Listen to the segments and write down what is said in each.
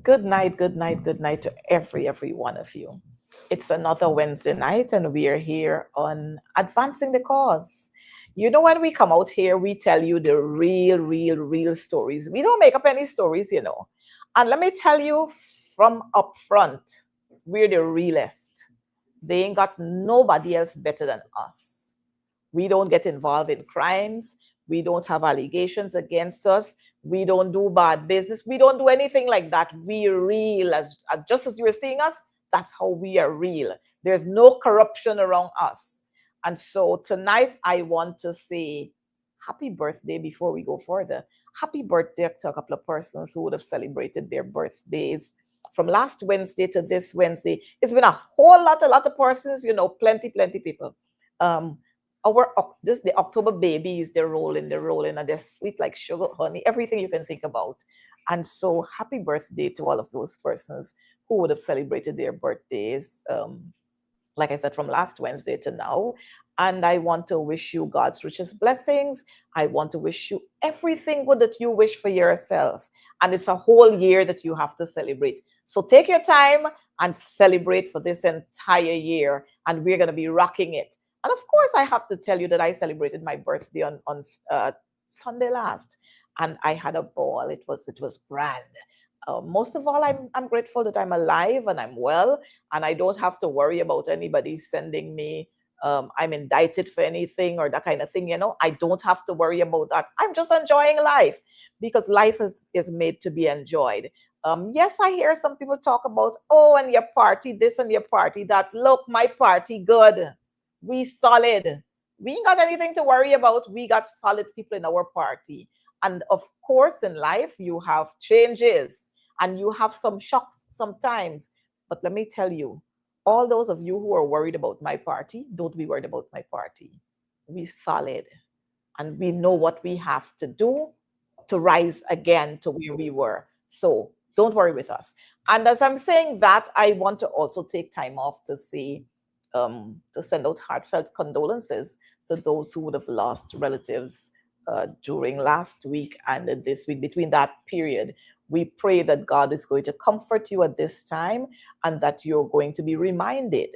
Good night, good night, good night to every one of you. It's another Wednesday night, and we are here on Advancing the Cause. You know, when we come out here, we tell you the real stories. We don't make up any stories, you know. And let me tell you from up front, we're the realest. They ain't got nobody else better than us. We don't get involved in crimes. We don't have allegations against us. We don't do bad business. We don't do anything like that. We are real. As just as you are seeing us, that's how we are real. There's no corruption around us. And so tonight, I want to say happy birthday before we go further. Happy birthday to a couple of persons who would have celebrated their birthdays from last Wednesday to this Wednesday. It's been a lot of persons, you know, plenty people. Um, our this the October babies, they're rolling, and they're sweet like sugar, honey, everything you can think about. And so, happy birthday to all of those persons who would have celebrated their birthdays. Like I said, from last Wednesday to now. And I want to wish you God's richest blessings. I want to wish you everything good that you wish for yourself. And it's a whole year that you have to celebrate. So take your time and celebrate for this entire year. And we're going to be rocking it. And of course, I have to tell you that I celebrated my birthday on Sunday last, and I had a ball. It was grand. Most of all, I'm grateful that I'm alive and I'm well, and I don't have to worry about anybody sending me. I'm indicted for anything or that kind of thing. You know, I don't have to worry about that. I'm just enjoying life because life is made to be enjoyed. Yes, I hear some people talk about, oh, and your party this and your party that. Look, my party good. We solid. We ain't got anything to worry about. We got solid people in our party. And of course, in life, you have changes and you have some shocks sometimes. But let me tell you, all those of you who are worried about my party, don't be worried about my party. We solid and we know what we have to do to rise again to where we were. So don't worry with us. And as I'm saying that, I want to also take time off to say, to send out heartfelt condolences to those who would have lost relatives during last week and this week. Between that period, we pray that God is going to comfort you at this time and that you're going to be reminded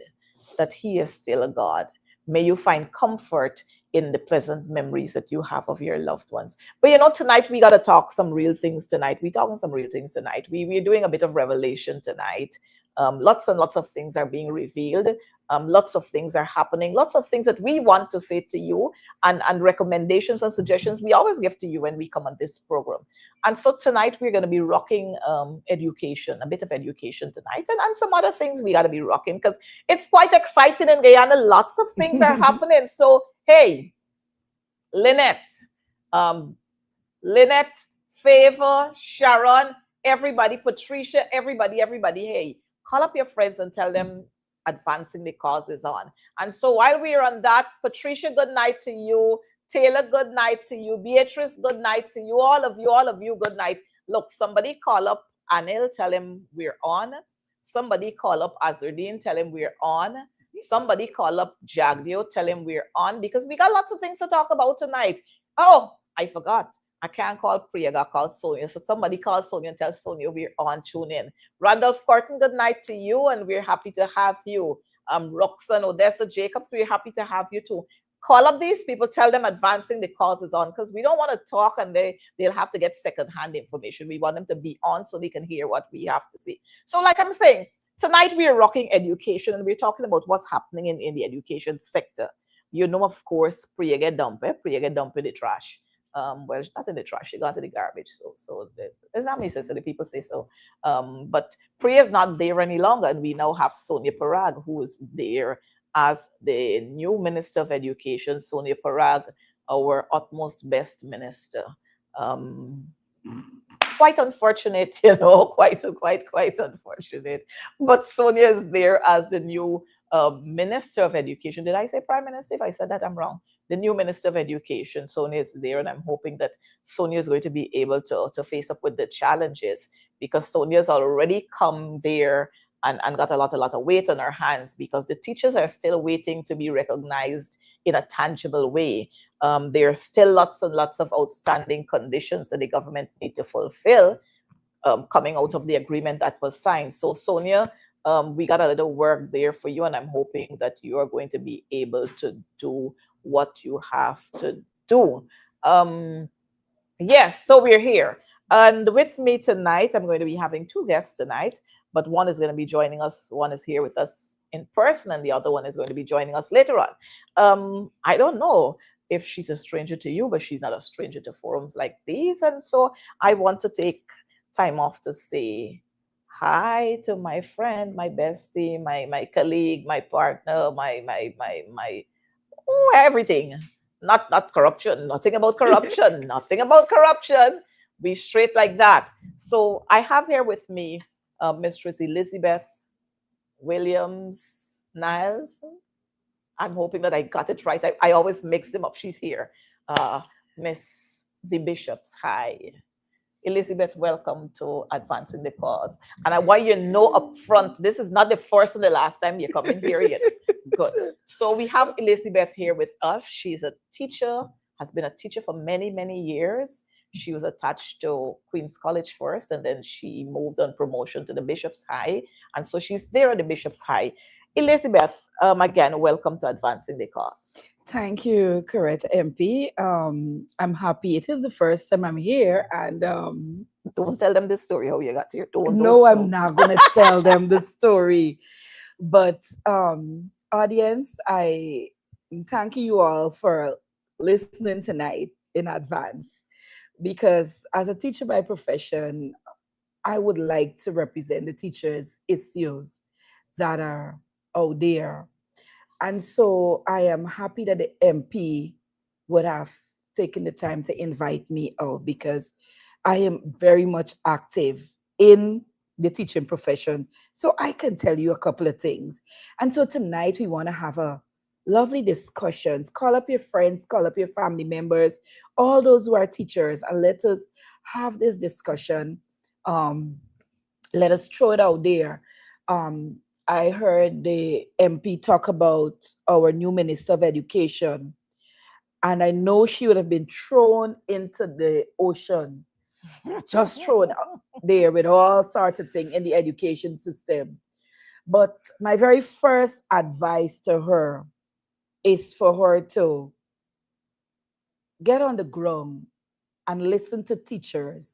that He is still a God. May you find comfort in the pleasant memories that you have of your loved ones. But you know, tonight we got to talk some real things tonight. We're talking some real things tonight. We're doing a bit of revelation tonight. Lots and lots of things are being revealed. Lots of things are happening. Lots of things that we want to say to you, and recommendations and suggestions we always give to you when we come on this program. And so tonight we're going to be rocking education, a bit of education tonight, and some other things we got to be rocking because it's quite exciting in Guyana. Lots of things are happening. So, hey, Lynette, um, Lynette, Favor, Sharon, everybody, Patricia, everybody, hey, call up your friends and tell them advancing the cause is on. And so while we're on that, Patricia, good night to you. Taylor, good night to you. Beatrice, good night to you. All of you, good night. Look, somebody call up Anil, tell him we're on. Somebody call up Azurdin, tell him we're on. Somebody call up Jagdio, tell him we're on because we got lots of things to talk about tonight. Oh, I forgot. I can't call Priya, I got call Sonia. So somebody call Sonia and tell Sonia we're on, tune in. Randolph Corton, good night to you, and we're happy to have you. Roxanne, Odessa, Jacobs, we're happy to have you too. Call up these people, tell them advancing the cause is on because we don't want to talk and they'll have to get secondhand information. We want them to be on so they can hear what we have to say. So, like I'm saying, tonight we are rocking education and we're talking about what's happening in the education sector. You know, of course, Priya get dumped in the trash. Well, not in the trash, she got to the garbage. So there's not me say so, the people say so. But Priya is not there any longer, and we now have Sonia Parag, who is there as the new Minister of Education. Sonia Parag, our utmost best minister. Um, Quite unfortunate, you know, quite unfortunate. But Sonia is there as the new Minister of Education. Did I say Prime Minister? If I said that, I'm wrong. The new Minister of Education, Sonia is there, and I'm hoping that Sonia is going to be able to face up with the challenges because Sonia's already come there and got a lot of weight on our hands because the teachers are still waiting to be recognized in a tangible way. There are still lots and lots of outstanding conditions that the government need to fulfill, coming out of the agreement that was signed. So, Sonia, we got a little work there for you, and I'm hoping that you are going to be able to do what you have to do. Um, Yes, so we're here. And with me tonight, I'm going to be having two guests tonight, but one is going to be joining us. One is here with us in person, and the other one is going to be joining us later on. I don't know if she's a stranger to you, but she's not a stranger to forums like these. And so I want to take time off to say hi to my friend, my bestie, my colleague, my partner, my everything. Not corruption. Nothing about corruption. Nothing about corruption. Be straight like that. So I have here with me Mistress Elizabeth Williams Niles. I'm hoping that I got it right. I always mix them up. She's here. Uh, Miss the Bishops. Hi. Elizabeth, welcome to Advancing the Cause. And I want you to know up front, this is not the first and the last time you're coming here yet. Good. So we have Elizabeth here with us. She's a teacher, has been a teacher for many, many years. She was attached to Queen's College first, and then she moved on promotion to the Bishop's High. And so she's there at the Bishop's High. Elizabeth, again, welcome to Advancing the Cause. Thank you, Coretta MP. I'm happy. It is the first time I'm here, and Don't tell them the story how you got here. no, I'm Don't. not gonna tell them the story. But audience, I thank you all for listening tonight in advance because as a teacher by profession, I would like to represent the teachers' issues that are out there. And so I am happy that the MP would have taken the time to invite me out because I am very much active in the teaching profession. So I can tell you a couple of things. And so tonight we want to have a lovely discussions. Call up your friends, call up your family members, all those who are teachers, and let us have this discussion. Um, Let us throw it out there. Um, I heard the MP talk about our new Minister of Education, and I know she would have been thrown into the ocean, just thrown out there with all sorts of things in the education system. But my very first advice to her is for her to get on the ground and listen to teachers,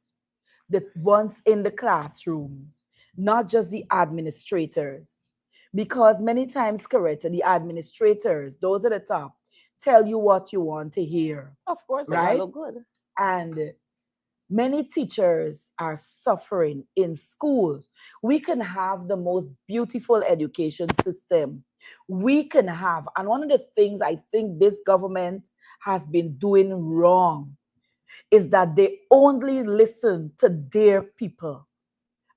the ones in the classrooms, not just the administrators. Because many times, Coretta, the administrators, those at the top, tell you what you want to hear, Of course, they're gonna right? look good. And many teachers are suffering in schools. We can have the most beautiful education system. We can have, and one of the things I think this government has been doing wrong is that they only listen to their people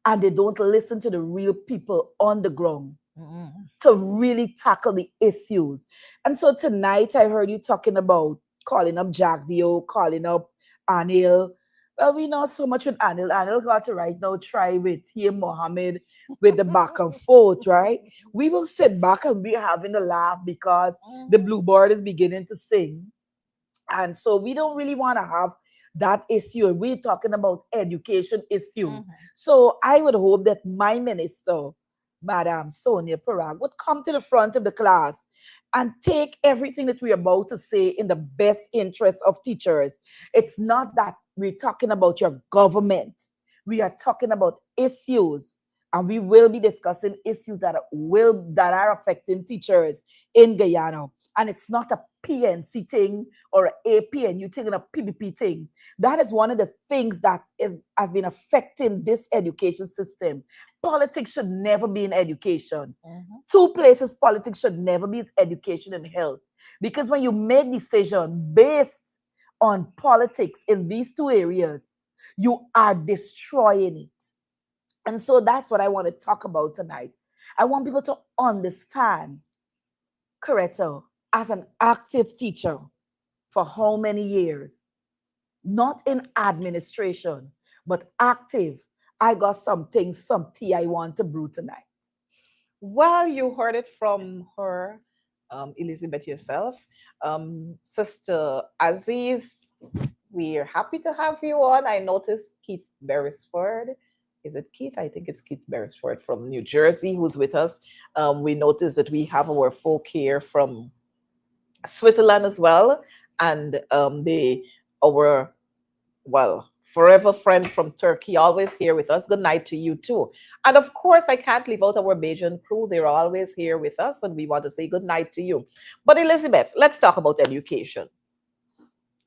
and they don't listen to the real people on the ground Mm. to really tackle the issues. And so tonight I heard you talking about calling up Jack Dio, calling up Anil. Well, we know so much with Anil. Anil got to right now try with him, Mohammed, with the back and forth, right? We will sit back and be having a laugh because the Mhm. bluebird is beginning to sing. And so we don't really want to have that issue. We're talking about education issue. Mhm. So I would hope that my minister, Madam Sonia Parag, would come to the front of the class and take everything that we're about to say in the best interest of teachers. It's not that we're talking about your government. We are talking about issues, and we will be discussing issues that are affecting teachers in Guyana. And it's not a PNC thing or an APNU thing and a PBP thing. That is one of the things that has been affecting this education system. Politics should never be in education. Mhm. Two places politics should never be is education and health. Because when you make decisions based on politics in these two areas, you are destroying it. And so that's what I want to talk about tonight. I want people to understand, Coretta, as an active teacher for how many years? Not in administration, but active. I got something, some tea I want to brew tonight. Well, you heard it from her, Elizabeth yourself. Sister Aziz, we're happy to have you on. I noticed Keith Beresford. Is it Keith? I think it's Keith Beresford from New Jersey who's with us. We noticed that we have our folk here from Switzerland as well, and our forever friend from Turkey, always here with us. Good night to you too. And of course, I can't leave out our Bajan crew. They're always here with us, and we want to say good night to you. But Elizabeth, let's talk about education.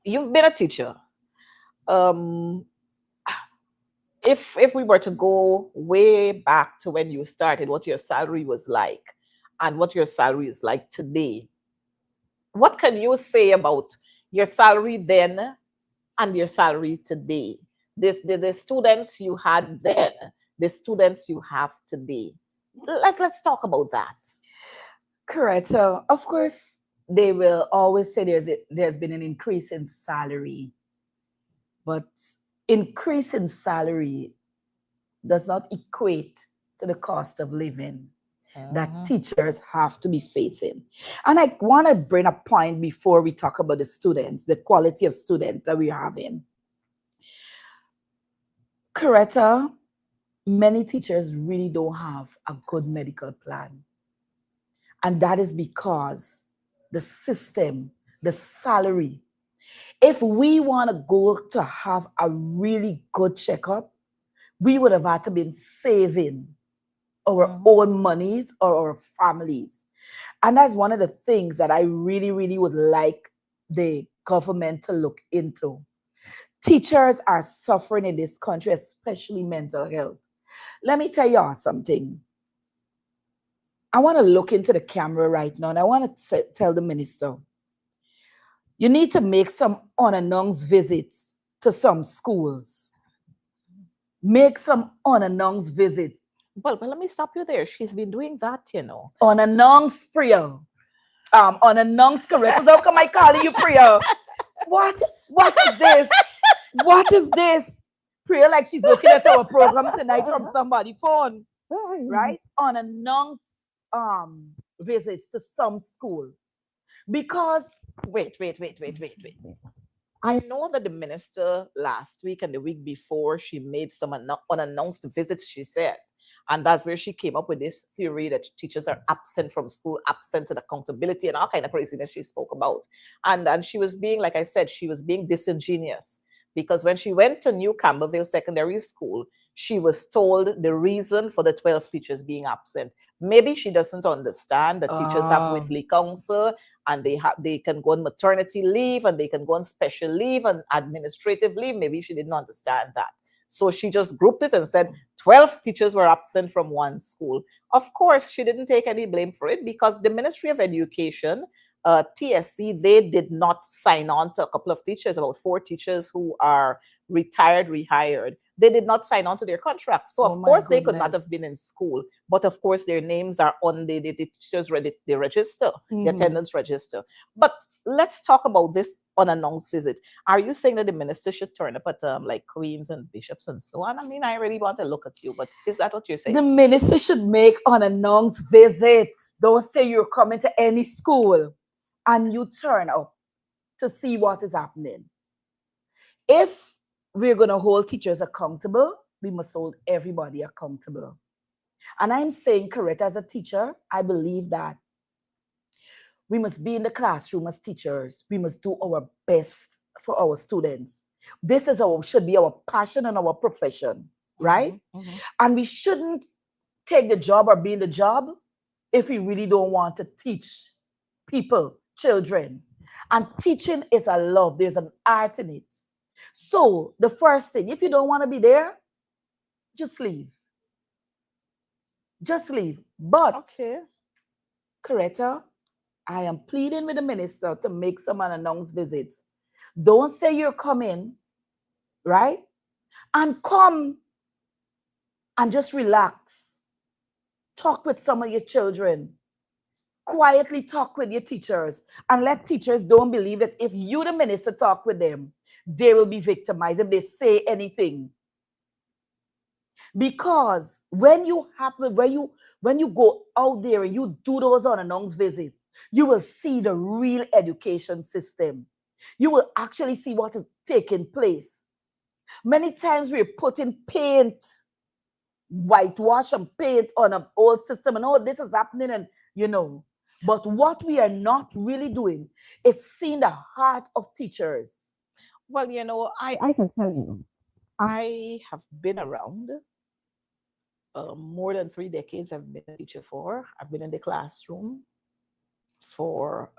You've been a teacher. Um, if we were to go way back to when you started, what your salary was like, and what your salary is like today, what can you say about your salary then and your salary today? The students you had then, the students you have today. Let's talk about that. Correct. So, of course, they will always say there's been an increase in salary, but increase in salary does not equate to the cost of living that Mhm. teachers have to be facing. And I want to bring a point before we talk about the students, the quality of students that we're having. Coretta, many teachers really don't have a good medical plan. And that is because the system, the salary, if we want to go to have a really good checkup, we would have had to been saving our Mhm. own monies or our families. And that's one of the things that I really, really would like the government to look into. Teachers are suffering in this country, especially mental health. Let me tell y'all something. I want to look into the camera right now and I want to tell the minister, you need to make some unannounced visits to some schools. Make some unannounced visits. Well, let me stop you there. She's been doing that. Unannounced prayer. Unannounced correct. How come I call you prayer? What? What is this? What is this? Prayer like she's looking at our program tonight from somebody's phone, right? Unannounced visits to some school. Because Wait. I know that the minister last week and the week before, she made some unannounced visits, she said. And that's where she came up with this theory that teachers are absent from school, absent of accountability, and all kind of craziness she spoke about. And she was being, like I said, she was being disingenuous. Because when she went to New Campbellville Secondary School, she was told the reason for the 12 teachers being absent. Maybe she doesn't understand that teachers have um, weekly counsel, and they can go on maternity leave, and they can go on special leave and administrative leave. Maybe she didn't understand that. So she just grouped it and said 12 teachers were absent from one school. Of course, she didn't take any blame for it because the Ministry of Education, TSC, they did not sign on to a couple of teachers, about 4 teachers who are retired, rehired. They did not sign on to their contracts. So, oh of my course, they could not goodness. have been in school. But, of course, their names are on the teachers' the register, the Mhm. attendance register. But let's talk about this unannounced visit. Are you saying that the minister should turn up at like queens and bishops and so on? I mean, I really want to look at you, but is that what you're The saying? minister should make unannounced visits. Don't say you're coming to any school and you turn up to see what is happening. If we're going to hold teachers accountable, we must hold everybody accountable. And I'm saying, correct, as a teacher, I believe that we must be in the classroom as teachers. We must do our best for our students. This is our should be our passion and our profession, right? Mm-hmm, mm-hmm. And we shouldn't take the job or be in the job if we really don't want to teach people, children. And teaching is a love, there's an art in it. So, the first thing, if you don't want to be there, just leave. Just leave. But, Okay. Coretta, I am pleading with the minister to make some unannounced visits. Don't say you're coming, right? And come and just relax. Talk with some of your children. Quietly talk with your teachers and let teachers don't believe that if you, the minister, talk with them, they will be victimized if they say anything. Because when you go out there and you do those unannounced visits, you will see the real education system. You will actually see what is taking place. Many times we're putting paint, whitewash and paint on an old system, and oh, this is happening, and but what we are not really doing is seeing the heart of teachers. Well, I can tell you, I have been around more than 3 decades. I've been a teacher for. I've been in the classroom for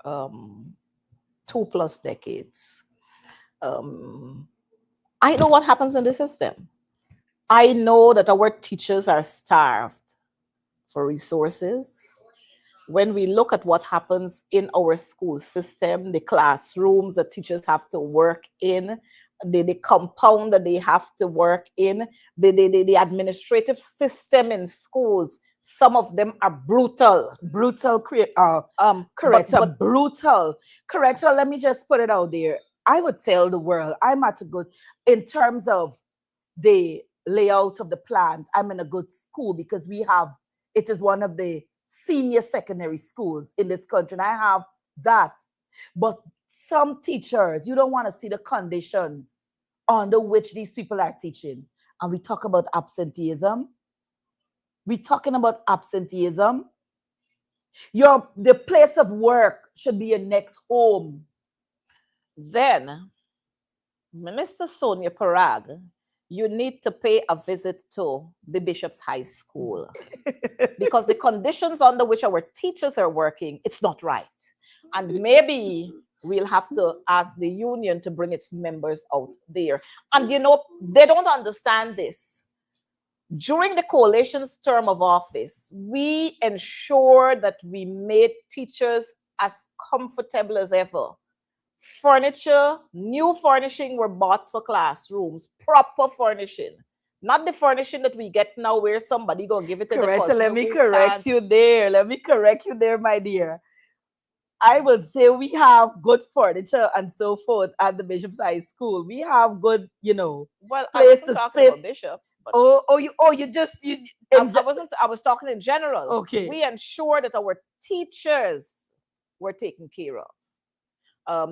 2 plus decades. Um, I know what happens in the system. I know that our teachers are starved for resources. When we look at what happens in our school system, the classrooms that teachers have to work in, the compound that they have to work in, the administrative system in schools, some of them are brutal. Brutal, But Coretta, brutal. Coretta, let me just put it out there. I would tell the world I'm at a good, in terms of the layout of the plant, I'm in a good school because it is one of the senior secondary schools in this country. And I have that. But some teachers, you don't want to see the conditions under which these people are teaching. And we talk about absenteeism. We're talking about absenteeism. The place of work should be your next home. then, Minister Sonia Parag, you need to pay a visit to the Bishop's High School because the conditions under which our teachers are working, it's not right. And maybe we'll have to ask the union to bring its members out there. And they don't understand this. During the coalition's term of office, we ensured that we made teachers as comfortable as ever. New furnishing were bought for classrooms, proper furnishing. Not the furnishing that we get now where somebody gonna give it to the customer. Let me correct you there. Let me correct you there, my dear. I would say we have good furniture and so forth at the Bishop's High School. We have good, Well, I place wasn't to talking sit. about bishops, but I was talking in general. Okay. We ensure that our teachers were taken care of.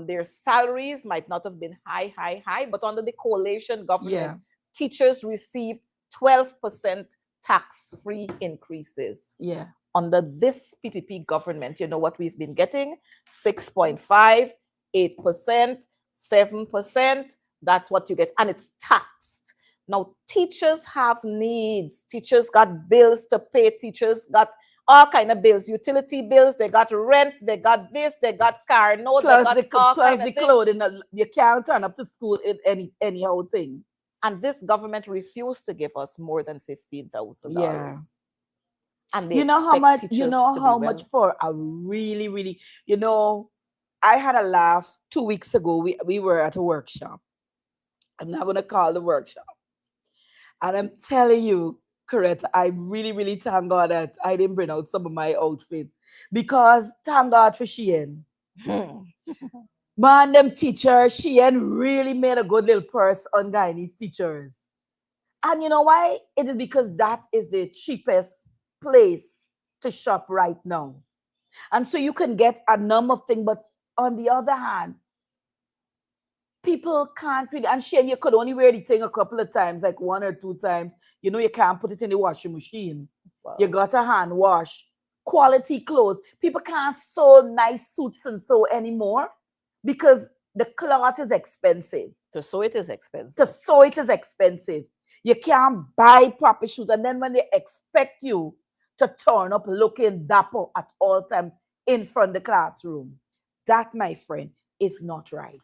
Their salaries might not have been high, but under the coalition government, teachers received 12% tax-free increases. Yeah. Under this PPP government, you know what we've been getting? 6.5, 8%, 7%. That's what you get. And it's taxed. Now, teachers have needs. Teachers got bills to pay. Teachers got all kind of bills, utility bills. They got rent. They got this. They got car note. Plus they got the clothing. You can't turn up to school in any old thing. And this government refused to give us more than $15,000. Yeah. And you know how much for a really, really, I had a laugh 2 weeks ago. We were at a workshop. I'm not going to call the workshop. And I'm telling you, Coretta, I really, really thank God that I didn't bring out some of my outfits. Because thank God for Sheehan. Man, them teachers, Sheehan really made a good little purse on Guyanese teachers. And you know why? It is because that is the cheapest place to shop right now. And so you can get a number of things, but on the other hand, people can't really, and Shane, you could only wear the thing a couple of times, like 1 or 2 times. You can't put it in the washing machine. Wow. You got a hand wash. Quality clothes. People can't sew nice suits and so anymore because the cloth is expensive. To sew it is expensive. You can't buy proper shoes. And then when they expect you to turn up looking dapper at all times in front of the classroom, that, my friend, is not right.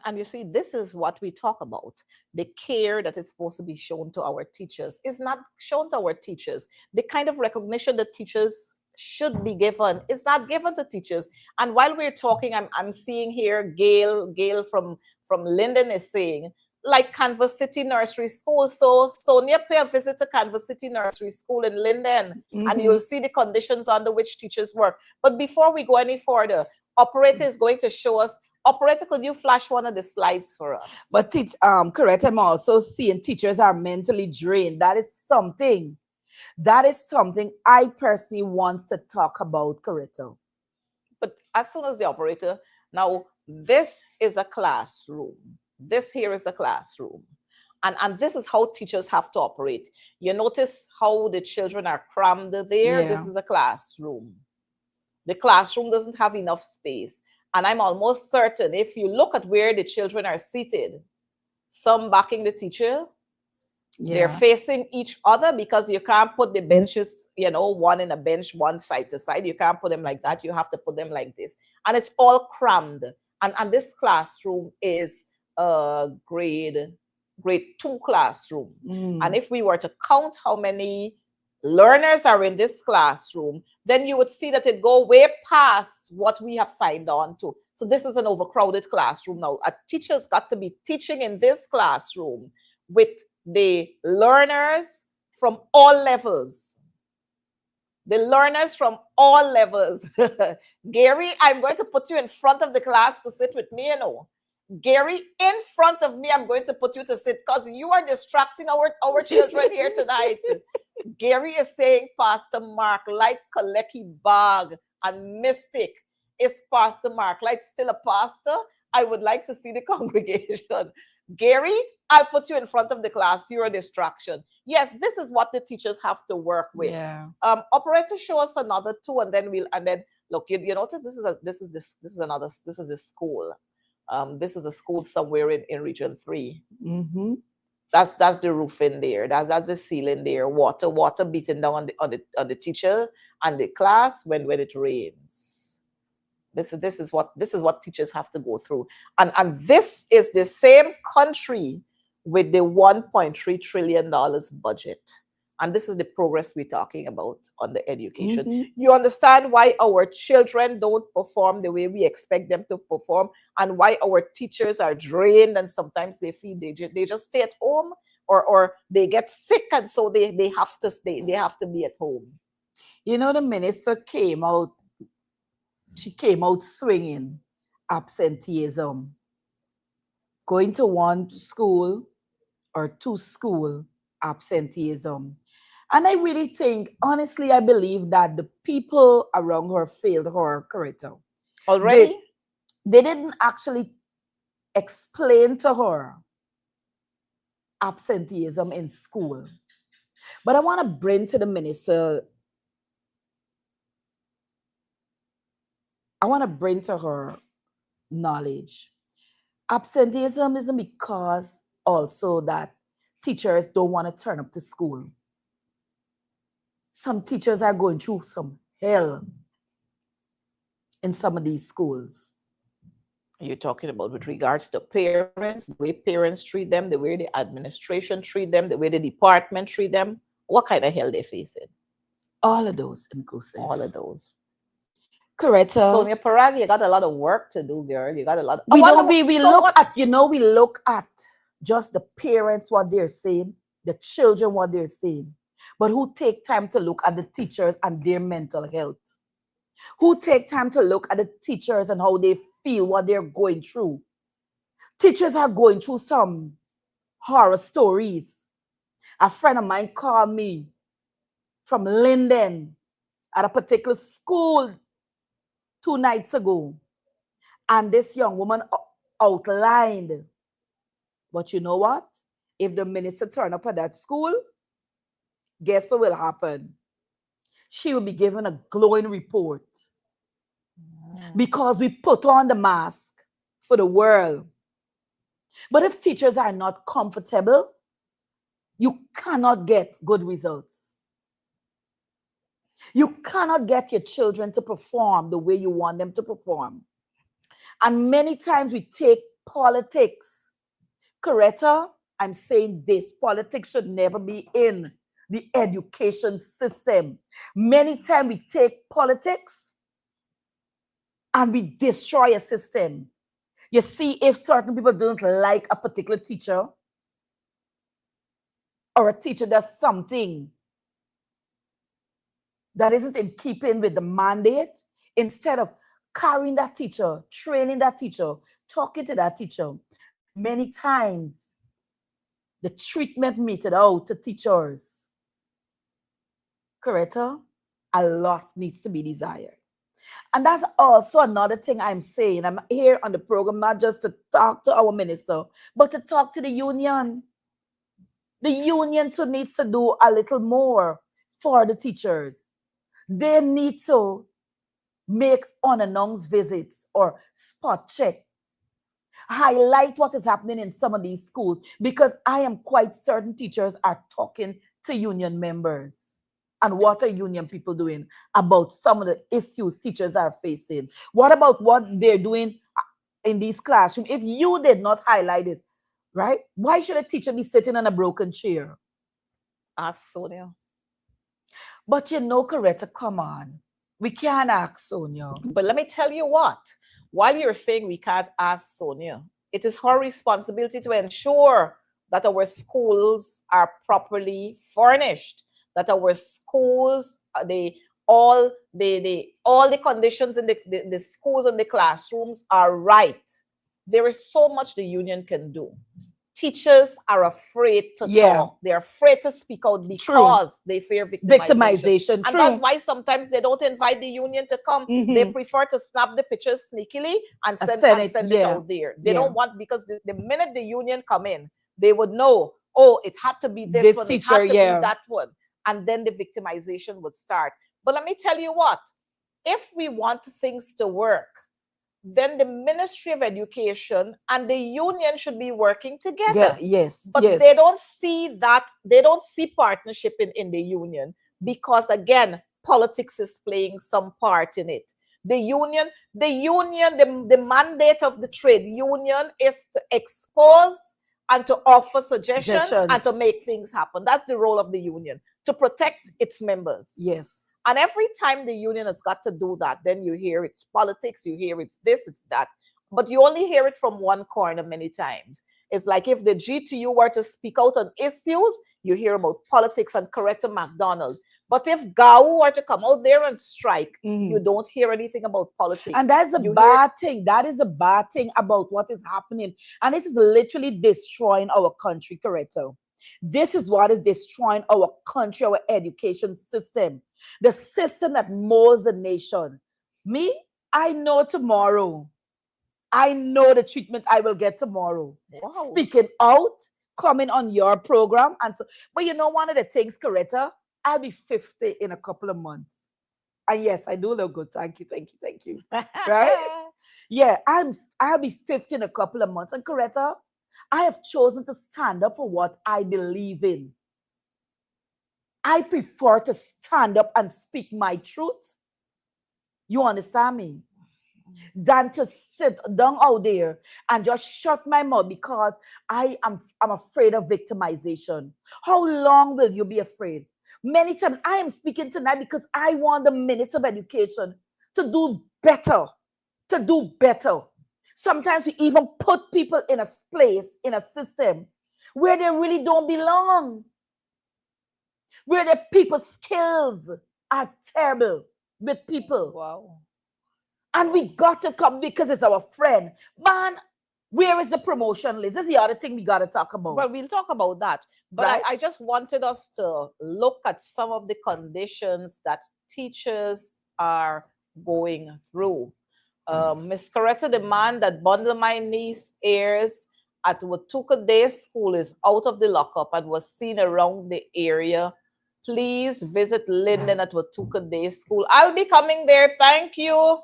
And you see, this is what we talk about. The care that is supposed to be shown to our teachers is not shown to our teachers. The kind of recognition that teachers should be given is not given to teachers. And while we're talking, I'm seeing here Gail from Linden is saying, like Canvas City Nursery School. So Sonia, pay a visit to Canvas City Nursery School in Linden, and you'll see the conditions under which teachers work. But before we go any further, operator is going to show us Operator, could you flash one of the slides for us? But correct, I'm also seeing teachers are mentally drained. That is something I personally want to talk about, Coretta. But as soon as the operator, now this is a classroom. This here is a classroom. And this is how teachers have to operate. You notice how the children are crammed there? This Yeah. is a classroom. The classroom doesn't have enough space. And I'm almost certain if you look at where the children are seated, some backing the teacher, they're Yeah. facing each other because you can't put the benches, one in a bench, one side to side. You can't put them like that. You have to put them like this. And it's all crammed. And this classroom is a grade 2 classroom. And Mm. if we were to count how many learners are in this classroom, then you would see that it go way past what we have signed on to. So this is an overcrowded classroom now. A teacher's got to be teaching in this classroom with the learners from all levels. The learners from all levels. Gary, I'm going to put you in front of the class to sit with me, Gary, in front of me, I'm going to put you to sit because you are distracting our children here tonight. Gary is saying Pastor Mark, like Kaleki Bag and Mystic. Is Pastor Mark like still a pastor? I would like to see the congregation. Gary, I'll put you in front of the class. You're a distraction. Yes, this is what the teachers have to work with. Yeah. Operator, show us another two, and then look. You notice this is a school. This is a school somewhere in Region 3. Mm-hmm. That's the roof in there. That's the ceiling there. Water beating down on the teacher and the class when it rains. This is what teachers have to go through. And this is the same country with the $1.3 trillion budget. And this is the progress we're talking about on the education. Mm-hmm. You understand why our children don't perform the way we expect them to perform, and why our teachers are drained, and sometimes they just stay at home, or they get sick, and so they have to stay, they have to be at home. The minister came out, she came out swinging absenteeism, going to one school or two school absenteeism. And I really think, honestly, I believe that the people around her failed her, Coretta. They, Already. they didn't actually explain to her absenteeism in school. But I want to bring to the minister, I want to bring to her knowledge. Absenteeism isn't because also that teachers don't want to turn up to school. Some teachers are going through some hell in some of these schools. You're talking about with regards to parents, the way parents treat them, the way the administration treat them, the way the department treat them. What kind of hell they facing? All of those inclusive. All of those. Coretta. Sonia Parag, you got a lot of work to do, girl. You got a lot. We I wonder don't we so look what? at, we look at just the parents, what they're saying, the children, what they're saying. But who take time to look at the teachers and their mental health? Who take time to look at the teachers and how they feel, what they're going through? Teachers are going through some horror stories. A friend of mine called me from Linden at a particular school 2 nights ago. And this young woman outlined, but you know what? If the minister turn up at that school, guess what will happen? She will be given a glowing report because we put on the mask for the world. But if teachers are not comfortable, you cannot get good results. You cannot get your children to perform the way you want them to perform. And many times we take politics. Coretta, I'm saying this, politics should never be in the education system. Many times we take politics and we destroy a system. You see, if certain people don't like a particular teacher, or a teacher does something that isn't in keeping with the mandate, instead of carrying that teacher, training that teacher, talking to that teacher. Many times, the treatment meted out to teachers, Coretta, a lot needs to be desired. And that's also another thing I'm saying. I'm here on the program not just to talk to our minister, but to talk to the union. The union too needs to do a little more for the teachers. They need to make unannounced visits or spot check, highlight what is happening in some of these schools, because I am quite certain teachers are talking to union members. And what are union people doing about some of the issues teachers are facing? What about what they're doing in these classrooms? If you did not highlight it, right? Why should a teacher be sitting on a broken chair? Ask Sonia. But you know, Coretta, come on. We can't ask Sonia. But let me tell you what, while you're saying we can't ask Sonia, it is her responsibility to ensure that our schools are properly furnished, that our schools, all the conditions in the schools and the classrooms are right. There is so much the union can do. Teachers are afraid to talk. They're afraid to speak out because they fear victimization. And that's why sometimes they don't invite the union to come. They prefer to snap the pictures sneakily and send it out there. They don't want, because the minute the union come in, they would know, oh, it had to be this one, it had to be that one. And then the victimization would start. But let me tell you what, if we want things to work, then the Ministry of Education and the union should be working together. But they don't see that, they don't see partnership in the union, because again, politics is playing some part in it. The mandate of the trade union is to expose and to offer suggestions and to make things happen. That's the role of the union, to protect its members. And every time the union has got to do that, then you hear it's politics, you hear it's this, it's that. But you only hear it from one corner many times. It's like if the GTU were to speak out on issues, you hear about politics and Coretta McDonald. But if GAU were to come out there and strike, you don't hear anything about politics. And that's a bad thing. That is a bad thing about what is happening. And this is literally destroying our country, Coretta. This is what is destroying our country, our education system, the system that molds the nation. Me, I know tomorrow. I know the treatment I will get tomorrow. Speaking out, coming on your program. But you know, one of the things, Coretta, I'll be 50 in a couple of months. And yes, I do look good. Thank you. Right? Yeah, I'll be 50 in a couple of months. And Coretta, I have chosen to stand up for what I believe in. I prefer to stand up and speak my truth. You understand me? Than to sit down out there and just shut my mouth because I'm afraid of victimization. How long will you be afraid? Many times I am speaking tonight because I want the Minister of Education to do better. Sometimes we even put people in a place, in a system where they really don't belong, where the people's skills are terrible with people. Wow. And we got to come because it's our friend. Man, where is the promotion list? This is the other thing we got to talk about. Well, we'll talk about that. But right? I just wanted us to look at some of the conditions that teachers are going through. Miss Coretta, the man that bundled my niece ears at Watuka Day School is out of the lockup and was seen around the area. Please visit Linden at Watuka Day School. I'll be coming there. Thank you.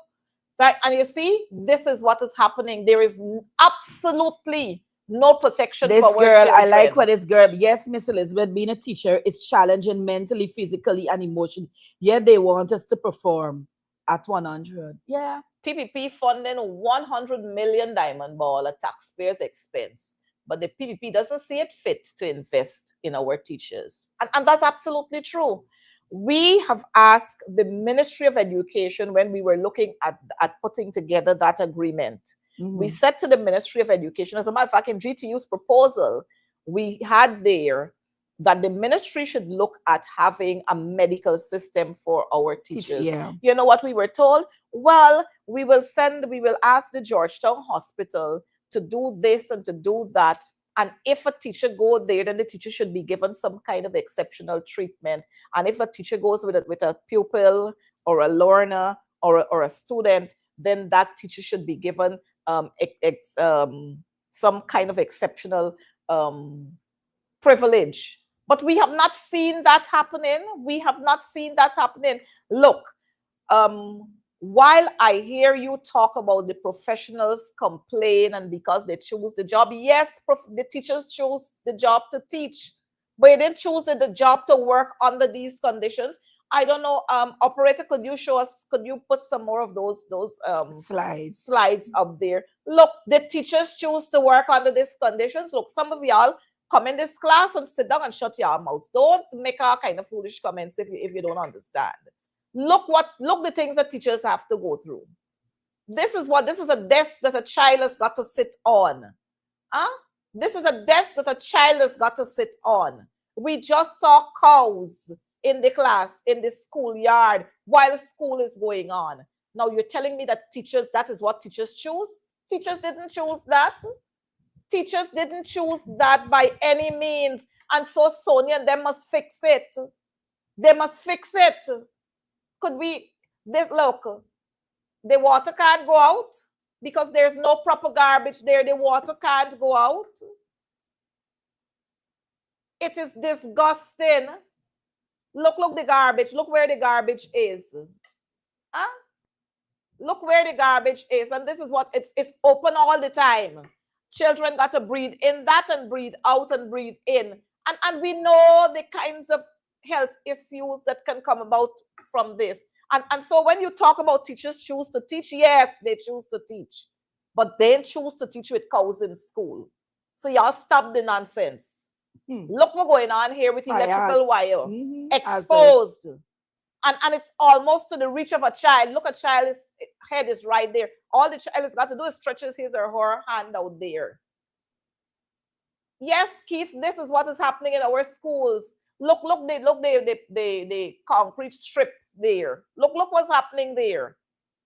And you see, this is what is happening. There is absolutely no protection for our children. I like what this girl. Yes, Miss Elizabeth, being a teacher is challenging mentally, physically, and emotionally. Yet they want us to perform at 100. Yeah. PPP funding 100 million diamond ball at taxpayers' expense. But the PPP doesn't see it fit to invest in our teachers. And that's absolutely true. We have asked the Ministry of Education when we were looking at putting together that agreement. We said to the Ministry of Education, as a matter of fact, in GTU's proposal, we had there that the ministry should look at having a medical system for our Teach, teachers. yeah. You know what we were told? Well, we will ask the Georgetown Hospital to do this and to do that. And if a teacher go there, then the teacher should be given some kind of exceptional treatment. And if a teacher goes with a pupil or a learner or a student, then that teacher should be given some kind of exceptional um, privilege. But we have not seen that happening. We have not seen that happening. Look, while I hear you talk about the professionals complain and because they choose the job, yes, the teachers choose the job to teach, but they didn't choose the job to work under these conditions. I don't know, operator, could you show us? Could you put some more of those Slides. slides up there? Look, the teachers choose to work under these conditions. Look, some of y'all come in this class and sit down and shut your mouths. Don't make all kind of foolish comments if you don't understand. Look the things that teachers have to go through. This is a desk that a child has got to sit on. Huh? This is a desk that a child has got to sit on. We just saw cows in the class, in the schoolyard, while school is going on. Now you're telling me that that is what teachers choose? Teachers didn't choose that. Teachers didn't choose that by any means. And so Sonia and them must fix it. They must fix it. Look, the water can't go out because there's no proper garbage there. The water can't go out. It is disgusting. Look the garbage. Look where the garbage is. Huh? Look where the garbage is. And this is what it's open all the time. Children got to breathe in that and breathe out and breathe in. And we know the kinds of health issues that can come about from this. And so when you talk about teachers choose to teach, yes, they choose to teach. But they choose to teach with cows in school. So y'all stop the nonsense. Look what's going on here with electrical wire. Exposed. And it's almost to the reach of a child. Look, a child's head is right there. All the child has got to do is stretch his or her hand out there. Yes, Keith, this is what is happening in our schools. Look the concrete strip there. Look what's happening there.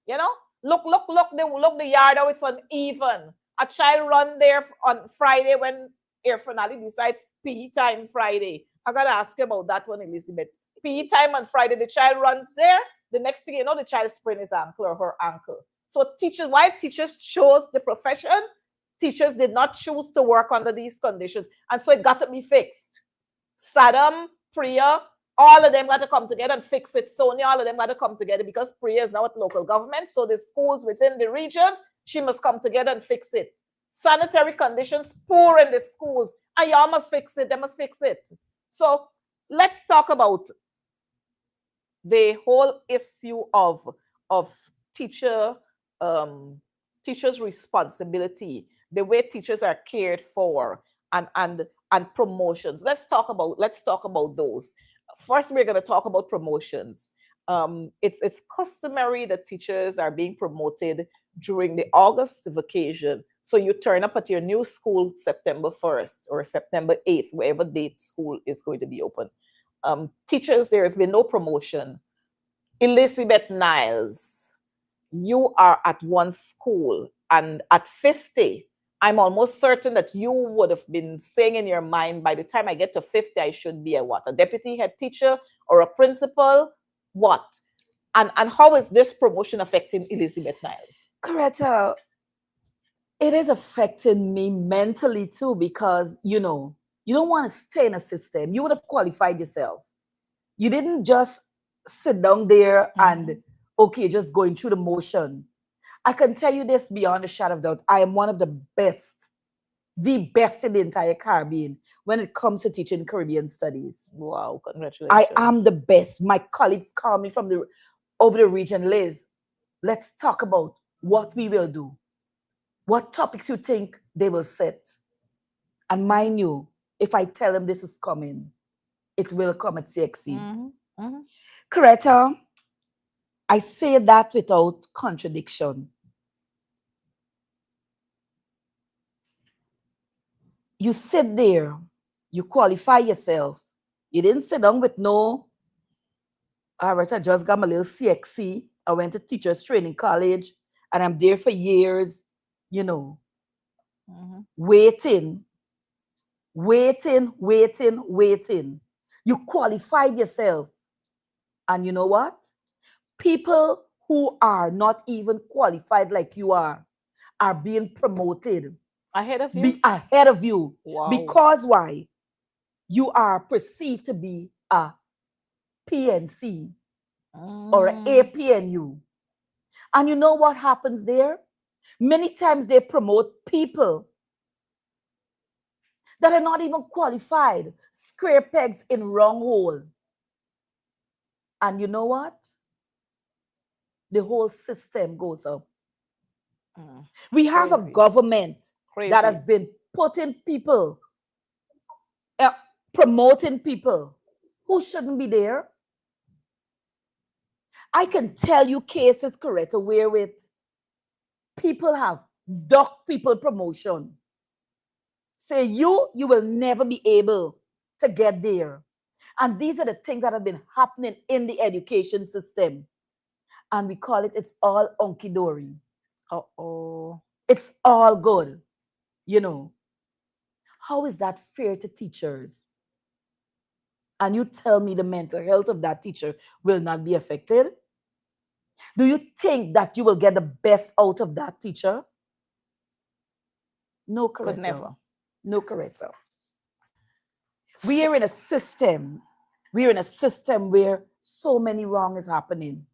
You know? Look the yard how it's uneven. A child run there on Friday when Air Finale decide PE time Friday. I gotta ask you about that one, Elizabeth. PE time on Friday, the child runs there. The next thing you know, the child sprains his ankle or her ankle. So while teachers chose the profession, teachers did not choose to work under these conditions. And so it got to be fixed. Saddam, Priya, all of them got to come together and fix it. Sonia, all of them got to come together because Priya is now at local government. So the schools within the regions, she must come together and fix it. Sanitary conditions poor in the schools. And y'all must fix it. They must fix it. So let's talk about the whole issue of teachers' responsibility, the way teachers are cared for, and promotions. Let's talk about those. First, we're going to talk about promotions. It's customary that teachers are being promoted during the August vacation. So you turn up at your new school September 1st or September 8th, wherever date school is going to be open. Teachers, there has been no promotion. Elizabeth Niles, you are at one school, and at 50, I'm almost certain that you would have been saying in your mind, by the time I get to 50, I should be a deputy head teacher or a principal? What? And how is this promotion affecting Elizabeth Niles? Coretta, it is affecting me mentally too, because you don't want to stay in a system. You would have qualified yourself. You didn't just sit down there and okay, just going through the motion. I can tell you this beyond a shadow of doubt. I am one of the best in the entire Caribbean when it comes to teaching Caribbean studies. Wow, congratulations. I am the best. My colleagues call me from over the region, Liz, let's talk about what we will do. What topics you think they will set. And mind you, if I tell them this is coming, it will come at CXC. Coretta, I say that without contradiction. You sit there You qualify yourself. You didn't sit down with no, all right, I just got my little CXC. I went to teachers training college and I'm there for years, you know, Mhm. waiting, waiting. You qualified yourself. And you know what? People who are not even qualified like you are being promoted Ahead of be you? ahead of you. Wow. Because why? You are perceived to be a PNC or a Mm. APNU. And you know what happens there? Many times they promote people that are not even qualified, square pegs in wrong hole. And you know what? The whole system goes up. Mm. We have a Crazy. government that has Crazy. been putting people, uh, promoting people who shouldn't be there. I can tell you cases, Coretta, where with people have docked people promotion. Say you will never be able to get there. And these are the things that have been happening in the education system. And we call it, it's all onky dory. Uh-oh. It's all good. You know, how is that fair to teachers? And you tell me the mental health of that teacher will not be affected? Do you think that you will get the best out of that teacher? No, Could Coretta. never. No, Coretta. We So, are in a system. We're in a system where so many wrong is happening.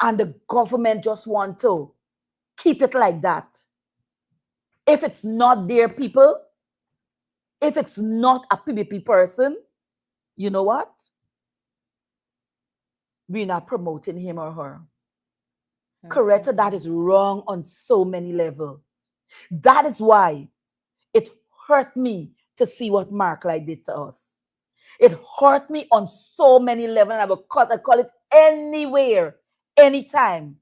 And the government just want to keep it like that. If it's not their people, if it's not a PBP person, you know what? We're not promoting him or her. Coretta, that mm-mm-mm. is wrong on so many levels. That is why it hurt me to see what Mark Light did to us. It hurt me on so many levels. I call it anywhere, anytime.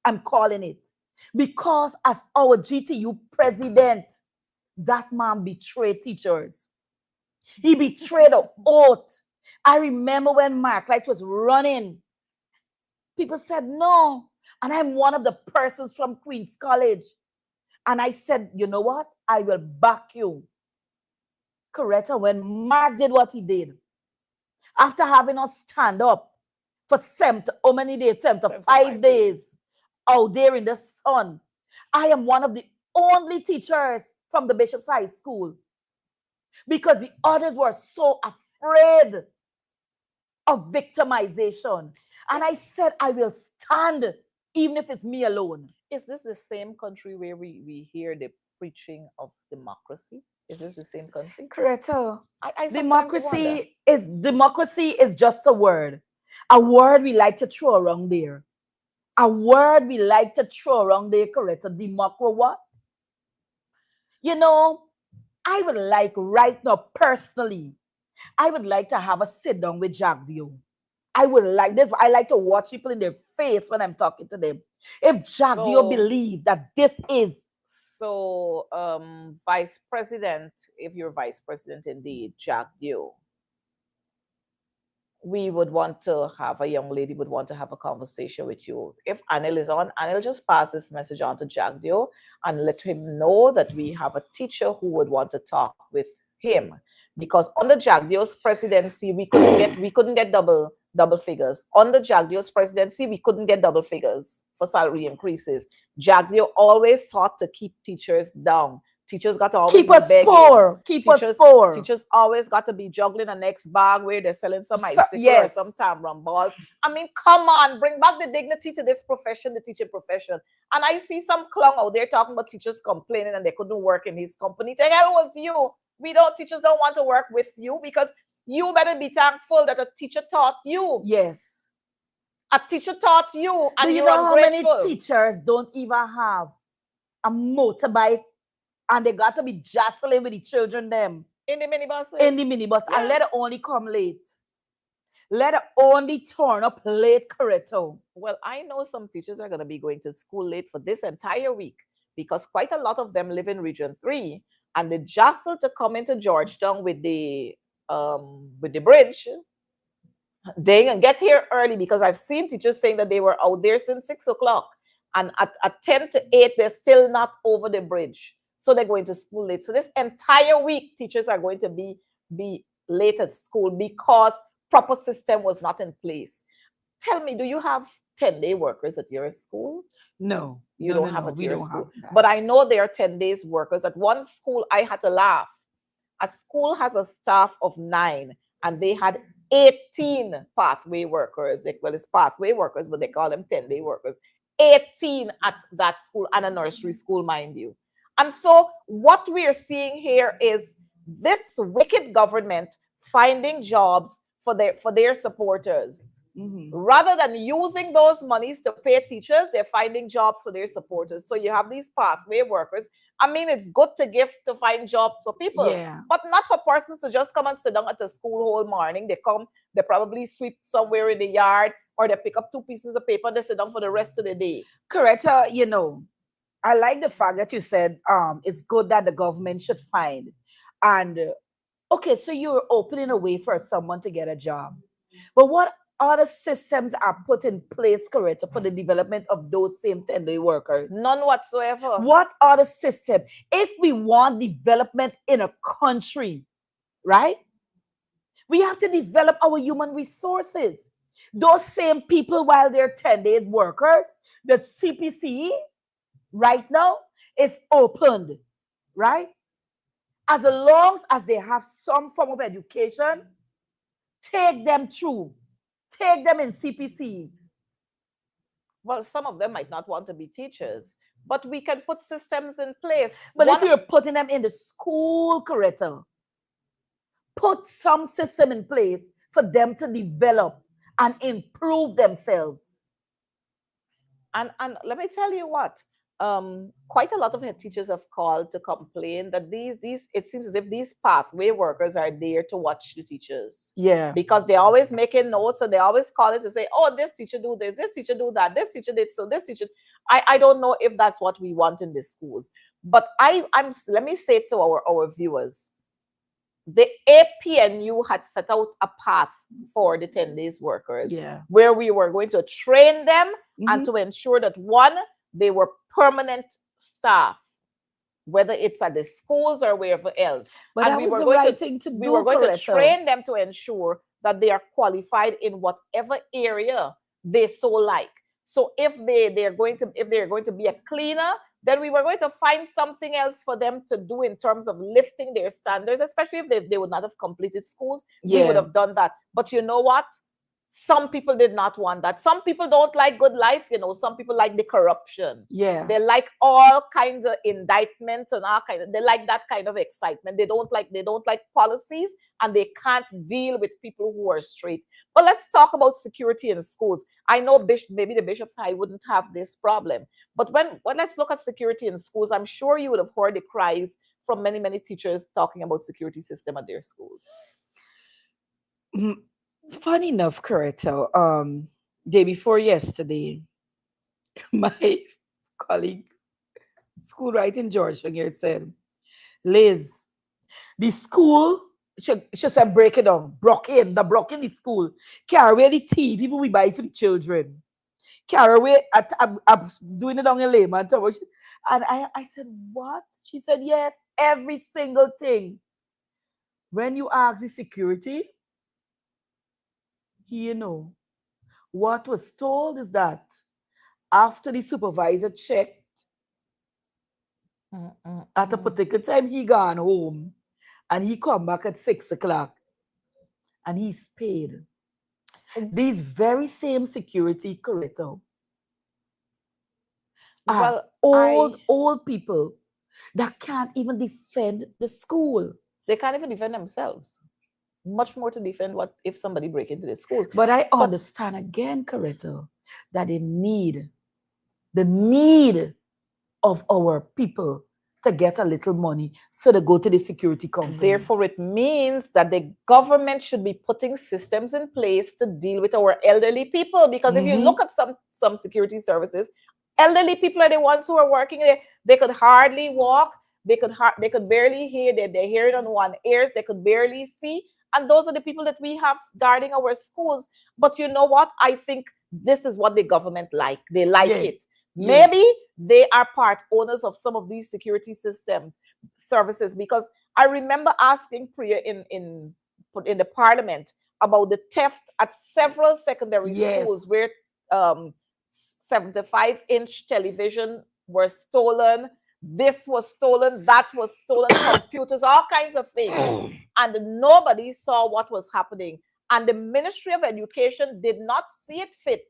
I'm calling it. Because as our GTU president, that man betrayed teachers. He betrayed an oath. I remember when Mark Light was running, people said no. And I'm one of the persons from Queen's College. And I said, you know what? I will back you. Coretta, when Mark did what he did, after having us stand up for how many days? 5 75 days. days out there in the sun. I am one of the only teachers from the Bishop's High School because the others were so afraid of victimization. And I said, I will stand even if it's me alone. Is this the same country where we hear the preaching of democracy? Is this the same country? Coretta, I sometimes wonder. democracy is just a word we like to throw around there. A word we like to throw around there, Coretta. Democra what? You know, I would like right now, personally, I would like to have a sit down with Jack Dio. I would like this. I like to watch people in their face when I'm talking to them. If Jack Dio So, believe that this is Vice President, if you're Vice President indeed, Jack Dew, we would want to have a young lady would want to have a conversation with you. If Anil is on, Anil just pass this message on to Jack Dew and let him know that we have a teacher who would want to talk with him. Because under Jack Dew's presidency, we couldn't get double figures. Under Jack Dew's presidency, we couldn't get double figures for salary increases. Jack Dew always sought to keep teachers down. Teachers got to always keep be us begging. poor, keep us Teachers poor. teachers always got to be juggling a next bag where they're selling some So, icicle or some yes, tamron balls. I mean, come on, bring back the dignity to this profession, the teaching profession. And I see some clown out there talking about teachers complaining and they couldn't work in his company. The hell was you? Teachers don't want to work with you because you better be thankful that a teacher taught you. yes. A teacher taught you Do and you you're know how many ungrateful. teachers don't even have a motorbike and they got to be jostling with the children them In the in minibuses. the minibus and let it Yes. only come late? Let it only turn up late, Coretta. Well, I know some teachers are going to be going to school late for this entire week because quite a lot of them live in Region 3 and they jostle to come into Georgetown with the with the bridge, they can get here early, because I've seen teachers saying that they were out there since 6 o'clock, and at 10 to 8 they're still not over the bridge, so they're going to school late. So this entire week teachers are going to be late at school because proper system was not in place. Tell me, do you have 10-day workers at your school? No, You no, don't no, have no. at We your don't have school, that. but I know there are 10 days workers at one school. I had to laugh. A school has a staff of 9, and they had 18 pathway workers. Well, it's pathway workers, but they call them 10-day workers. 18 at that school, and a nursery school, mind you. And so what we are seeing here is this wicked government finding jobs for their supporters. Mhm. Rather than using those monies to pay teachers, they're finding jobs for their supporters. So you have these pathway workers. I mean, it's good to find jobs for people, Yeah, but not for persons to just come and sit down at the school whole morning. They come, they probably sweep somewhere in the yard, or they pick up 2 pieces of paper and they sit down for the rest of the day. Coretta, I like the fact that you said it's good that the government should find. And okay, so you're opening a way for someone to get a job. But what other systems are put in place, Coretta, for the development of those same 10-day workers? None whatsoever. What other system? If we want development in a country, right? We have to develop our human resources. Those same people, while they're 10-day workers, the CPC right now is opened, right? As long as they have some form of education, take them through, take them in CPC. Well, some of them might not want to be teachers, but we can put systems in place. But if you're putting them in the school, Coretta, put some system in place for them to develop and improve themselves. And let me tell you what, quite a lot of head teachers have called to complain that these it seems as if these pathway workers are there to watch the teachers. Yeah. Because they're always making notes, and they always call it to say, oh, this teacher do this teacher do that, this teacher did so, this teacher. I don't know if that's what we want in the schools. But I'm let me say to our viewers, the APNU had set out a path for the 10 days workers, Yeah. where we were going to train them and Mhm. to ensure that, one, they were permanent staff, whether it's at the schools or wherever else. But And that we was were the going right to thing to we do, were going to Coretta. train them to ensure that they are qualified in whatever area they so like. So if they're going to be a cleaner, then we were going to find something else for them to do in terms of lifting their standards, especially if they would not have completed schools. We would Yeah. have done that. But you know what? Some people did not want that. Some people don't like good life, some people like the corruption. Yeah. They like all kinds of indictments and all kinds of, they like that kind of excitement. They don't like policies, and they can't deal with people who are straight. But let's talk about security in schools. I know maybe the bishops high wouldn't have this problem, but when let's look at security in schools, I'm sure you would have heard the cries from many teachers talking about security system at their schools. Mm, Funny enough, Coretta, day before yesterday, my colleague, school right in Georgia, here said, Liz, the school she said break it down, broke in the school. Carry away the TV we buy for the children. Carry away, I'm doing it on a layman term. And I said, what? She said, yes, every single thing. When you ask the security, you know, what was told is that after the supervisor checked at a particular time, he gone home and he come back at 6 o'clock and he's paid. These very same security, Coretta, are Well, old people that can't even defend the school. they can't even defend themselves. Much more to defend what if somebody break into the schools. But I understand again, Coretta, that the need of our people to get a little money so they go to the security company. Therefore, it means that the government should be putting systems in place to deal with our elderly people. Because if you look at some security services, elderly people are the ones who are working there. They could hardly walk. They could barely hear. They hear it on one ears. They could barely see. And those are the people that we have guarding our schools. But you know what? I think this is what the government like. They like Yeah. it. Yeah. Maybe they are part owners of some of these security systems services, because I remember asking Priya in the parliament about the theft at several secondary schools Yes. where 75-inch television were stolen. This was stolen, that was stolen, computers, all kinds of things. And nobody saw what was happening. And the Ministry of Education did not see it fit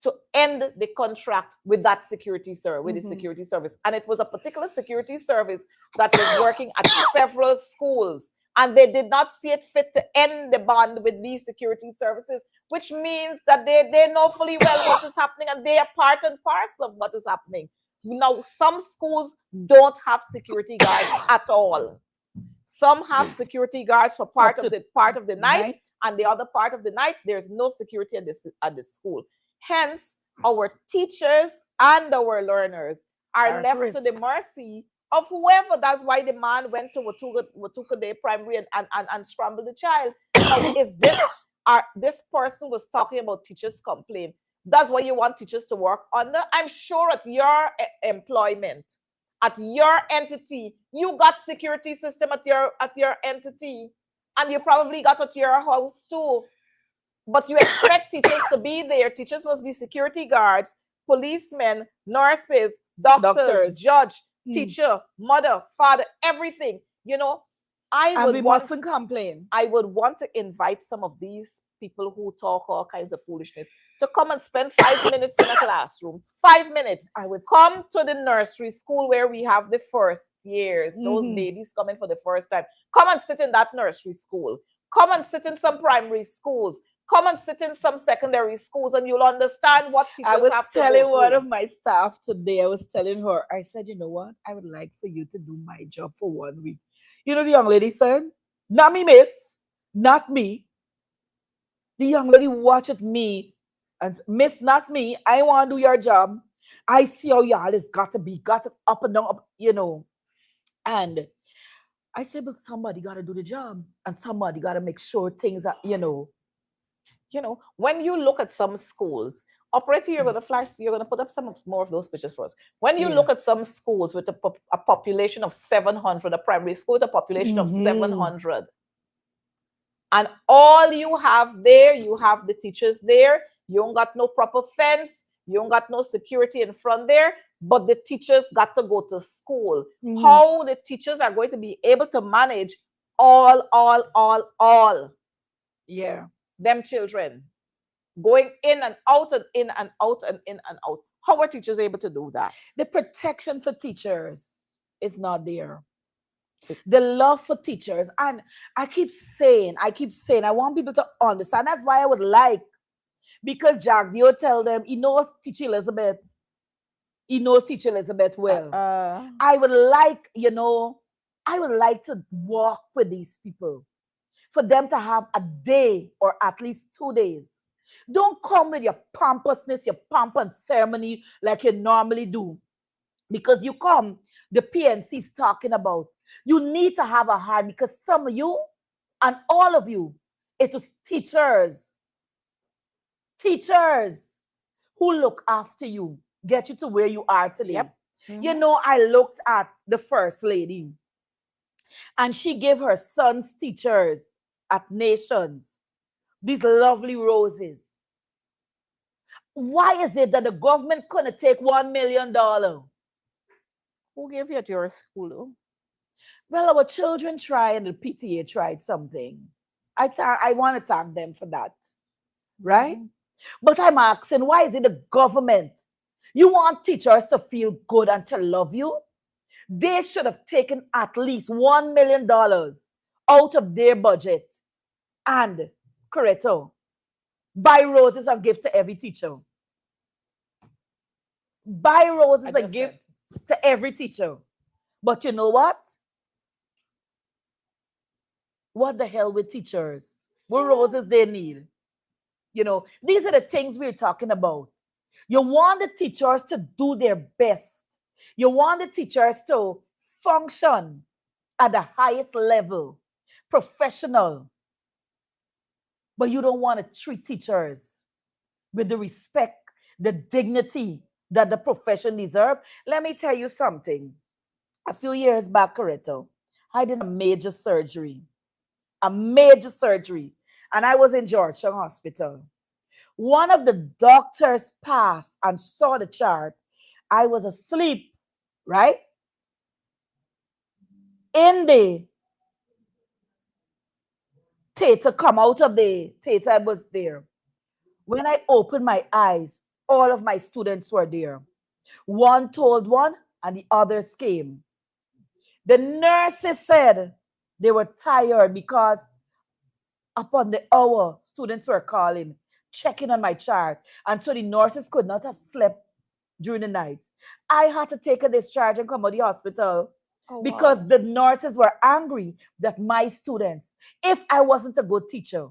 to end the contract with that security service, with the Mhm. security service. And it was a particular security service that was working at several schools. And they did not see it fit to end the bond with these security services, which means that they know fully well what is happening, and they are part and parcel of what is happening. Now, some schools don't have security guards at all. Some have security guards for Up to part of the night, night. and the other part of the night there's no security at the school. Hence, our teachers and our learners are Are at left to the risk. mercy of whoever. That's why the man went to Watuka Day Primary and scrambled the child. Now, is this this person was talking about teachers' complaint? That's what you want teachers to work under? I'm sure at your employment, at your entity, you got security system at your entity, and you probably got at your house too. But you expect teachers to be there. Teachers must be security guards, policemen, nurses, doctors, Doctors. judge, Hmm. teacher, mother, father, everything. You know, I And would we want mustn't complain. I would want to invite some of these people who talk all kinds of foolishness to come and spend 5 minutes in a classroom. 5 minutes. I was. Come to the nursery school where we have the first years, those Mhm. babies coming for the first time. Come and sit in that nursery school. Come and sit in some primary schools. Come and sit in some secondary schools, and you'll understand what I teachers was have to go telling one through. of my staff today, I was telling her, I said, you know what? I would like for you to do my job for 1 week. You know, the young lady said, not me, miss, not me. The young lady watched at me and, miss, not me. I want to do your job. I see how y'all is got to be, got to up and down, up, you know. And I said, but somebody got to do the job, and somebody got to make sure things are, When you look at some schools, operator, you're going to put up some more of those pictures for us. When you yeah. look at some schools with a population of 700, a primary school with a population of Hmm. 700, and all you have there, you have the teachers there, you don't got no proper fence, you don't got no security in front there, but the teachers got to go to school. Hmm. How the teachers are going to be able to manage all Yeah. them children going in and out and in and out and in and out? How are teachers able to do that? The protection for teachers is not there. It, The love for teachers. And I keep saying, I want people to understand. That's why I would like, because Jack Dio tell them he knows Teacher Elizabeth. He knows Teacher Elizabeth well. uh, I would like, I would like to walk with these people for them to have a day or at least 2 days. Don't come with your pompousness, your pomp and ceremony like you normally do. Because you come, the PNC is talking about. You need to have a heart, because some of you and all of you, it was teachers who look after you, get you to where you are today. yep. Mhm. I looked at the first lady, and she gave her son's teachers at Nations these lovely roses. Why is it that the government couldn't take $1 million? Who gave you at your school? Well, our children tried, and the PTA tried something. I want to thank them for that, right? Mhm. But I'm asking, why is it the government? You want teachers to feel good and to love you? They should have taken at least $1 million out of their budget and, Coretta, buy roses and give to every teacher. Buy I roses and just give said. to every teacher. But you know what? What the hell with teachers? What roses they need? These are the things we're talking about. You want the teachers to do their best. You want the teachers to function at the highest level. professional, but you don't want to treat teachers with the respect, the dignity that the profession deserves. Let me tell you something. A few years back, Coretta, I did a major surgery, and I was in Georgetown Hospital. One of the doctors passed and saw the chart. I was asleep, right? In the theater, come out of the theater, I was there. When I opened my eyes, all of my students were there. One told one, and the others came. The nurses said they were tired because upon the hour, students were calling, checking on my chart. And so the nurses could not have slept during the night. I had to take a discharge and come to the hospital Oh, because wow. the nurses were angry that my students, if I wasn't a good teacher,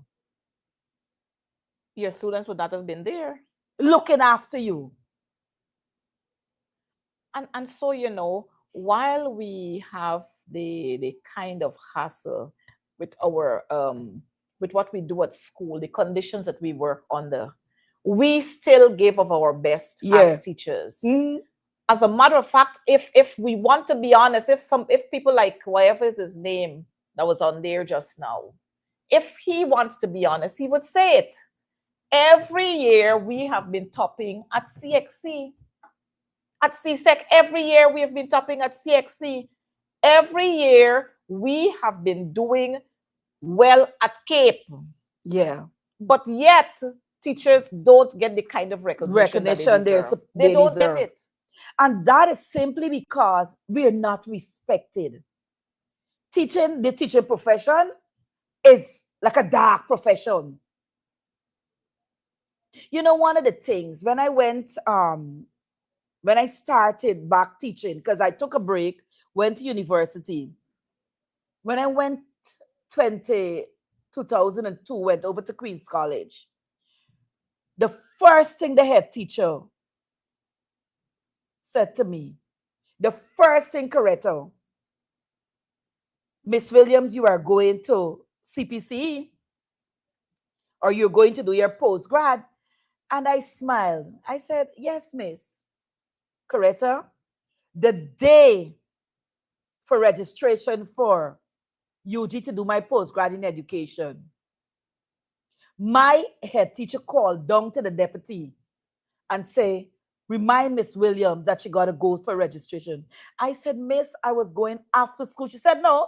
Your students would not have been there. looking after you. And so, while we have the kind of hassle with our with what we do at school, the conditions that we work under, we still give of our best as Yeah. teachers. Mm, As a matter of fact, if we want to be honest, if people like whatever is his name that was on there just now, if he wants to be honest, he would say it. Every year we have been topping at CXC, at CSEC. Every year we have been topping at CXC. Every year we have been doing well at Cape. yeah. But yet teachers don't get the kind of recognition that they Recognition deserve. They they don't get deserve. it. And that is simply because we're not respected. The teaching profession is like a dark profession. You know, one of the things when I started back teaching, because I took a break, went to university. When I went 20, 2002, went over to Queen's College, the first thing the head teacher said to me, the first thing, Coretta, Miss Williams, you are going to CPC or you're going to do your postgrad. And I smiled. I said, yes, Miss Coretta, the day for registration for UG to do my postgrad in education, my head teacher called down to the deputy and say, remind Miss Williams that she got to go for registration. I said, Miss, I was going after school. She said, no,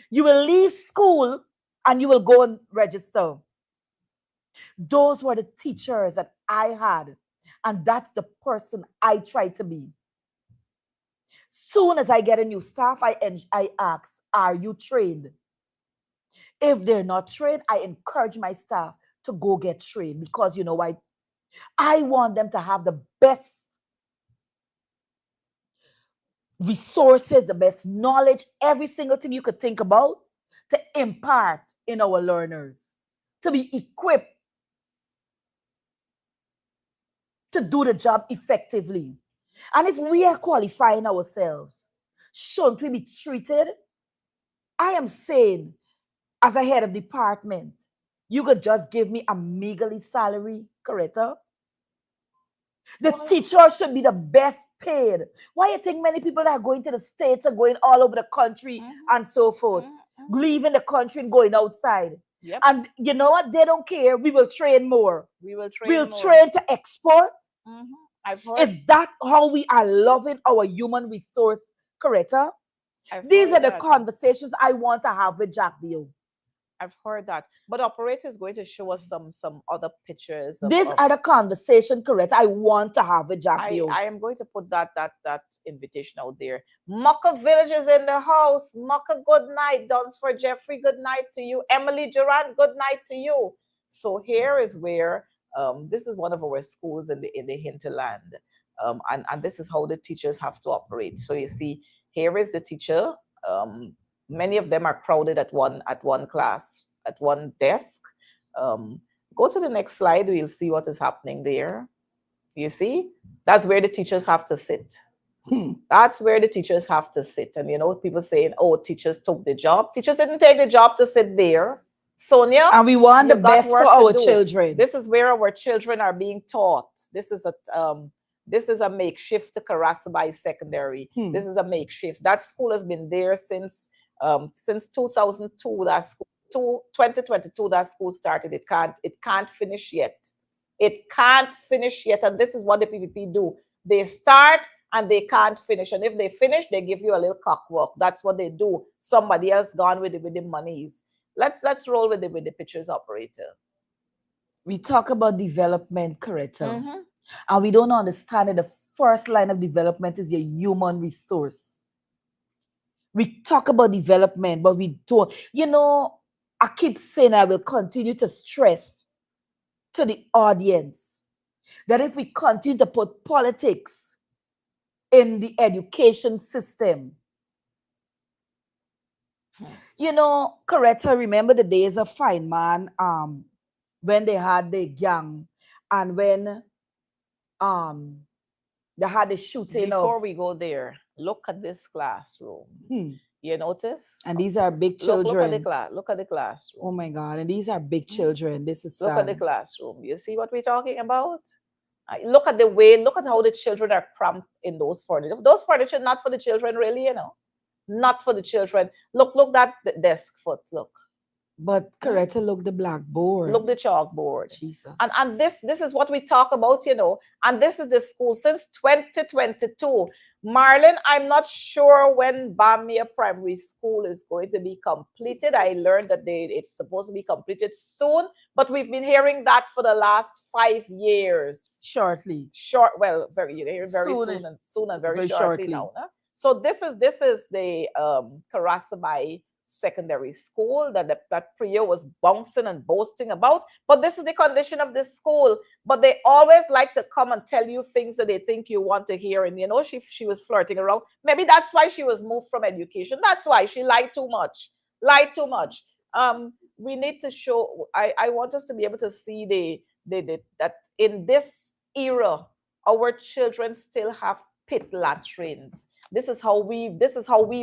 you will leave school and you will go and register. Those were the teachers that I had. And that's the person I try to be. Soon as I get a new staff, I ask, are you trained? If they're not trained, I encourage my staff to go get trained because you know why? I want them to have the best resources, the best knowledge, every single thing you could think about to impart in our learners, to be equipped to do the job effectively. And if we are qualifying ourselves, shouldn't we be treated? I am saying, as a head of department, you could just give me a meagerly salary, Coretta. The teacher should be the best paid. Why you think many people that are going to the States are going all over the country and so forth, leaving the country and going outside? Yep. And you know what? They don't care. We will train more. We will train We'll more. train to export. I've heard. Is that how we are loving our human resource, Coretta? These are the conversations I want to have with Jack Bill. I've heard that. But operator is going to show us some other pictures. These are the conversation, correct, I want to have with Jack Bill. I am going to put that invitation out there. Mucka Village is in the house. Mucka, good night. Dunsford Jeffrey, good night to you. Emily Durant, good night to you. So here is where this is one of our schools in the hinterland. And this is how the teachers have to operate. So you see, here is the teacher. Many of them are crowded at one class, at one desk. Go to the next slide. We'll see what is happening there. You see, that's where the teachers have to sit. That's where the teachers have to sit. And people saying, oh, teachers took the job. Teachers didn't take the job to sit there. Sonia, And we want the you got best for work to our do. children. This is where our children are being taught. This is a makeshift Karasbai Secondary. This is a makeshift. That school has been there since 2002. That school, 2022, that school started. It can't finish yet. It can't finish yet. And this is what the PPP do. They start and they can't finish. And if they finish, they give you a little cockwork. That's what they do. Somebody else gone with the monies. Let's roll with the pictures, operator. We talk about development, Coretta, Mm-hmm. and we don't understand that the first line of development is your human resource. We talk about development, but we don't. I keep saying, I will continue to stress to the audience that if we continue to put politics in the education system, Coretta, remember the days of Feynman, when they had the gang and when um they had the shooting Before of we go there, look at this classroom. You notice? and these are big Look at the children. class. Look at the classroom. Oh my God, and these are big children. This is Look at the sad. classroom. You see what we're talking about? Look at the way. Look at how the children are cramped in those furniture. Those furniture not for the children, really. Not for the children. Look that desk foot. Look. But Coretta, look the blackboard. Look the chalkboard. Jesus. And this is what we talk about, and this is the school since 2022. Marlon, I'm not sure when Bamia Primary School is going to be completed. I learned that it's supposed to be completed soon, but we've been hearing that for the last 5 years. Shortly. Well, very soon and very shortly now. Huh? So this is the Karasabai Secondary School that Priya was bouncing and boasting about. But this is the condition of this school. But they always like to come and tell you things that they think you want to hear. And she was flirting around. Maybe that's why she was moved from education. That's why she lied too much. We need to show. I want us to be able to see that in this era, our children still have pit latrines. This is how we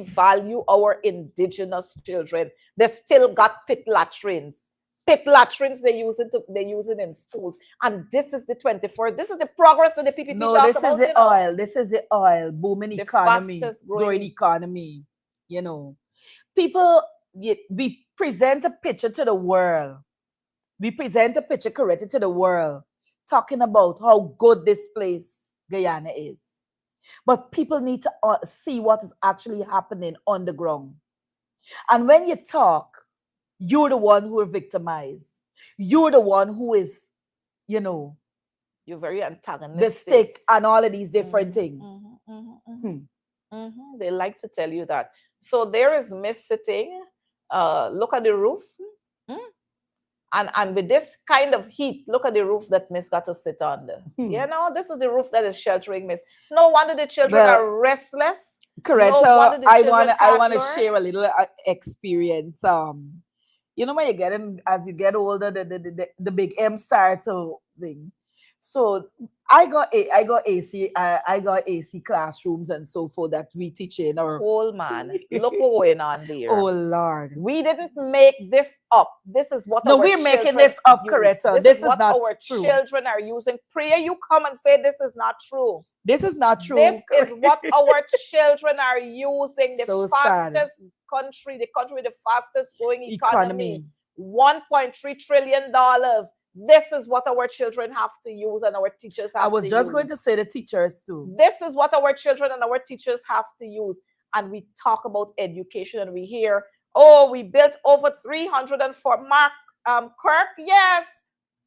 value our indigenous children. They still got pit latrines. Pit latrines they're using in schools. And this is the 24th. This is the progress that the PPP talk about. This is the oil. This is the oil. Booming the economy. fastest Growing economy. People, we present a picture to the world. We present a picture, Coretta, to the world, talking about how good this place, Guyana, is. But people need to see what is actually happening on the ground. And when you talk, you're the one who are victimized. You're the one who is, you're very antagonistic. The stick and all of these different things. They like to tell you that. So there is Miss sitting. Look at the roof. And with this kind of heat, look at the roof that Miss got to sit under. This is the roof that is sheltering Miss. No wonder the children are restless. Correct. No wonder the I children want to can't share a little experience. When you get in, as you get older, the big M start to thing. So I got AC classrooms and so forth that we teach in our whole man. Look what's going on there. Oh Lord. We didn't make this up. This is what we're making this up, Coretta. This is what not our true. Children are using. Priya, you come and say this is not true. This is not true. This is what our children are using. The So fastest country, the country with the fastest growing economy. $1.3 trillion. This is what our children have to use and our teachers have to use. I was just going to say the teachers too. This is what our children and our teachers have to use. And we talk about education and we hear, oh, we built over 304. Mark Kirk, yes,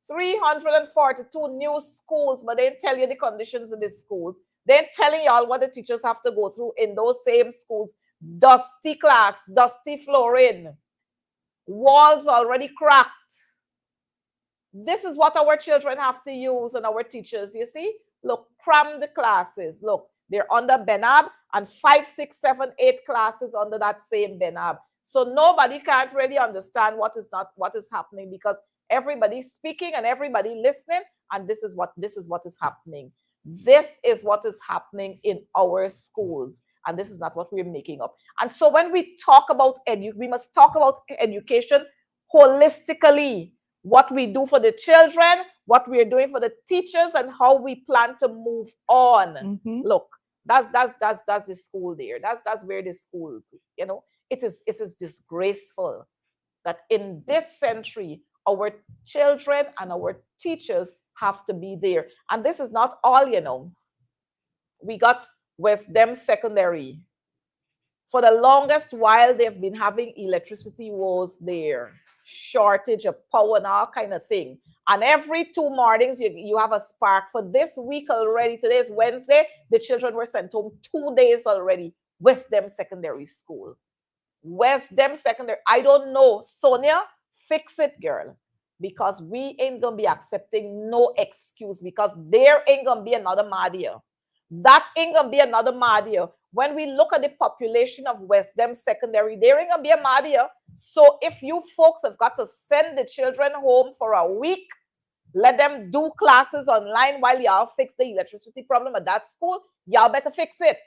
342 new schools, but they tell you the conditions of these schools. They're telling y'all what the teachers have to go through in those same schools. Dusty class, dusty flooring, walls already cracked. This is what our children have to use and our teachers, you see? Look, cram the classes. Look, they're under Benab and 5, 6, 7, 8 classes under that same Benab. So nobody can't really understand what is happening because everybody's speaking and everybody listening, and this is what is happening. This is what is happening in our schools, and this is not what we're making up. And so when we talk about we must talk about education holistically. What we do for the children, what we're doing for the teachers, and how we plan to move on. Mm-hmm. Look, that's the school there. That's where the school, it is disgraceful that in this century, our children and our teachers have to be there. And this is not all. We got West Dem Secondary. For the longest while, they've been having electricity woes there, shortage of power and all kind of thing. And every 2 mornings, you have a spark. For this week already, today is Wednesday, the children were sent home 2 days already. West Dem Secondary School. West Dem Secondary. I don't know. Sonia, fix it, girl. Because we ain't going to be accepting no excuse, because there ain't going to be another Madia. That ain't going to be another Madia. When we look at the population of West Dem Secondary, there ain't going to be a Madia. So if you folks have got to send the children home for a week, let them do classes online while y'all fix the electricity problem at that school, y'all better fix it.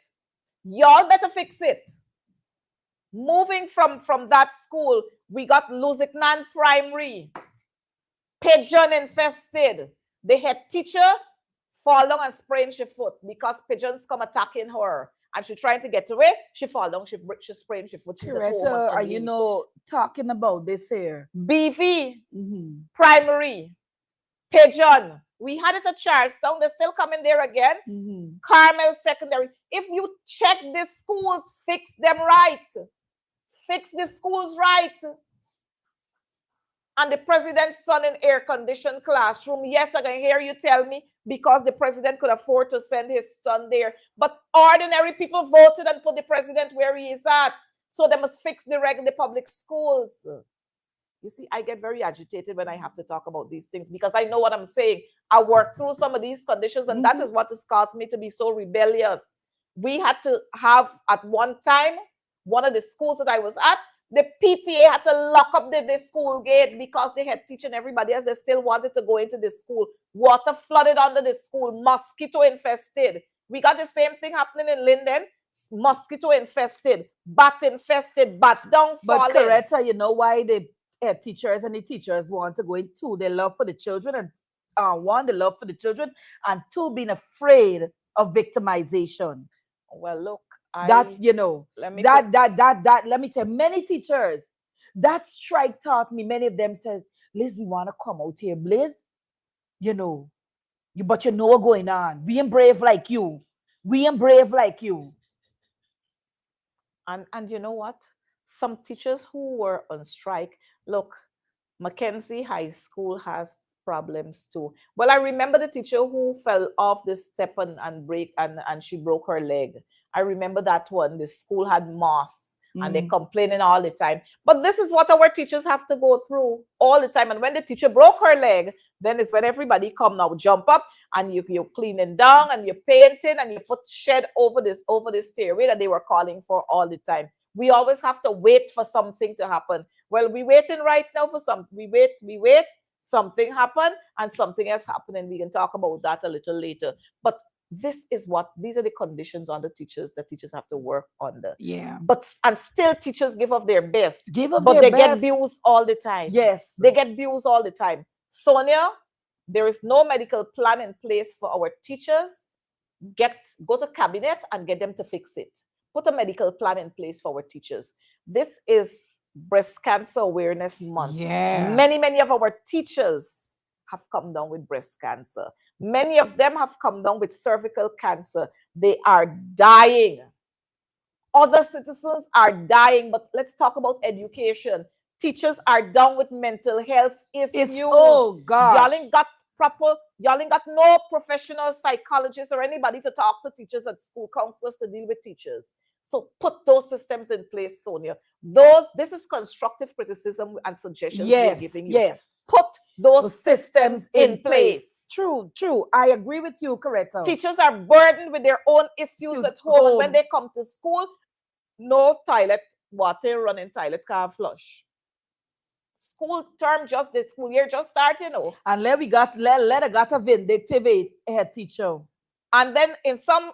Y'all better fix it. Moving from that school, we got Luziknan Primary, pigeon infested. The head teacher fall down and sprain her foot because pigeons come attacking her, and she trying to get away. She fall down, she sprain her foot. She's at home Coretta, on leave. talking about this here. BV Mm-hmm. Primary, pigeon. We had it at Charlestown. They're still coming there again. Mm-hmm. Carmel Secondary. If you check the schools, fix them right. Fix the schools right. And the president's son in air-conditioned classroom. Yes, I can hear you tell me because the president could afford to send his son there. But ordinary people voted and put the president where he is at. So they must fix the public schools. You see, I get very agitated when I have to talk about these things because I know what I'm saying. I work through some of these conditions, and that is what has caused me to be so rebellious. We had to have, at one time, one of the schools that I was at, the PTA had to lock up the school gate because they had teaching everybody else. They still wanted to go into the school. Water flooded under the school, mosquito infested. We got the same thing happening in Linden. Mosquito infested, bats down falling. But Coretta, you know why the teachers and the teachers want to go into their love for the children, and one, the love for the children, and two, being afraid of victimization. Well, look, let me tell you, many teachers, that strike taught me. Many of them said, Liz, we want to come out here, Liz, but you know what's going on. We ain't brave like you. And you know what? Some teachers who were on strike, look, Mackenzie High School has problems too. Well, I remember the teacher who fell off the step and she broke her leg. I remember that one. The school had moss and they're complaining all the time. But this is what our teachers have to go through all the time. And when the teacher broke her leg, then it's when everybody come now, jump up, and you're cleaning down and you're painting and you put shed over this stairway that they were calling for all the time. We always have to wait for something to happen. Well, we're waiting right now for we wait, something happened and something else happened, and we can talk about that a little later. But these are the conditions on the teachers that teachers have to work under. Yeah. And still teachers give up their best. But they get abused all the time. Yes. They get abused all the time. Sonia, there is no medical plan in place for our teachers. Go to cabinet and get them to fix it. Put a medical plan in place for our teachers. This is Breast Cancer Awareness Month. Yeah. Many of our teachers have come down with breast cancer. Many of them have come down with cervical cancer. They are dying. Other citizens are dying. But let's talk about education. Teachers are down with mental health issues. Oh, God. Y'all ain't got no professional psychologists or anybody to talk to teachers at school, counselors to deal with teachers. So put those systems in place, Sonia. This is constructive criticism and suggestions we're giving you. Yes. Put those systems in place. True. I agree with you, Coretta. Teachers are burdened with their own issues at home. And when they come to school, no toilet water running, toilet can't flush. The school year just started, And let her got a vindictive head teacher. And then in some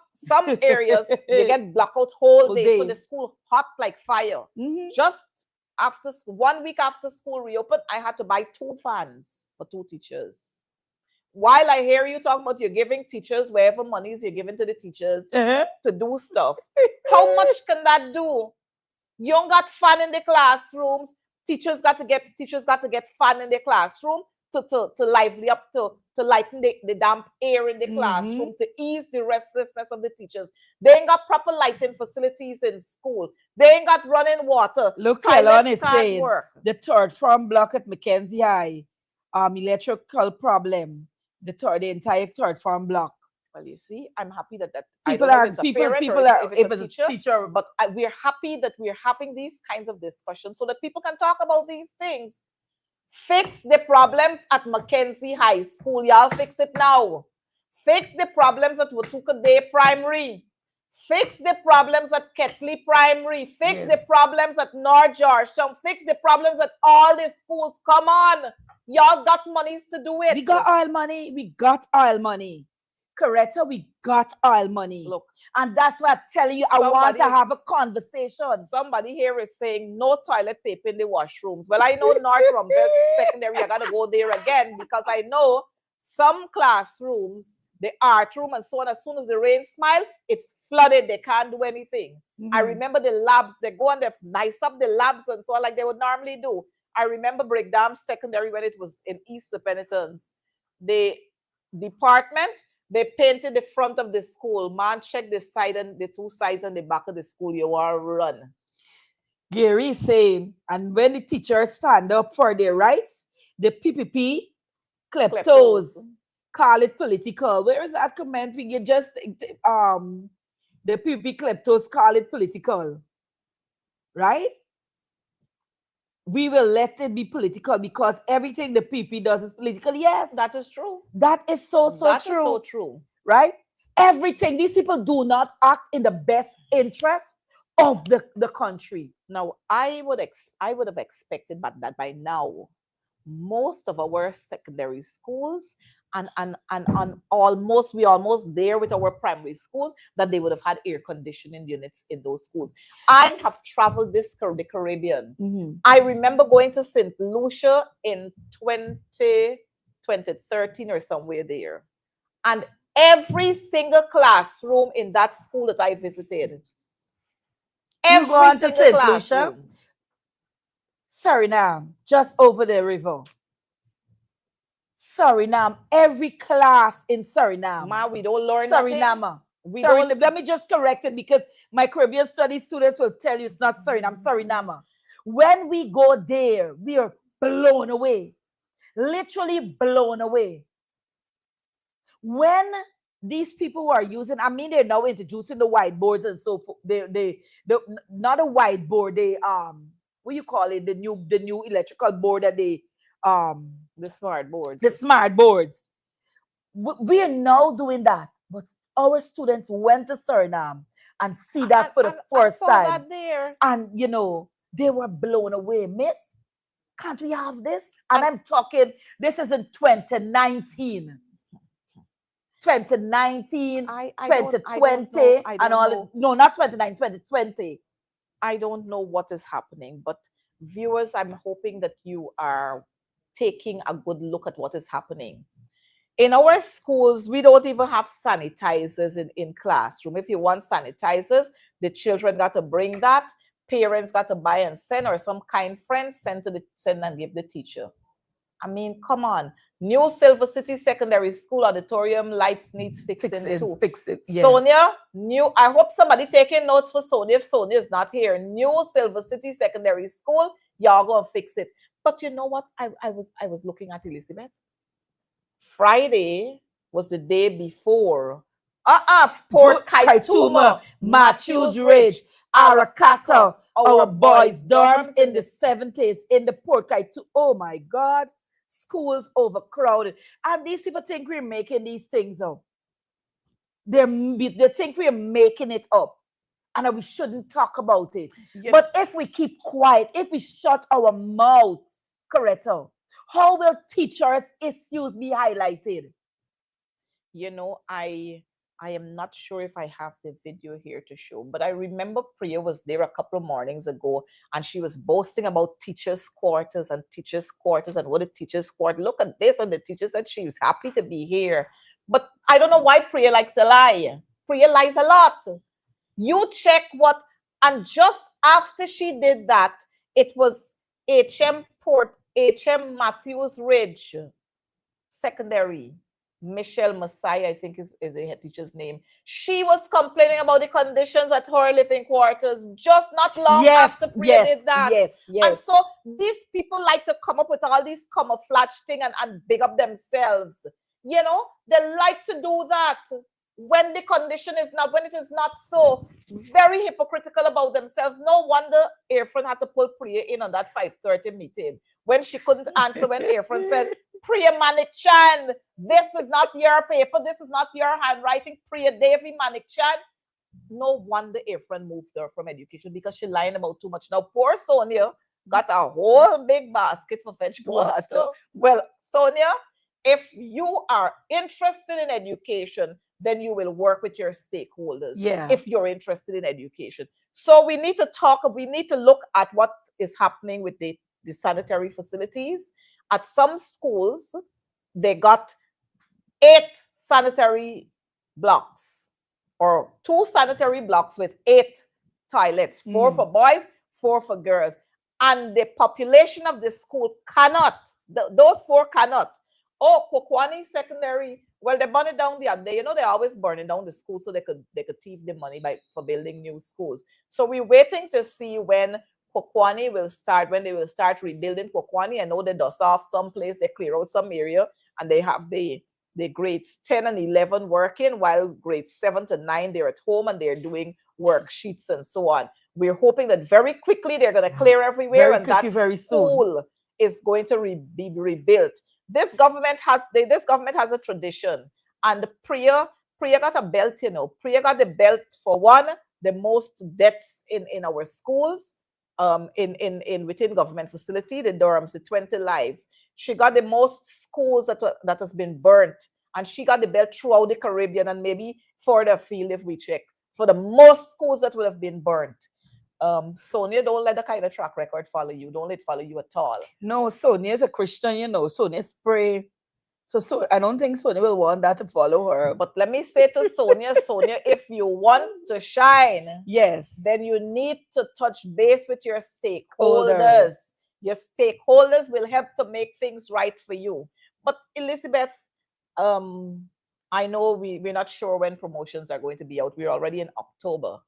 areas they get blackout whole Whole day, so the day. school hot like fire. Mhm. Just after 1 week after school reopened, I had to buy 2 fans for 2 teachers. While I hear you talking about you're giving teachers wherever monies you're giving to the teachers Uh-huh. to do stuff, how much can that do? You don't got fun in the classrooms. Teachers got to get fun in the classroom to lively up, to lighten the damp air in the Mhm. classroom, to ease the restlessness of the teachers. They ain't got proper lighting facilities in school. They ain't got running water. Look, Kellon Toilets is can't saying work. the third form block at Mackenzie High, electrical problem. The entire third form block. Well, you see, I'm happy that I People don't know if are it's a people parent or people are if it's a if it's a teacher, teacher. but we're happy that we're having these kinds of discussions so that people can talk about these things. Fix the problems at Mackenzie High School. Y'all fix it now. Fix the problems at Watuka Day Primary. Fix the problems at Ketley Primary. Fix Yes. the problems at North Georgetown. Fix the problems at all the schools. Come on. Y'all got monies to do it. We got oil money. We got oil money. Coretta, we got oil money. Look, And that's why I'm telling you, I want to have a conversation. somebody here is saying no toilet paper in the washrooms. Well, I know North Rumville Secondary, I got to go there again because I know some classrooms, the art room and so on, as soon as the rain smile, it's flooded. They can't do anything. I remember the labs, they go and they nice up the labs and so on like they would normally do. I remember Breakdown Secondary when it was in East the Penitence. The department, they painted the front of the school. Man, check the side and the 2 sides and the back of the school. You are run. Gary is saying, and when the teachers stand up for their rights, the PPP Kleptos. kleptos call it political. Where is that comment? We get just the PPP kleptos call it political, right? We will let it be political because everything the PP does is political. Yes, That is true. that is so That is true, so true. right? Everything, these people do not act in the best interest of the country. Now, I would have expected that by now, most of our secondary schools and almost we almost there with our primary schools that they would have had air conditioning units in those schools. I have traveled the Caribbean. I remember going to St. Lucia in 2013 or somewhere there. And every single classroom in that school that I visited, You go every on to single St. Lucia, classroom. Suriname, just over the river. Suriname, every class in Suriname. Ma, we don't learn nothing. Suriname. We Sorry, don't. let me just correct it because my Caribbean studies students will tell you it's not Suriname, Suriname. When we go there, we are blown away, literally blown away. When these people who are using, I mean, they're now introducing the whiteboards and so forth. They not a whiteboard. They what you call it? The new electrical board that they The smart boards. the smart boards. We are now doing that, but our students went to Suriname and see that for the first I saw time, that there. and they were blown away. Miss, can't we have this? And I'm talking. This is in 2019. 2019, I don't 2020, I and don't all. know. No, not 2019, 2020. I don't know what is happening, but viewers, I'm hoping that you are taking a good look at what is happening. In our schools, we don't even have sanitizers in classroom. If you want sanitizers, the children got to bring that. Parents got to buy and send, or some kind friend send and give the teacher. I mean, come on. New Silver City Secondary School auditorium lights needs fixing too. Fix it. Yeah. Sonia, I hope somebody taking notes for Sonia if Sonia is not here. New Silver City Secondary School, y'all gonna fix it. But you know what? I was looking at Elizabeth. Friday was the day before. Port Kaituma, Matthews Ridge, Arakato, our boys' dorms dorms in the 70s in the Port Kaituma. Oh my God, schools overcrowded. And these people think we're making these things up. They think we're making it up. And we shouldn't talk about it. Yeah. But if we keep quiet, if we shut our mouths, Coretta, how will teachers' issues be highlighted? I I am not sure if I have the video here to show, but I remember Priya was there a couple of mornings ago and she was boasting about teachers' quarters and teachers' quarters and what the teachers' quarter. Look at this. And the teacher said she was happy to be here. But I don't know why Priya likes to lie. Priya lies a lot. You check what, and just after she did that, it was HM Matthews Ridge Secondary. Michelle Messiah, I think is a head teacher's name. She was complaining about the conditions at her living quarters just not long Yes, after Priya yes, did that. yes, And yes. so these people like to come up with all these camouflage thing and big up themselves. You know, they like to do that when the condition is not, when it is not so. Very hypocritical about themselves. No wonder Earphone had to pull Priya in on that 5:30 meeting when she couldn't answer when Earphone said, Priya Manikchan, this is not your paper. This is not your handwriting. Priya Devi Manikchan. No wonder Ephraim moved her from education because she lying about too much. Now, poor Sonia got a whole big basket for fetch water. Well, Sonia, if you are interested in education, then you will work with your stakeholders. Yeah. If you're interested in education. So we need to talk, we need to look at what is happening with the sanitary facilities. At some schools, they got 8 sanitary blocks or 2 sanitary blocks with 8 toilets, 4 for boys, 4 for girls. And the population of the school cannot, those 4 cannot. Oh, Kokwani Secondary, well, they burned it down the other day. You know, they always burning down the school so they could thieve the money for building new schools. So we're waiting to see when Kokwani will start, when they will start rebuilding Kokwani. I know they dust off some place, they clear out some area, and they have the grades 10 and 11 working, while grades 7 to 9, they're at home and they're doing worksheets and so on. We're hoping that very quickly they're going to clear everywhere, Very and quickly, that very school is going to be rebuilt. This government has a tradition, and Priya got a belt. You know, Priya got the belt for one, the most deaths in our schools, in within government facility, the Durham's, the 20 lives. She got the most schools that has been burnt, and she got the belt throughout the Caribbean and maybe further afield if we check, for the most schools that would have been burnt. Sonia, don't let the kind of track record follow you. Don't let it follow you at all. No, Sonia's a Christian, you know. Sonia's pray. So I don't think Sonia will want that to follow her. But let me say to Sonia, Sonia, if you want to shine, Yes, then you need to touch base with your stakeholders. Your stakeholders will help to make things right for you. But Elizabeth, I know we're not sure when promotions are going to be out. We're already in October,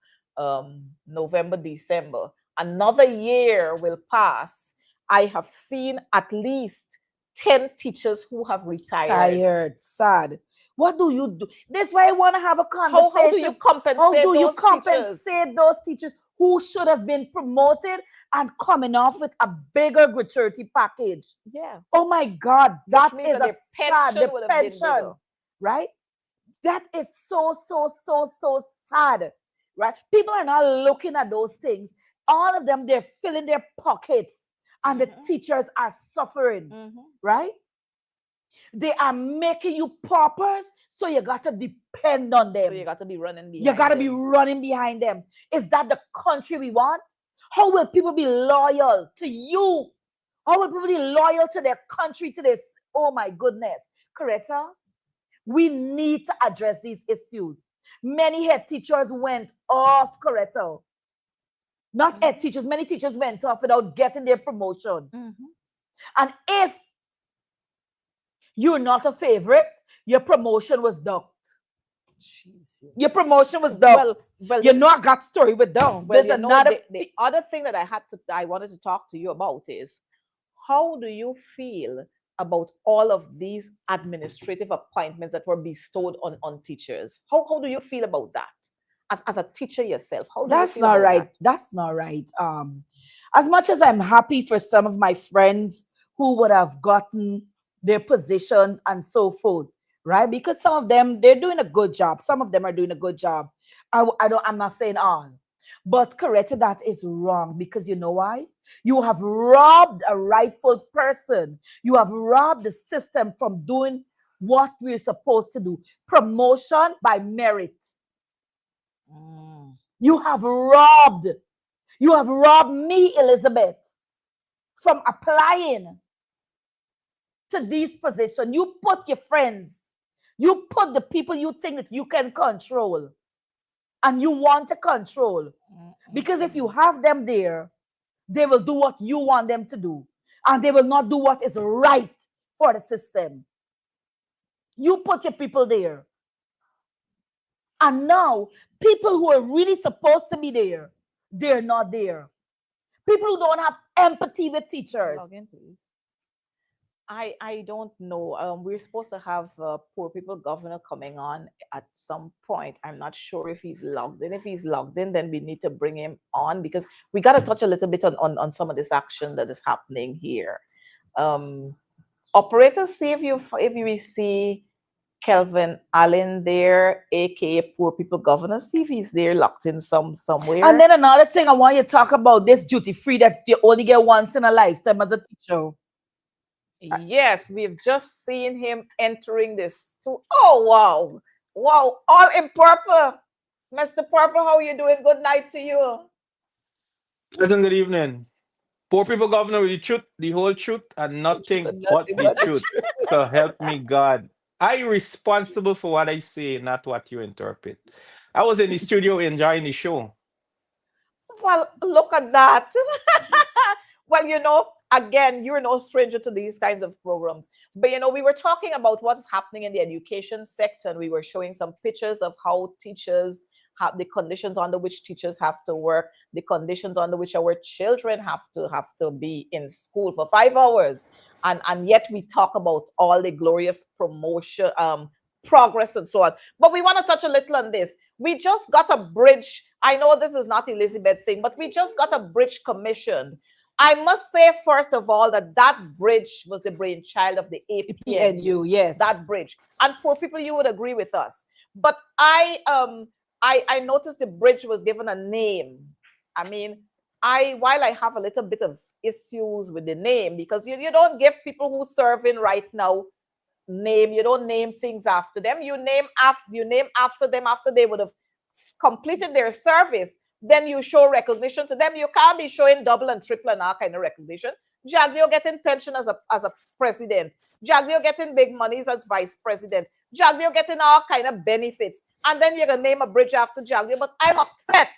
November, December. Another year will pass. I have seen at least 10 teachers who have retired. Tired, sad. What do you do? That's why I want to have a conversation. How do you compensate those teachers who should have been promoted and coming off with a bigger gratuity package? Yeah. Oh my God, that is a sad pension, right? That is so sad, right? People are not looking at those things. All of them, they're filling their pockets, and the teachers are suffering, right? They are making you paupers, so you got to depend on them. So you got to be running behind You got to be running behind them. Is that the country we want? How will people be loyal to you? How will people be loyal to their country, to this? Oh my goodness. Coretta, we need to address these issues. Many head teachers went off, Coretta. Not head teachers, many teachers went off without getting their promotion. And if you're not a favorite, your promotion was ducked. Your promotion was ducked. Well, you know I got story with them. Well, there's another. The other thing that I wanted to talk to you about is, how do you feel about all of these administrative appointments that were bestowed on teachers? How do you feel about that? As a teacher yourself, how do you feel about that? That's not right. As much as I'm happy for some of my friends who would have gotten their positions and so forth, right? Because some of them, they're doing a good job. Some of them are doing a good job. I'm not saying all. But Coretta, that is wrong, because you know why? You have robbed a rightful person. You have robbed the system from doing what we're supposed to do. Promotion by merit. Mm. You have robbed. You have robbed me, Elizabeth, from applying to these positions. You put your friends, you put the people you think that you can control and you want to control. Mm, mm, Because if you mm. have them there, they will do what you want them to do and they will not do what is right for the system. You put your people there. And now, people who are really supposed to be there, they're not there. People who don't have empathy with teachers. Log in, please. I don't know. We're supposed to have poor people governor coming on at some point. I'm not sure if he's logged in. If he's logged in, then we need to bring him on because we got to touch a little bit on some of this action that is happening here. Um, Operators, see if you see Kelvin Allen there, aka Poor People Governor. See if he's there locked in And somewhere. then another thing I want you to talk about this duty free that you only get once in a lifetime as a teacher. Yes, we've just seen him entering this. Oh wow, wow! All in purple, Mr. Purple. How you doing? Good night to you. Pleasant good evening. Poor people governor with the truth, the whole truth, and nothing but the truth. So help me God. I responsible for what I say, not what you interpret. I was in the studio enjoying the show. Well, look at that. Well, again, you're no stranger to these kinds of programs. But, we were talking about what's happening in the education sector, and we were showing some pictures of how teachers have the conditions under which teachers have to work, the conditions under which our children have to be in school for 5 hours. And yet we talk about all the glorious promotion, progress and so on. But we want to touch a little on this. We just got a bridge. I know this is not Elizabeth's thing, but we just got a bridge commissioned. I must say, first of all, that bridge was the brainchild of the APNU. PNU, yes. That bridge, and poor people, you would agree with us. But I noticed the bridge was given a name. I mean, while I have a little bit of issues with the name because you don't give people who serving right now name. You don't name things after them. You name after them after they would have completed their service. Then you show recognition to them. You can't be showing double and triple and all kind of recognition. Jaglio getting pension as a president. Jaglio getting big monies as vice president. Jaglio getting all kind of benefits. And then you're gonna name a bridge after Jaglio. But I'm upset.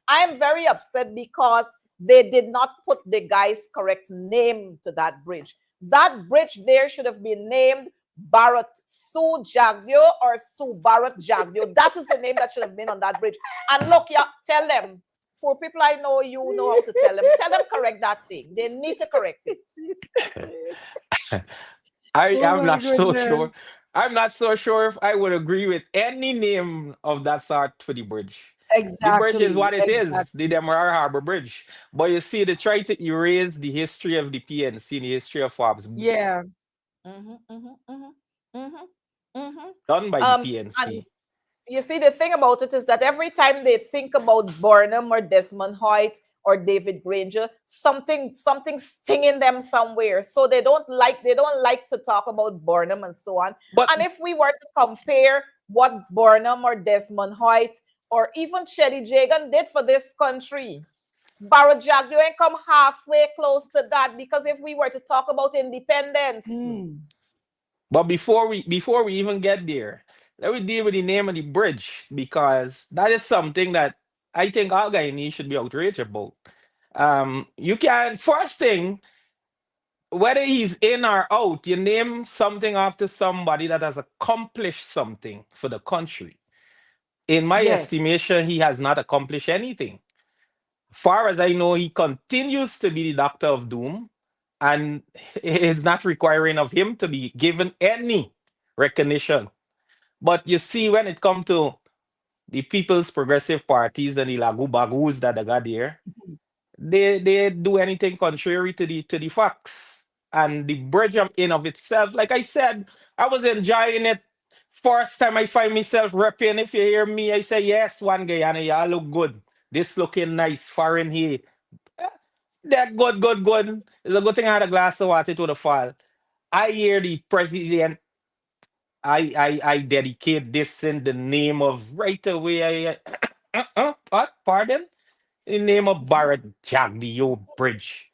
I'm very upset because they did not put the guy's correct name to that bridge. That bridge there should have been named Bharat Sue Jaglio or Sue Bharat Jaglio. That is the name that should have been on that bridge. And look, yeah, tell them, poor people, I know you know how to tell them. Tell them correct that thing. They need to correct it. I Oh am my not so goodness. sure. I'm not so sure if I would agree with any name of that sort for the bridge. The bridge is Exactly. what it is, the Exactly. Demerara Harbor Bridge. But you see, they try to erase the history of the PNC, the history of FOBs, Yeah. Mm-hmm, mm-hmm, mm-hmm, mm-hmm, mm-hmm. done by the And PNC. you see, the thing about it is that every time they think about Burnham or Desmond Hoyt or David Granger, something stinging them somewhere. So they don't like to talk about Burnham and so on. But And if we were to compare what Burnham or Desmond Hoyt or even Shelly Jagan did for this country, Barrett Jaglio ain't come halfway close to that because if we were to talk about independence, Hmm. before we even get there, let me deal with the name of the bridge because that is something that I think all Guyanese should be outraged about. You can first thing, whether he's in or out, you name something after somebody that has accomplished something for the country. In my Yes. estimation, he has not accomplished anything. Far as I know, he continues to be the Doctor of Doom, and it's not requiring of him to be given any recognition. But you see, when it comes to the People's Progressive Parties and the Lagu Bagus that they got there, they do anything contrary to the facts. And the bridge in of itself, like I said, I was enjoying it. First time I find myself repping. If you hear me, I say yes, one guy, and y'all look good. This looking nice, foreign here. Eh, That good, good, good. It's a good thing I had a glass of water to the fall. I hear the president I dedicate this in the name of right away. What? Pardon? In the name of Barrett Jagdio Bridge.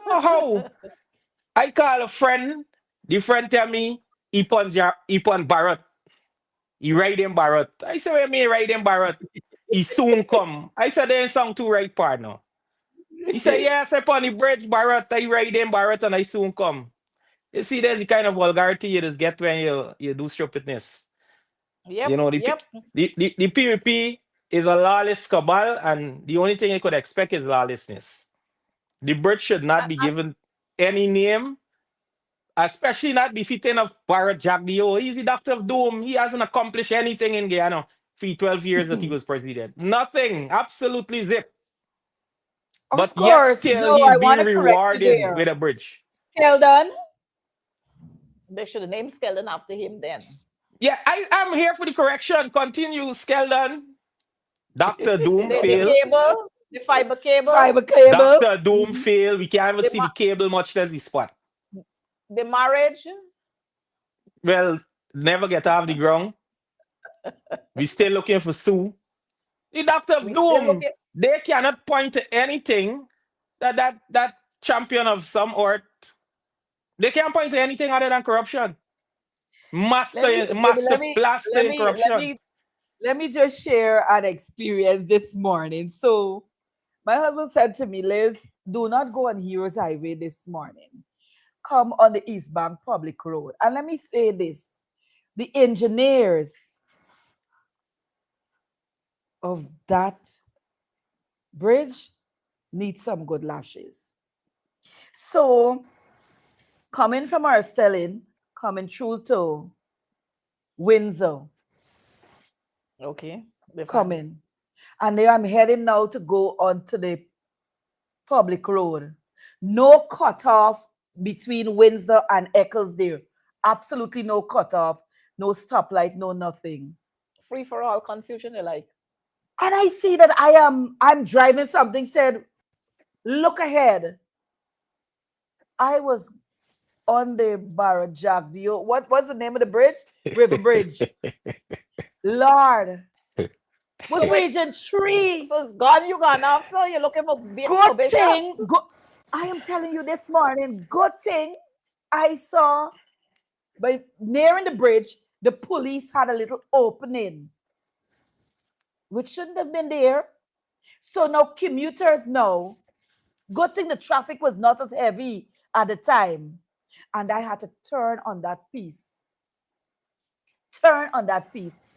Oh, how? I call a friend. The friend tell me, Ipon Barrett. He ride in Barrett. I say, when me ride in Barrett, he soon come. I said, there ain't song to right, partner. He said, yes, upon the bridge, Barrett. I ride in Barrett and I soon come. You see, there's the kind of vulgarity you just get when you do stupidness. You Yep, know, yep. the PvP is a lawless cabal, and the only thing you could expect is lawlessness. The bridge should not be given any name, especially not befitting of Barrett Jagdio. He's the Doctor of Doom. He hasn't accomplished anything in Guyana for the 12 years that he was president. Nothing. Absolutely zip. But Of yet course. still No, he's I want being to correct you rewarded there. with a bridge. Skeldon. They should have named Skeldon after him then. Yeah, I'm here for the correction. Continue, Skeldon. Dr. Doom The fail. cable, the fiber cable, Fiber cable. Dr. Doom fail. We can't even the see the cable much as the spot. the marriage. Well, never get off the ground. We still looking for Sue. The Doctor of We still Doom. looking. They cannot point to anything that champion of some art. They can't point to anything other than corruption. Let me, baby, Master blaster let in me, let corruption. me. Let me just share an experience this morning. So my husband said to me, Liz, do not go on Heroes Highway this morning. Come on the East Bank Public Road. And let me say this, the engineers of that bridge need some good lashes. So coming from our Stelling, coming through to Windsor, Okay, the fans. coming. And there I'm heading now to go onto the public road. No cutoff between Windsor and Eccles there. Absolutely no cutoff, no stoplight, no nothing. Free for all confusion. They like. And I see that I'm driving something, said, look ahead. I was on the Barajagdio. What's the name of the bridge? River Bridge. Lord, was So wait, region 3. so it's gone. You gone now. So you're looking for Good for thing. shots. I am telling you this morning, good thing I saw by nearing the bridge, the police had a little opening, which shouldn't have been there. So now commuters know. Good thing the traffic was not as heavy at the time. And I had to turn on that piece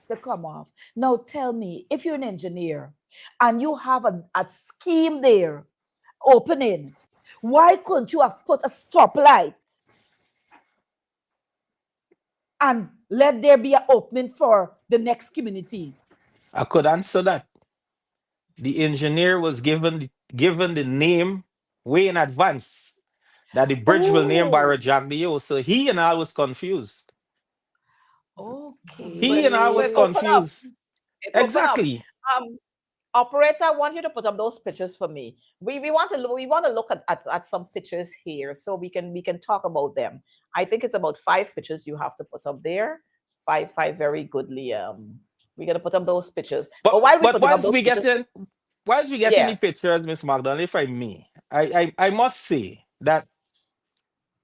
to come off. Now tell me, if you're an engineer and you have a scheme there opening, why couldn't you have put a stoplight and let there be an opening for the next community? I could answer that. The engineer was given the name way in advance that the bridge will name by Oh, Rajagdio. So he and I was confused. So, He and I so was it okay. open up. confused. It open up. Exactly. Um, operator, I want you to put up those pictures for me. We want to look at some pictures here so we can talk about them. I think it's about five pictures you have to put up there. Five very goodly. We're gonna put up those pictures. But But while we're but putting up those pictures, once we get in the yes. pictures, Miss McDonald, if I may, I must say that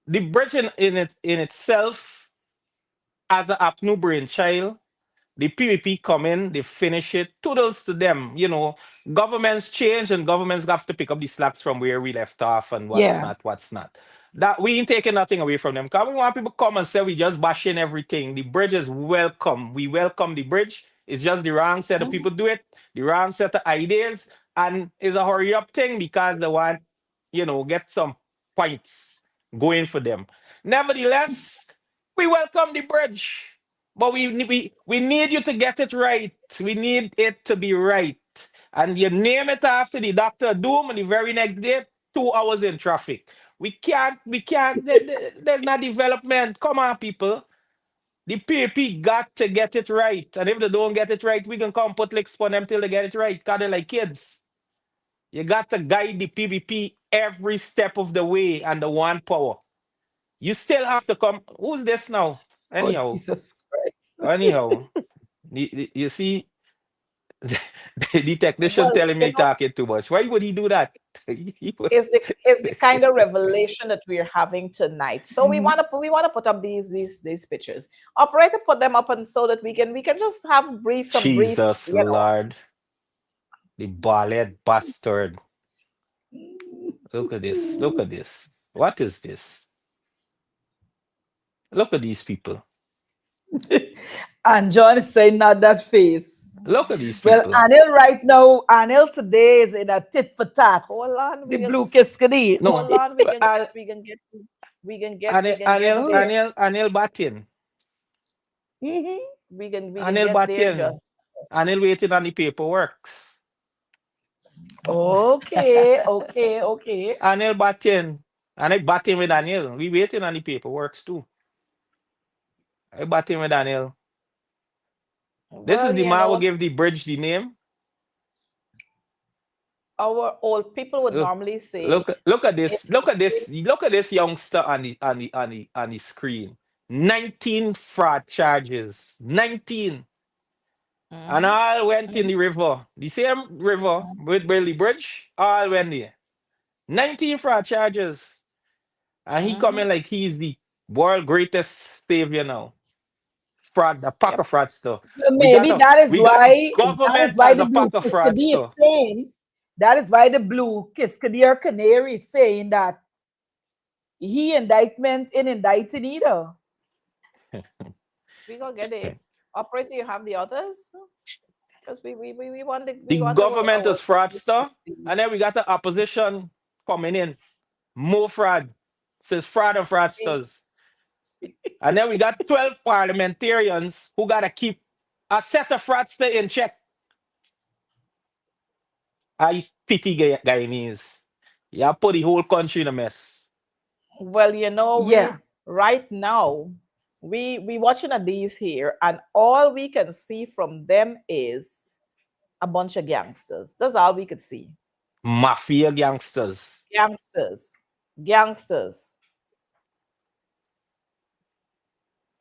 the bridge in itself as the Apnu brainchild, the PvP come in, they finish it. Toodles to them. You know, governments change and governments have to pick up the slacks from where we left off and Yeah. what's not. That we ain't taking nothing away from them. Because we want people come and say we just bashing everything. The bridge is welcome. We welcome the bridge. It's just the wrong set of Mhm. people do it, the wrong set of ideas, and it's a hurry up thing because they want, get some points going for them. Nevertheless, we welcome the bridge. But we need you to get it right. We need it to be right. And you name it after the Doctor Doom, and the very next day, 2 hours in traffic. We can't, there's not development. Come on, people. The PAP got to get it right. And if they don't get it right, we can come put licks on them till they get it right. Because they're like kids. You got to guide the PvP every step of the way and the one power. You still have to come. Who's this now? Oh, Anyhow, Jesus Christ. anyhow, you see, the technician Well, telling me talking too much. Why would he do that? He would- is the kind of revelation that we're having tonight. So we Mhm. want to put up these pictures. Operator, put them up, and so that we can just have some brief, Jesus Lord, the bald bastard. Look at this. Look at this. What is this? Look at these people. And John is saying, not that face. Look at these Well, people. Anil right now, Anil today is in a tit for tat. hold on, The we can blue Kiskadee. No, hold on, but we can get Anil, there. Anil, Anil Batin. Mhm. We can Anil get there Batin. just. Anil waiting on the paperwork. Okay, okay, okay. Anil Batin. Anil Batin with Anil. We waiting on the paperwork too. I batting with Anil. This is Well, the man who gave the bridge the name. our old people would Look, normally say look at this. it's Look at this. Look at this youngster on the screen. 19 fraud charges. 19. And Mhm, all went in mhm, the river. The same river mhm. with Bailey Bridge. All went there. 19 fraud charges. And he Mhm. coming like he's the world greatest savior now. Fraud, a pack Yep. of fraudster. Well, We got maybe a we got that is government why as the a pack blue of Kiskadee is fraudster. saying, that is why the blue Kiskadee or Canary is saying that he indictment in indicting either. We gonna get it. Operator, you have the others? Because The we want government our is viewers to fraudster, see. and then we got the opposition coming in. More fraud. Says fraud and We, fraudsters. And then we got 12 parliamentarians who got to keep a set of fraudster in check. I pity Guyanese. You put the whole country in a mess. well, Yeah. we right now we watching at these here, and all we can see from them is a bunch of gangsters. That's all we could see. Mafia gangsters. Gangsters, gangsters.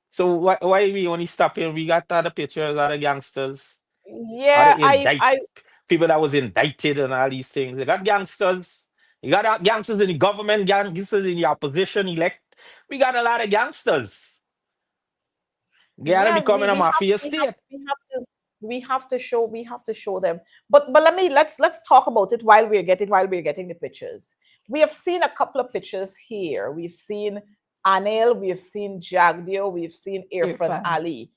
So why we only stopping? We got other pictures, other gangsters, other Yeah, I people that was indicted and all these things. They got gangsters. You got gangsters in the government, gangsters in the opposition elect. We got a lot of gangsters. They are yes, becoming a mafia we have state. we have to show them. But let's talk about it while we're getting the pictures. We have seen a couple of pictures here. We've seen Anil, we've seen Jagdio, we've seen Irfan Irfan. Ali.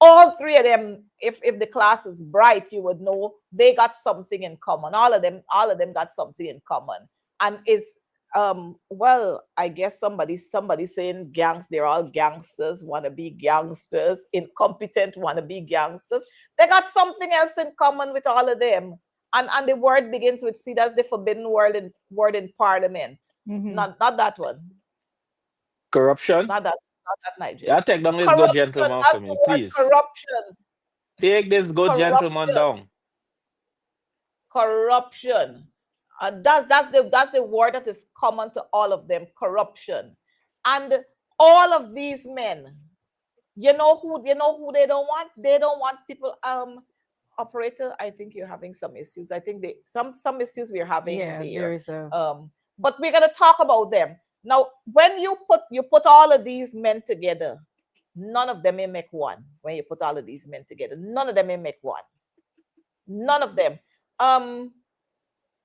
All three of them, if the class is bright, you would know they got something in common. All of them got something in common. And it's well, I guess somebody saying gangs, they're all gangsters, wanna be gangsters, incompetent, wanna be gangsters. They got something else in common with all of them. And the word begins with C. That's the forbidden word in parliament. Mhm. Not that one. Corruption. Not that Nigel. Yeah, take down this good Corruption. gentleman for That's the me, word. please. Corruption. Take this good gentleman Corruption. down. Corruption. That's the word that is common to all of them. Corruption. And all of these men, you know who they don't want. They don't want people. Operator, I think you're having some issues. I think some issues we're having Yeah, there there. is a But we're gonna talk about them now. When you put all of these men together, none of them may make one. When you put all of these men together, none of them may make one. None of them. Um,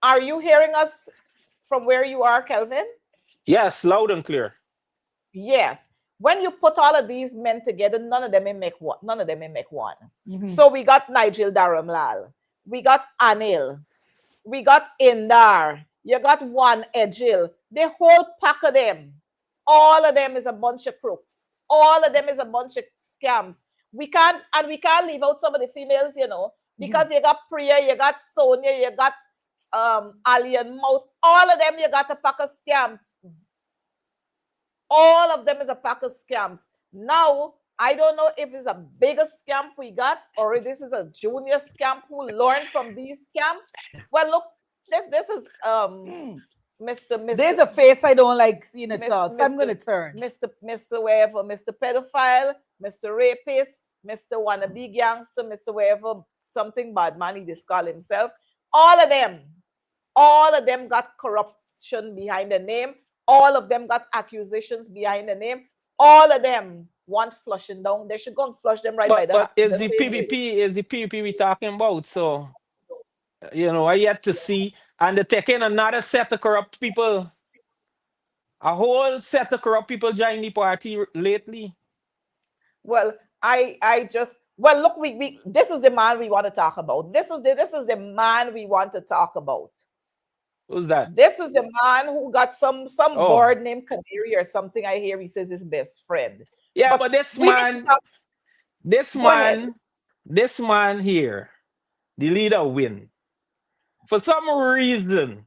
are you hearing us from where you are, Kelvin? Yes, loud and clear. Yes. When you put all of these men together, none of them may make one. None of them may make one. mhm. So we got Nigel Dharamlal. We got Anil. We got Indar. You got one Ejil. The whole pack of them. All of them is a bunch of crooks. All of them is a bunch of scams. We can't leave out some of the females, Mhm. because you got Priya, you got Sonia, you got Alien Mouth. All of them you got a pack of scams. All of them is a pack of scams. Now, I don't know if it's a bigger scam we got or if this is a junior scam who learned from these scams. Well, look, this is Mm. Mr. There's Mr. a face I don't like seeing at Miss, all, so I'm Mr. gonna turn. Mr. Wherever, Mr. Pedophile, Mr. Rapist, Mr. Wannabe Gangster, Mr. Wherever, something bad man he just call himself. All of them, all of them got corruption behind the name. All of them got accusations behind the name. All of them want flushing down. They should go and flush them right by But the is the same way. PvP we talking about? So I yet to see, and they're taking another set of corrupt people, a whole set of corrupt people join the party lately. Well, I just well look, we this is the man we want to talk about. This is the man we want to talk about. Who's that? This is the man who got some Oh, bird named Canary or something. I hear he says his best friend. yeah, But but this we need to man, talk. this Go ahead. man, this man here, the leader win. For some reason,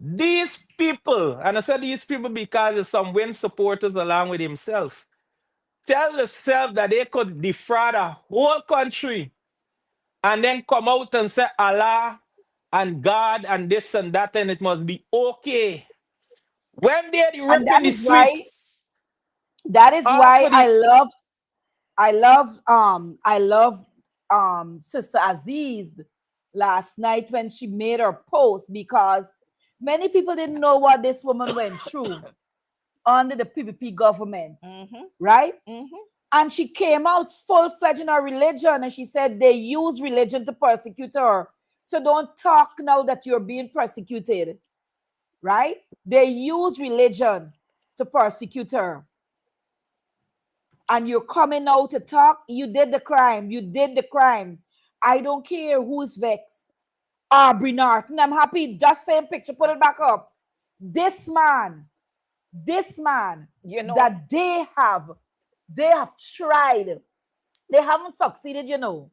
these people, and I said these people because there's some win supporters along with himself, tell themselves that they could defraud a whole country and then come out and say Allah and God and this and that, and it must be okay. When they're And ripping the sweets that is off why of the I love Sister Aziz last night when she made her post, because many people didn't know what this woman went through under the PPP government, Mm-hmm, right? mm-hmm. And she came out full-fledged in her religion, and she said they use religion to persecute her. So don't talk now that you're being persecuted, right? They use religion to persecute her. And you're coming out to talk, you did the crime. You did the crime. I don't care who's vexed. Aubrey Norton, I'm happy. Just same picture, put it back up. This man, this man You know, that they have tried. They haven't succeeded, you know.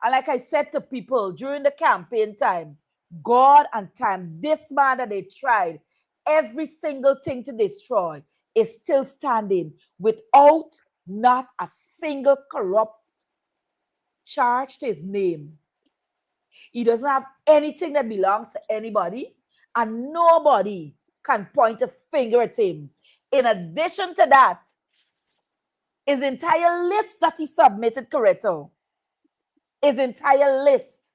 And like I said to people during the campaign time, God and time, this man that they tried every single thing to destroy is still standing without not a single corrupt charge to his name. He doesn't have anything that belongs to anybody, and nobody can point a finger at him. In addition to that, his entire list that he submitted, Coretta, his entire list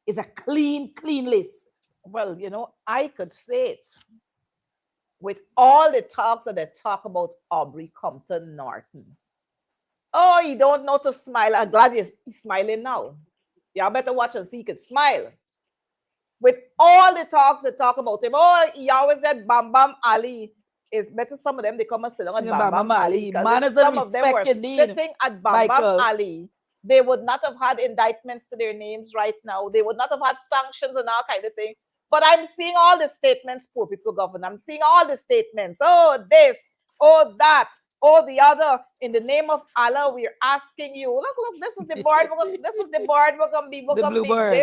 is a clean list. well, I could say it with all the talks that they talk about Aubrey Compton Norton. Oh, you don't know to smile. I'm glad he's smiling now. Y'all better watch and see he could smile. With all the talks that talk about him. Oh, he always said Bam Bam Ali. It's better some of them they come and sit down at Sing Bam about Bam Mama Ali. Ali. Because if Manners and some of them were respect indeed, sitting at Bam Bam Michael. Ali, they would not have had indictments to their names right now. They would not have had sanctions and all kind of thing. But I'm seeing all the statements, poor people govern. I'm seeing all the statements. Oh, this, oh, that, oh, the other. In the name of Allah, we're asking you. Look, this is the board. This is the board. We're gonna be. We're The gonna be. bluebird.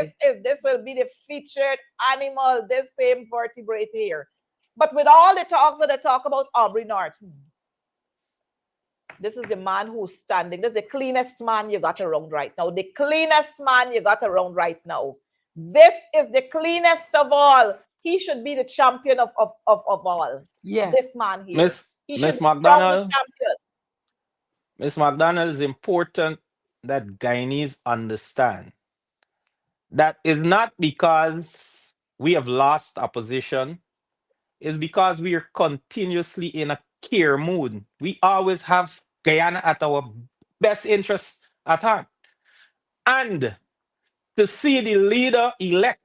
This will be the featured animal. This same vertebrate here. But with all the talks that they talk about Aubrey Norton, this is the man who's standing. This is the cleanest man you got around right now. The cleanest man you got around right now. This is the cleanest of all. He should be the champion of all. Yes. This man here. Miss He Miss should be crowned the McDonald. champion. Miss McDonald, is important that Guyanese understand that is not because we have lost a position, it's because we are continuously in a care mood. We always have Guyana at our best interest at heart. And to see the leader elect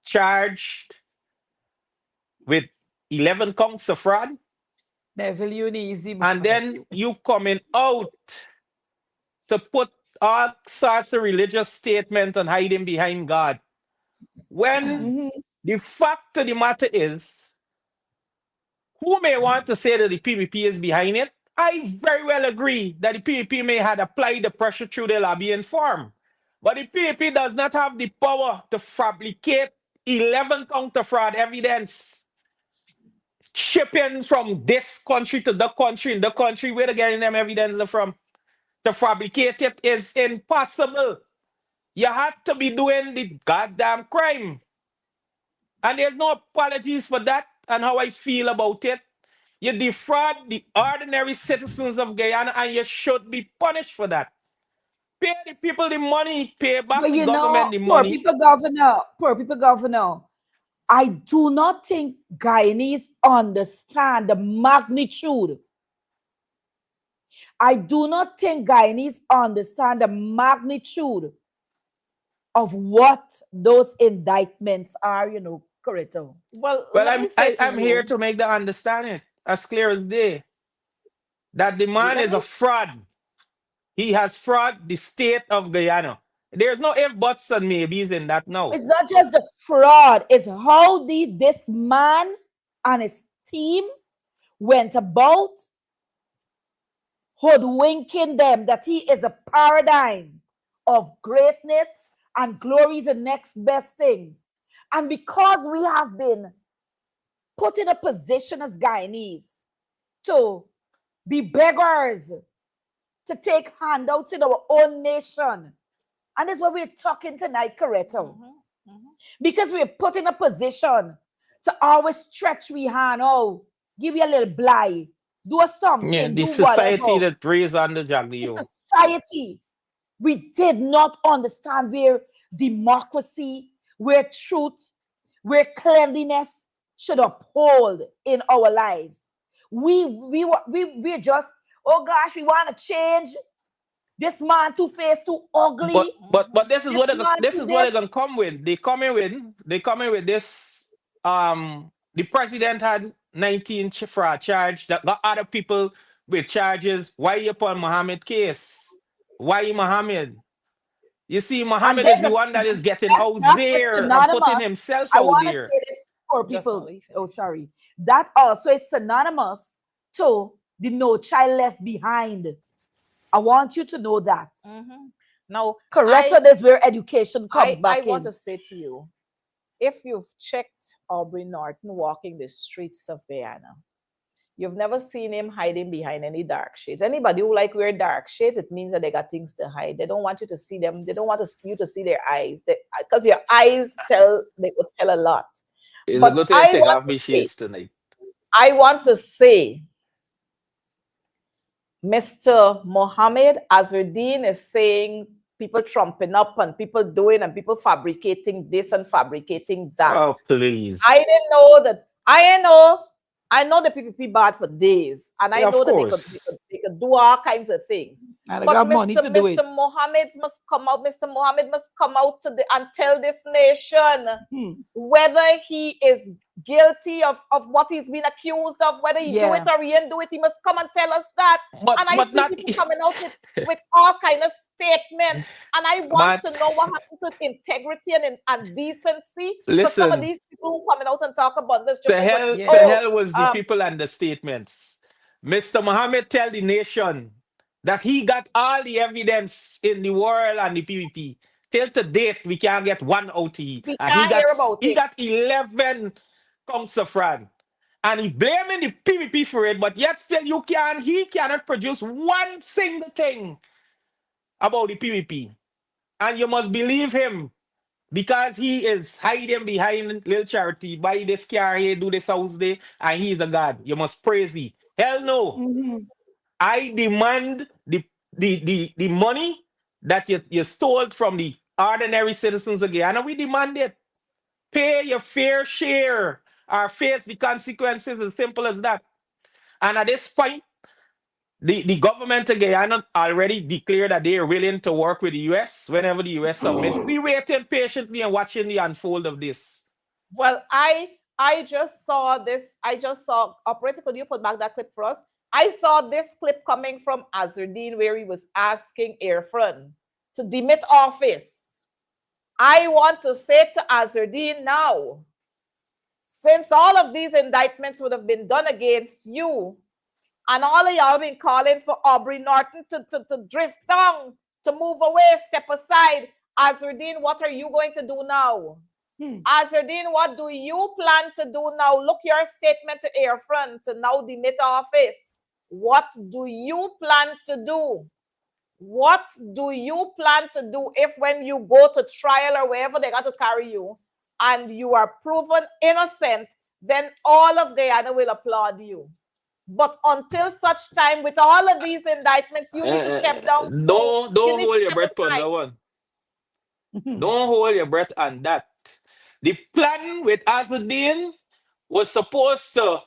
charged with 11 counts of fraud, Neville, you easy and boy. then you coming out to put all sorts of religious statement and hiding behind God. When Mhm. the fact of the matter is, who may want to say that the PVP is behind it? I very well agree that the PVP may have applied the pressure through the lobbying form. But the PVP does not have the power to fabricate 11 counter fraud evidence, shipping from this country to the country, in the country where they're getting them evidence from. To fabricate it is impossible. You had to be doing the goddamn crime. And there's no apologies for that and how I feel about it. You defraud the ordinary citizens of Guyana and you should be punished for that. Pay the people the money, pay back But the you government know, the money. poor people governor, I do not think Guyanese understand the magnitude. I do not think Guyanese understand the magnitude of what those indictments are, Coretta. Well, Well, let me say to I'm here you, to make them understand it as clear as day that the man let is a me fraud. He has fraud the state of Guyana. There's no if, buts, and maybes in that now. It's not just the fraud, it's how this man and his team went about hoodwinking them that he is a paradigm of greatness and glory is the next best thing. And because we have been put in a position as Guyanese to be beggars, to take handouts in our own nation. And that's what we're talking tonight, Coretta. Because we're put in a position to always stretch we hand. Oh, give you a little blight. Do Yeah, something, the do society whatever. that raised on the The Jaglio. society, we did not understand where democracy, where truth, where cleanliness should uphold in our lives. We're just, oh gosh, we want to change. This man too face too ugly. But this is This what man this too is what this. they're gonna come with. They coming with this. The president had 19 fraud charge that got other people with charges. Why you upon Mohammed case? Why Mohammed? You see, And Mohammed is then the one that is getting out that is there and putting synonymous. himself I out want to there. say this for just not people. leave Oh, finish. sorry. That also is synonymous to the No Child Left Behind. I want you to know that. Now, Correct, is where education comes I back want to in. say to you, if you've checked Aubrey Norton walking the streets of Guyana, you've never seen him hiding behind any dark shades. Anybody who like wear dark shades, it means that they got things to hide. They don't want you to see them. They don't want you to see their eyes. Because your eyes they would tell a lot. It's a But good thing I take off my shades tonight. I want to say, Mr. Mohammed Azruddin is saying people trumping up and people doing and people fabricating this and fabricating that. Oh, I please. didn't know that. I know the PPP bad for days, and I Yeah, of know that course. they could do all kinds of things. And I But got money Mr. to do it. Mr. Mohammed must come out. Mr. Mohammed must come out and tell this nation Hmm. whether he is guilty of what he's been accused of, whether he do it Yeah. or he didn't do it. He must come and tell us that. And I But see not people coming out with all kind of statements, and I want man. to know what happened to integrity and decency for some of Listen, these people who coming out and talk about this. Yeah. the Oh, hell was the people and the statements. Mr. Mohammed tell the nation that he got all the evidence in the world and the PvP. Till to date, we can't get one OT. we And can't hear about he it. got 11 counts of fraud. And he blaming the PvP for it, but yet still he cannot produce one single thing about the PvP. And you must believe him because he is hiding behind little charity, buy this car here, do this house there, and he's a god. You must praise me. Hell no. Mhm. I demand the money that you stole from the ordinary citizens of Guyana. We demand it. Pay your fair share or face the consequences, as simple as that. And at this point, the government of Guyana already declared that they are willing to work with the US whenever the US submit. We waiting patiently and watching the unfold of this. Well, I just saw this. I just saw operator. Could you put back that clip for us? I saw this clip coming from Azruddin where he was asking Airfront to demit office. I want to say to Azruddin now, since all of these indictments would have been done against you, and all of y'all been calling for Aubrey Norton to drift down, to move away, step aside. Azruddin, what are you going to do now? Azruddin, what do you plan to do now? Look your statement to Airfront to now demit office. What do you plan to do? What do you plan to do if when you go to trial or wherever they got to carry you, and you are proven innocent, then all of Guyana will applaud you. But until such time, with all of these indictments, you need to step down too. You Don't need to hold your step breath on aside. that one. Don't hold your breath on that. The plan with Azuddin was supposed to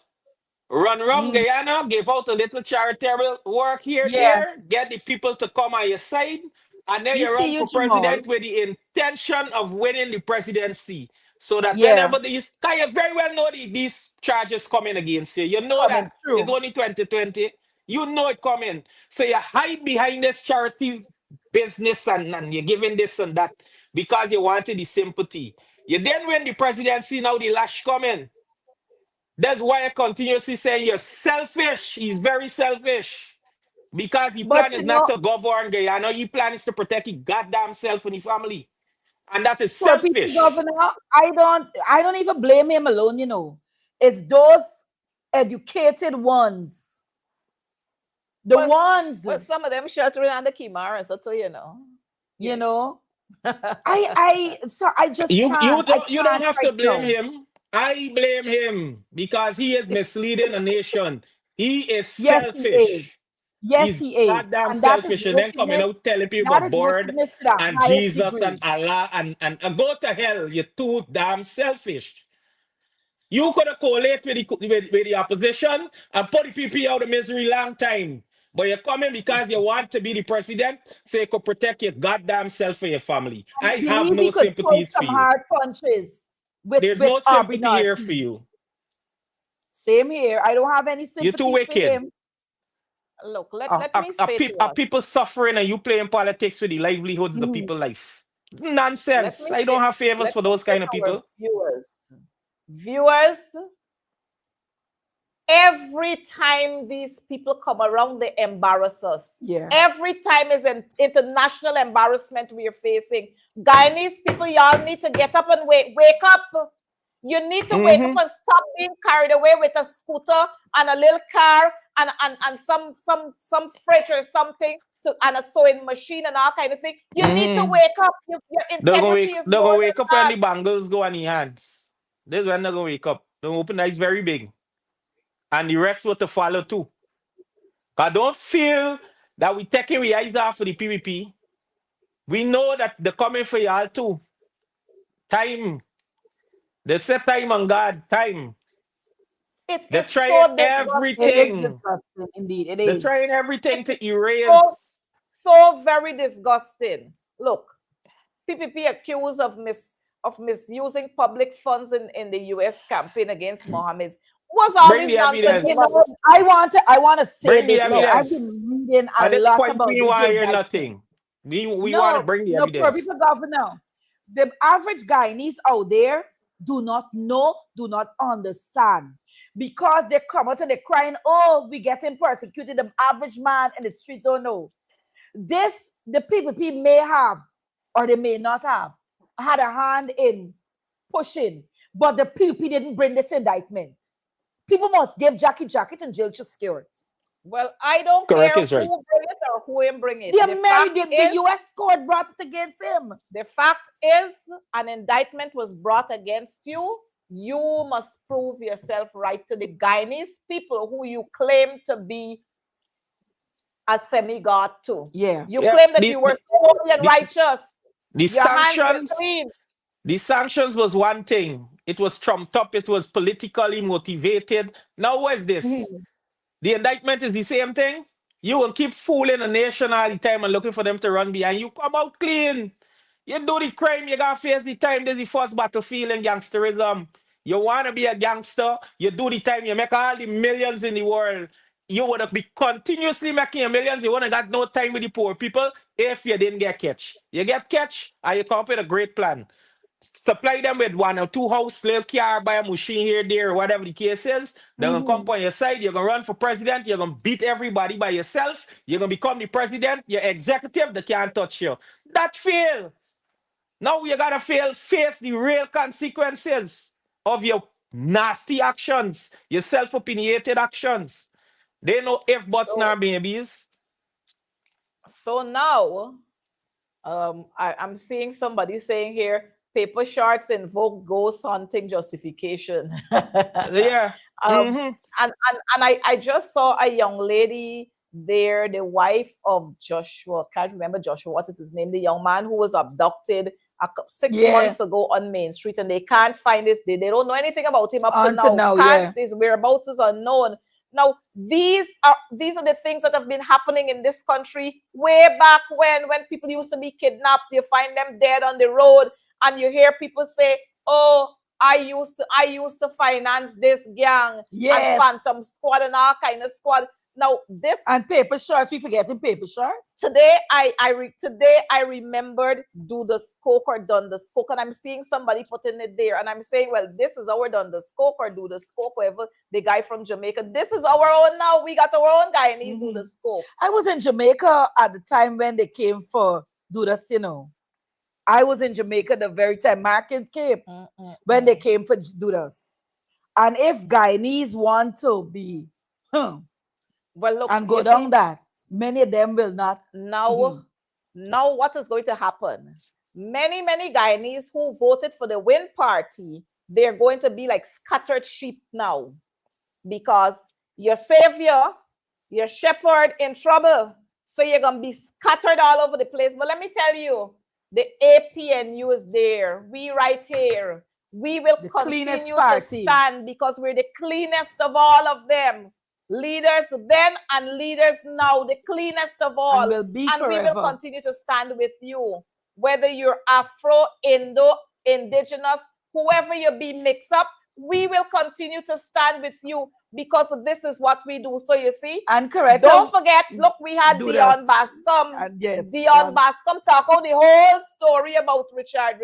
run around Mm, Guyana, give out a little charitable work here, yeah. there, get the people to come on your side, and then You you see run you, for Jamal. president with the intention of winning the presidency. So that Yeah. whenever these, can you very well know these charges coming against you. You know that Coming it's through. only 2020. You know it coming. So you hide behind this charity business and you're giving this and that because you wanted the sympathy. You then win the presidency, now the lash coming. That's why I continuously say you're selfish. He's very selfish. Because the But plan is you not know, to govern Guyana. Your plan is to protect his goddamn self and his family. And that is poor people selfish. governor, I don't even blame him alone, you know. It's those educated ones. The Well, ones, some of them sheltering under Kimara, so too, you Yeah. know. I just You can't. I don't can't have to right blame now. him. I blame him because he is misleading a nation. He is Yes, he is. selfish. Yes, He's he is. goddamn And that is selfish and then coming wickedness. out telling people That about is God wickedness to the and highest Jesus and degree. Allah and go to hell. You're too damn selfish. You could have collated with the opposition and put the people out of misery long time. But you're coming because you want to be the president so you could protect your goddamn self and your family. And I he have believe no he could pull sympathies for some you. hard punches with There's with no Aubrey sympathy here for Narcy. you. Same here. I don't have any You're too sympathies for wicked. him. Look, let me say to Are us, people suffering and you playing politics with the livelihoods of the Mhm. people life? let Nonsense. me I say, don't have favors let for me those say kind of to our people. viewers, every time these people come around, they embarrass us. Yeah. Every time is an international embarrassment we are facing. Guyanese people, y'all need to get up and wake up. You need to wake up Hmm. and stop being carried away with a scooter and a little car and some fridge or something and a sewing machine and all kind of thing. You need to Hmm. wake up. Your integrity is They're more gonna wake than up when that. the bangles go on your hands. This is when they're gonna wake up. The open eyes very big. And the rest will to follow too. I don't feel that we taking we eyes off for the PvP. We know that they're coming for y'all too. Time. They set time on God. Time. It They're is trying so It disgusting. is everything. disgusting. Indeed, it They're is. trying It everything is to erase. so very disgusting. Look, PPP accused of misusing public funds in the US campaign against Mohammed. What's all Bring this the nonsense You evidence. about? know, I want to say Bring the this here. Look, I've evidence. been reading a At this lot point, about we this want to hear indictment. nothing. We want to No, bring the no, poor people evidence. governor. The average Guyanese out there do not know, do not understand. Because they come out and they're crying, oh, we getting persecuted. The average man in the street don't know. This, the PPP may have, or they may not have, had a hand in pushing, but the PPP didn't bring this indictment. People must give Jackie Jacket and Jill Skirt. well, I don't Correct care is right. who bring it or who ain't bring it. They are married, the US court brought it against him. The fact is, an indictment was brought against you. You must prove yourself right to the Guyanese people who you claim to be a semi-god to. Yeah. You Yeah. claim that you were so holy and The, righteous. the Your hands were sanctions. clean. The sanctions was one thing. It was trumped up. It was politically motivated. Now what is this? Mhm. The indictment is the same thing. You will keep fooling the nation all the time and looking for them to run behind. You come out clean. You do the crime, you gotta face the time. This is the first battlefield in gangsterism. You wanna be a gangster, you do the time, you make all the millions in the world. You would be continuously making your millions. You wouldn't got no time with the poor people if you didn't get catch. You get catch, and you come up with a great plan. Supply them with one or two house, little car, buy a machine here, there, whatever the case is. They're gonna come Mhm. on your side, you're gonna run for president, you're gonna beat everybody by yourself, you're gonna become the president, your executive, they can't touch you. That fail. Now you gotta face the real consequences of your nasty actions, your self-opinionated actions. They know if buts So nor babies. now I'm seeing somebody saying here Paper Shorts invoke ghost hunting justification. Yeah. um, Mm-hmm. and I just saw a young lady there, the wife of Joshua. Can't remember Joshua. What is his name? The young man who was abducted six Yeah. months ago on Main Street, and they can't find this. They don't know anything about him up to Until now. now, Can't yeah. his whereabouts is unknown. Now these are the things that have been happening in this country way back when people used to be kidnapped. You find them dead on the road, and you hear people say, "Oh, I used to finance this gang and Yes. Phantom Squad and all kind of squad." Now this And paper shorts, we forgetting paper shorts. today I remembered do the skoke or done the skoke, and I'm seeing somebody putting it there, and I'm saying, well, this is our done the skoke or do the skoke, whatever. The guy from Jamaica, this is our own now. We got our own guy, and he's do the skoke. I was in Jamaica at the time when they came for Dudas, you know. I was in Jamaica the very time Market came when they came for Dudas. And if Guyanese want to be Well, look, and go you down see, that, many of them will not. now, now what is going to happen? Many Guyanese who voted for the Win Party, they're going to be like scattered sheep now, because your savior, your shepherd in trouble. So you're going to be scattered all over the place. But let me tell you, the APNU is there. We right here. We will The cleanest continue to party. stand because we're the cleanest of all of them. Leaders then and leaders now, the cleanest of And all. will be And we will forever. continue to stand with you. Whether you're Afro, Indo, Indigenous, whoever you be mixed up, we will continue to stand with you because this is what we do. So you see, And Coretta, don't forget, look, we had Dudas. Dion Bascom. And yes, Dion Bascom talk out the whole story about Richard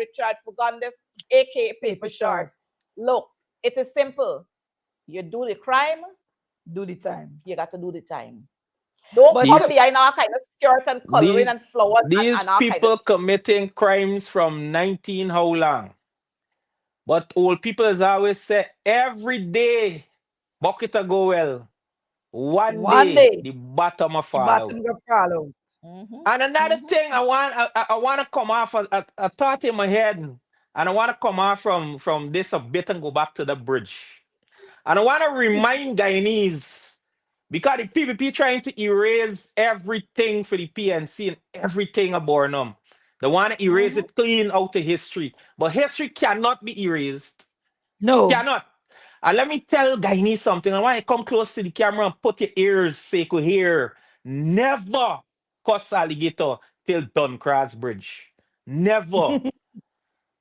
Fugandes, aka Paper Shorts. Look, it is simple. You do the crime, do the time. you got to do the time. Don't But come These behind all kind of skirt and coloring these and flowers these and all kind of. people committing crimes from 19 how long? But old people as always say every day bucket a go well. One one day day, the bottom will the fall out. bottom will fall out. And another thing I want to come off a thought in my head, and I want to come off from this a bit and go back to the bridge. And I want to remind Guyanese, because the PPP trying to erase everything for the PNC and everything about them. They want to erase it clean out of history. But history cannot be erased. No. Cannot. And let me tell Guyanese something. I want you to come close to the camera and put your ears so you could hear. Never cross alligator till Duncross Bridge. Never.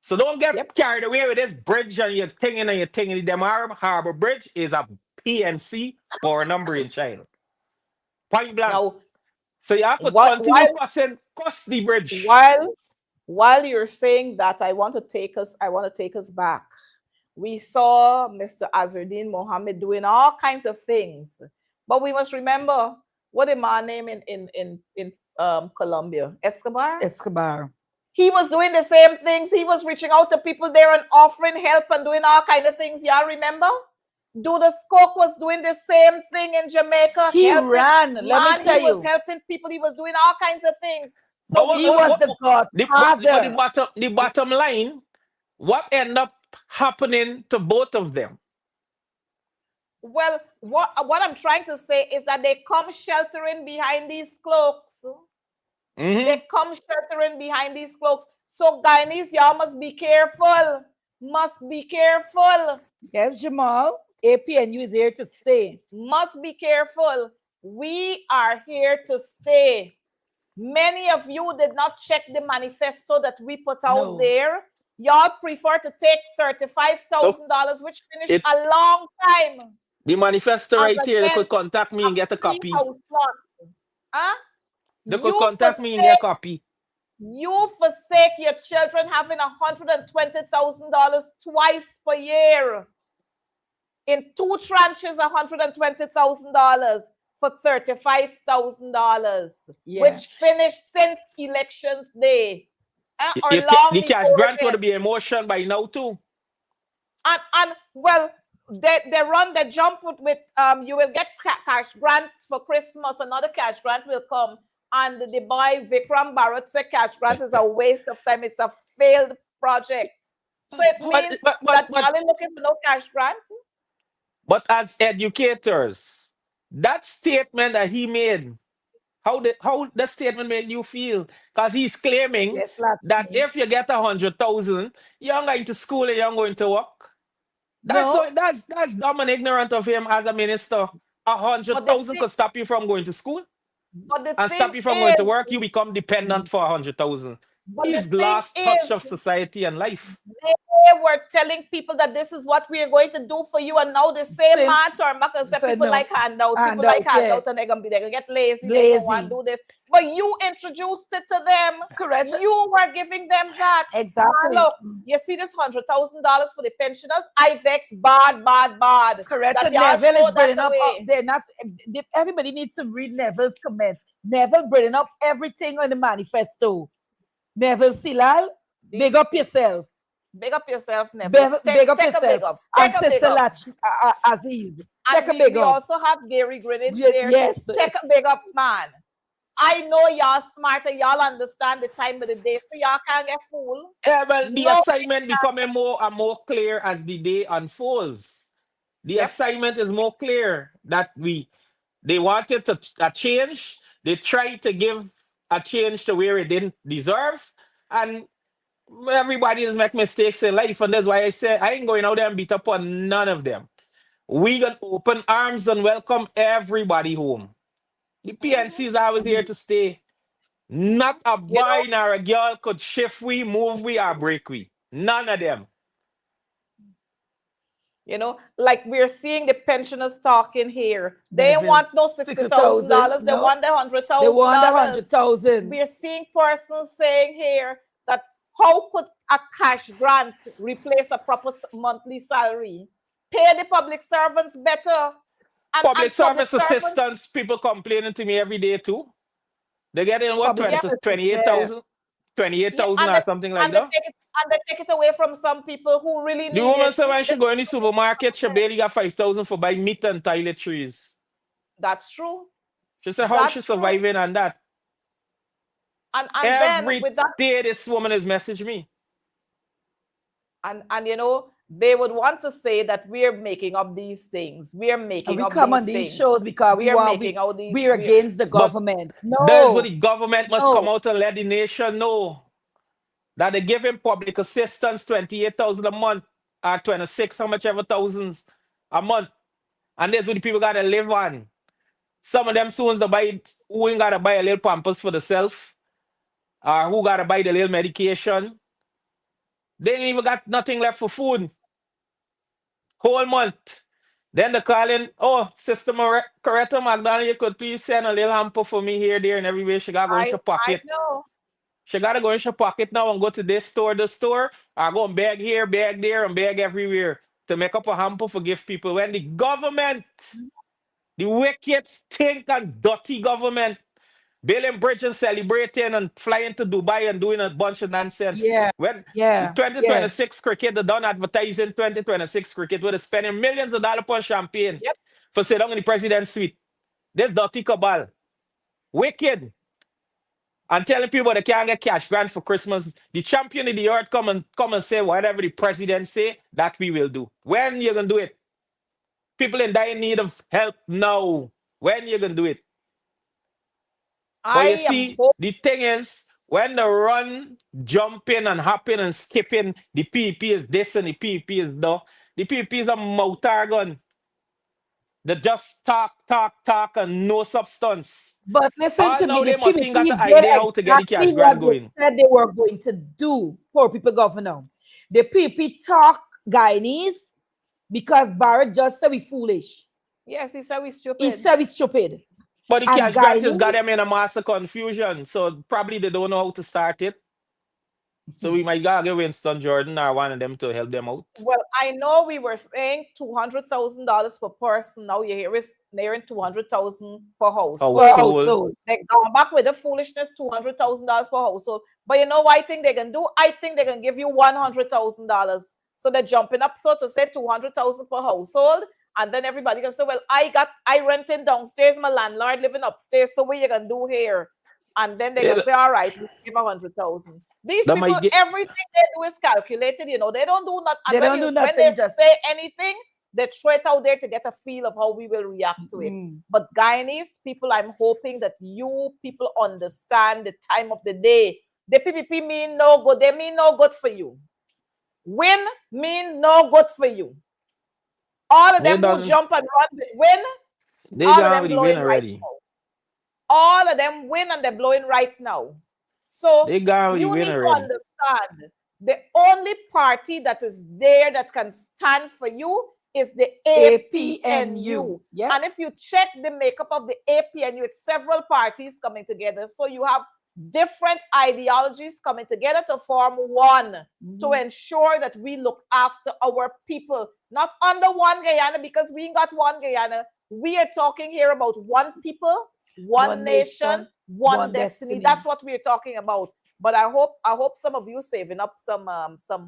So don't get Yep. carried away with this bridge and you're thinking and you're thinking. Them Harbor Bridge is a PNC for a numbering child. Point blank. Now, So you have to while continue cross the bridge. while you're saying that, I want to take us back. We saw Mr. Azruddin Mohammed doing all kinds of things, but we must remember what a man name in Colombia, Escobar. Escobar. He was doing the same things. He was reaching out to people there and offering help and doing all kind of things. Y'all remember? Duda Skok was doing the same thing in Jamaica. He helping, ran. Let man, me tell he was you. helping people. He was doing all kinds of things. But So He was the but godfather. the bottom line, what end up happening to both of them? well, what I'm trying to say is that they come sheltering behind these cloaks. Mhm. They come sheltering behind these cloaks. So Guyanese, y'all must be careful. Must be careful. Yes, Jamal. APNU is here to stay. Must be careful. We are here to stay. Many of you did not check the manifesto that we put out No. there. Y'all prefer to take $35,000, which finished It- a long time. The manifesto As right here, they could against contact me a and get a free copy. house lot. Huh? They could You contact me and get a copy. forsake your children having $120,000 twice per year. In 2 tranches, $120,000 for $35,000, Yeah. which finished since elections day, or The long cash before grant then. would be emotion by now too. And well, they run the jump with you will get cash grant for Christmas. Another cash grant will come, and the boy Vikram Bharat said cash grant is a waste of time. It's a failed project. So it But means but but that but y'all ain't looking for no cash grant. but as educators, that statement that he made, how the statement made you feel? Because he's claiming Yes, last that me. if you get 100,000, you're going to school and you're going to work. That's No, so that's dumb and ignorant of him as a minister. A hundred But the thousand thing, could stop you from going to school but the and thing stop you from going to is, work. You become dependent for 100,000. but the He's thing lost touch is, of society and life. they were telling people that this is what we are going to do for you, and now the same same. man turn back and say Said people no. like handout, people like Handout, yeah. handout, and they're gonna get lazy, they ain't gonna want Lazy. to do this. But you introduced it to them. Correct. You were giving them that. Man, Exactly. look, you see this $100,000 for the pensioners. I vex bad, bad, bad. Correct. That And y'all Neville is show that bringing up. away. They're not. Everybody needs to read Neville's comment. Neville bringing up everything on the manifesto. Neville Silal, big These up yourself. big up yourself, Neville. Big up Take a yourself. big up. And Take a big Sister up. Latch Aziz. Take And a we, big we up. also have Gary Greenwich there too. Yes. Take a big up, man. I know y'all smarter, y'all understand the time of the day, so y'all can't get fooled. Yeah, well, the No, assignment becoming more and more clear as the day unfolds. The yep, assignment is more clear that they wanted to a change. They tried to give a change to where it didn't deserve, and everybody has make mistakes in life, and that's why I said I ain't going out there and beat up on none of them. We gonna open arms and welcome everybody home. The hmm, PNCs are always here to stay. Not a you know, boy nor a girl could shift we, move we, or break we. None of them. like we're seeing the pensioners talking here. They Neville. want no sixty thousand 60,000. dollars. They No. want the hundred They thousand want a dollars. 100,000. We're seeing persons saying here that how could a cash grant replace a proper monthly salary? Pay the public servants better, and Public public service servants, assistance, people complaining to me every day too. They get in what, Public 20 yeah, to assistance there. 28,000? yeah, 28,000 and they, or something like and they that. take it and they take it away from some people who really The need woman it. said when she go in the supermarket, she barely got 5,000 for buy meat and toiletries. That's true. She said how she That's true. surviving on that. And then Every with that, day this woman has messaged me. and they would want to say that we're making up these things. We're And making we up come on these these things. shows because We are making all these. we're against the But government. there's what No, the government must come no. out and let the nation know that they give him public assistance 28,000 a month or 26, how much ever thousands a month. And that's what the people gotta live on. Some of them soon to buy who ain't gotta buy a little pampers for themselves, or who gotta buy the little medication. They ain't even got nothing left for food. Whole month. Then they call in, oh, Sister Coretta McDonald, you could please send a little hamper for me here, there, and everywhere. She gotta go in I her I pocket. know. She gotta go in her pocket now and go to this store, the store, or go and beg here, beg there, and beg everywhere to make up a hamper for give people. When the government, the wicked, stink and dirty government, building bridges, celebrating and flying to Dubai and doing a bunch of nonsense. Yeah, When the yeah, yeah. 2026 cricket, they done advertising 2026 cricket, where they're spending millions of dollars on champagne Yep. for sit down in the president's suite. This dirty cabal. Wicked. And telling people they can't get cash grant for Christmas. The champion of the earth come and say whatever the president say, that we will do. When you gonna do it? People in dire need of help now. When you gonna do it? But you I am see, the thing is, when they run, jumping and hopping and skipping, the PP is this and the PP is that. The PP is a mouth organ. They just talk, talk, talk, and no substance. But listen All to me, now the they must ain't got PPP the did idea how to get the exactly cash what grant they going. said they were going to do. Poor people governor. The PPP talk Guyanese because Barrett just said we foolish. yes, he said we He stupid. said we stupid. But the And cash grant has got Guyanese, them in a mass of confusion. So probably they don't know how to start it. So we might gotta get Winston Jordan or one of them to help them out. Well, I know we were saying $200,000 per person. Now you hear it's nearing 200,000 per per household. Household. household. They gone back with the foolishness, $200,000 per household. But you know what I think they can do? I think they can give you $100,000. So they're jumping up, so to say 200,000 per household. And then everybody can say, well, I renting downstairs, my landlord living upstairs. So what you gonna do here? And then they're gonna They, say, all right, we give 100,000. These they people, might get, everything they do is calculated, they don't do not. And They don't do when they nothing. Just say anything, they throw it out there to get a feel of how we will react to it. mm, But Guyanese people, I'm hoping that you people understand the time of the day. The PPP mean no good. They mean no good for you. Win mean no good for you. All of they them who done, jump and run with win, they all of gone them with the win blowing right already. now. All of them win and they're blowing right now. So They gone with the you win need to already. understand the only party that is there that can stand for you is the APNU. APNU. Yeah. And if you check the makeup of the APNU, it's several parties coming together. So you have different ideologies coming together to form one to ensure that we look after our people, not under one Guyana, because we ain't got one Guyana. We are talking here about one people, one nation, one destiny. That's what we're talking about. But I hope some of you saving up some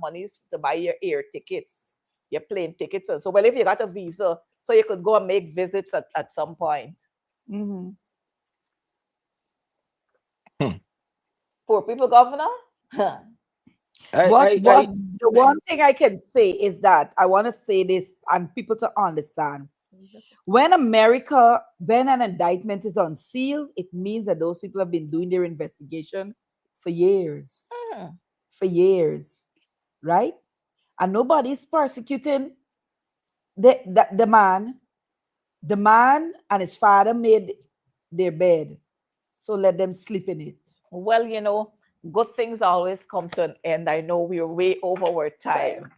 monies to buy your air tickets, your plane tickets. And so, well, if you got a visa, so you could go and make visits at some point. Mhm. Hmm. Poor people, governor. What the one thing I can say is that I want to say this and people to understand. When an indictment is unsealed, it means that those people have been doing their investigation for years. For years. Right? And nobody's persecuting the man. The man and his father made their bed. So let them sleep in it. Well, good things always come to an end. I know we're way over our time.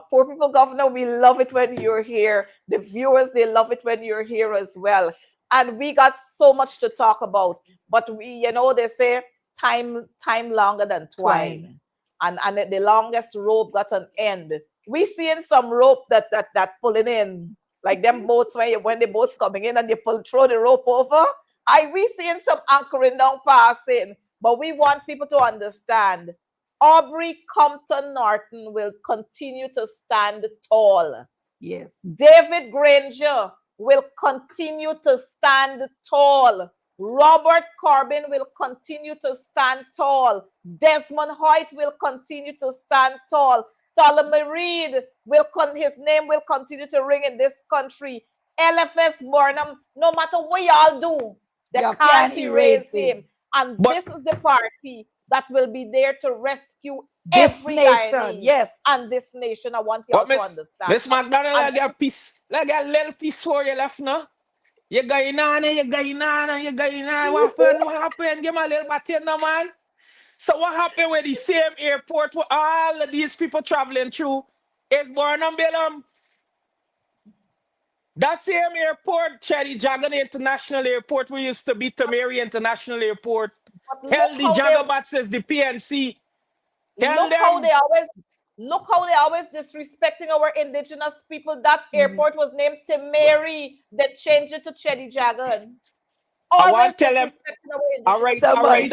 Poor people, governor, we love it when you're here. The viewers, they love it when you're here as well. And we got so much to talk about. But they say time longer than twine. And the longest rope got an end. We seeing some rope that pulling in. Like them boats when the boat's coming in and they throw the rope over. We seeing some anchoring down passing. But we want people to understand Aubrey Compton Norton will continue to stand tall. Yes. David Granger will continue to stand tall. Robert Corbin will continue to stand tall. Desmond Hoyt will continue to stand tall. Solomon Reed his name will continue to ring in this country. LFS Burnham, no matter what y'all do, they can't erase him. And this is the party that will be there to rescue every nation. Yes. And this nation. I want y'all to understand. Miss McDonald, I got a little piece for you left now. You're going on. What happened? Give me a little bit now, man. So what happened with the same airport where all of these people traveling through is Burnham Billum? That same airport, Cherry Jagan International Airport, we used to be Tamari International Airport. Tell the Jagabats is the PNC. Look how they always disrespecting our indigenous people. That airport was named Tamari. They changed it to Cherry Jagan. Always disrespecting our indigenous.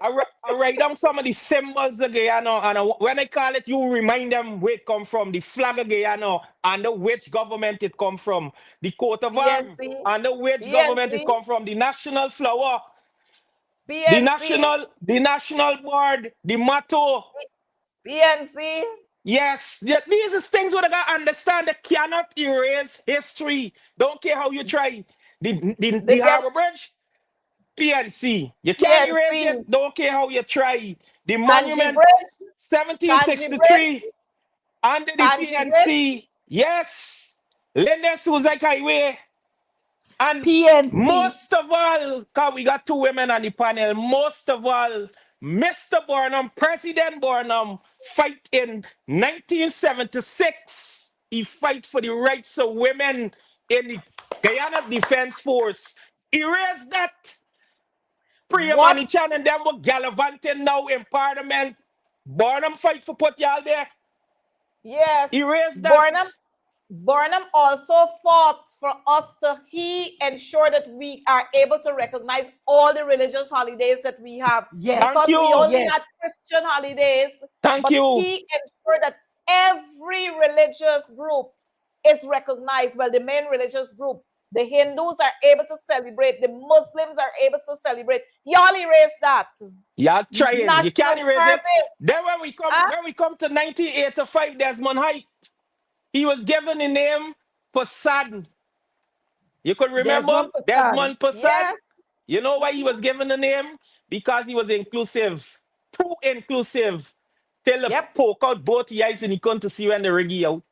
I write down some of the symbols the Guyana, and when I call it, you remind them where it come from, the flag of Guyana, and the which government it come from, the coat of arms, and the which government it come from, the national flower, the national board, the motto. PNC. Yes, these are things what I gotta understand. They cannot erase history. Don't care how you try. The Harbor Bridge. PNC. You can't erase it. Don't care how you try. The monument 1763 under the PNC. Yes. Linda Susan Highway. And PNC. Most of all, because we got two women on the panel, most of all, Mr. Burnham, President Burnham, fight in 1976. He fight for the rights of women in the Guyana Defense Force. Erase that. Pre-Manichan and them were gallivanting now in Parliament. Burnham fight for put y'all there. Yes. Erase that. Burnham also fought for us to ensure that we are able to recognize all the religious holidays that we have. Yes. Because we only had Christian holidays. Thank you. He ensured that every religious group is recognized. Well, the main religious groups, The Hindus are able to celebrate. The Muslims are able to celebrate. Y'all erase that. Y'all trying. You can't National erase it. service. Then Huh? when we come to 1985, Desmond Height, he was given the name Poseidon. You could remember Desmond Passad. Desmond Poseidon? Yes. You know why he Mm-hmm. was given the name? Because he was inclusive. Too inclusive. Till the Yep. poke out both the eyes and he couldn't see when the riggy out.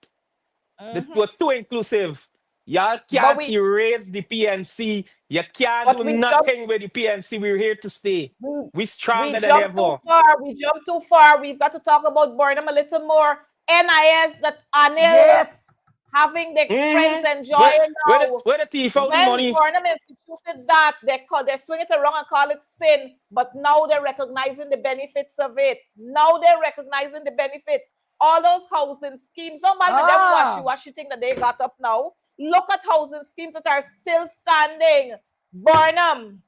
It Mm-hmm. was too inclusive. Y'all But can't we erase the PNC. You can't but do we jump nothing with the PNC. We're here to stay. we, We're we stronger than jump too ever. far. We jump too far. We've got to talk about Burnham a little more. NIS that Anil Yes. having the friends Mm-hmm. enjoying now. Where the thief out the When money? Burnham instituted that, they swing it around and call it sin, but now they're recognizing the benefits of it. Now they're recognizing the benefits. All those housing schemes, no matter them Ah, washy thing that they got up now. Look at housing schemes that are still standing. Burnham,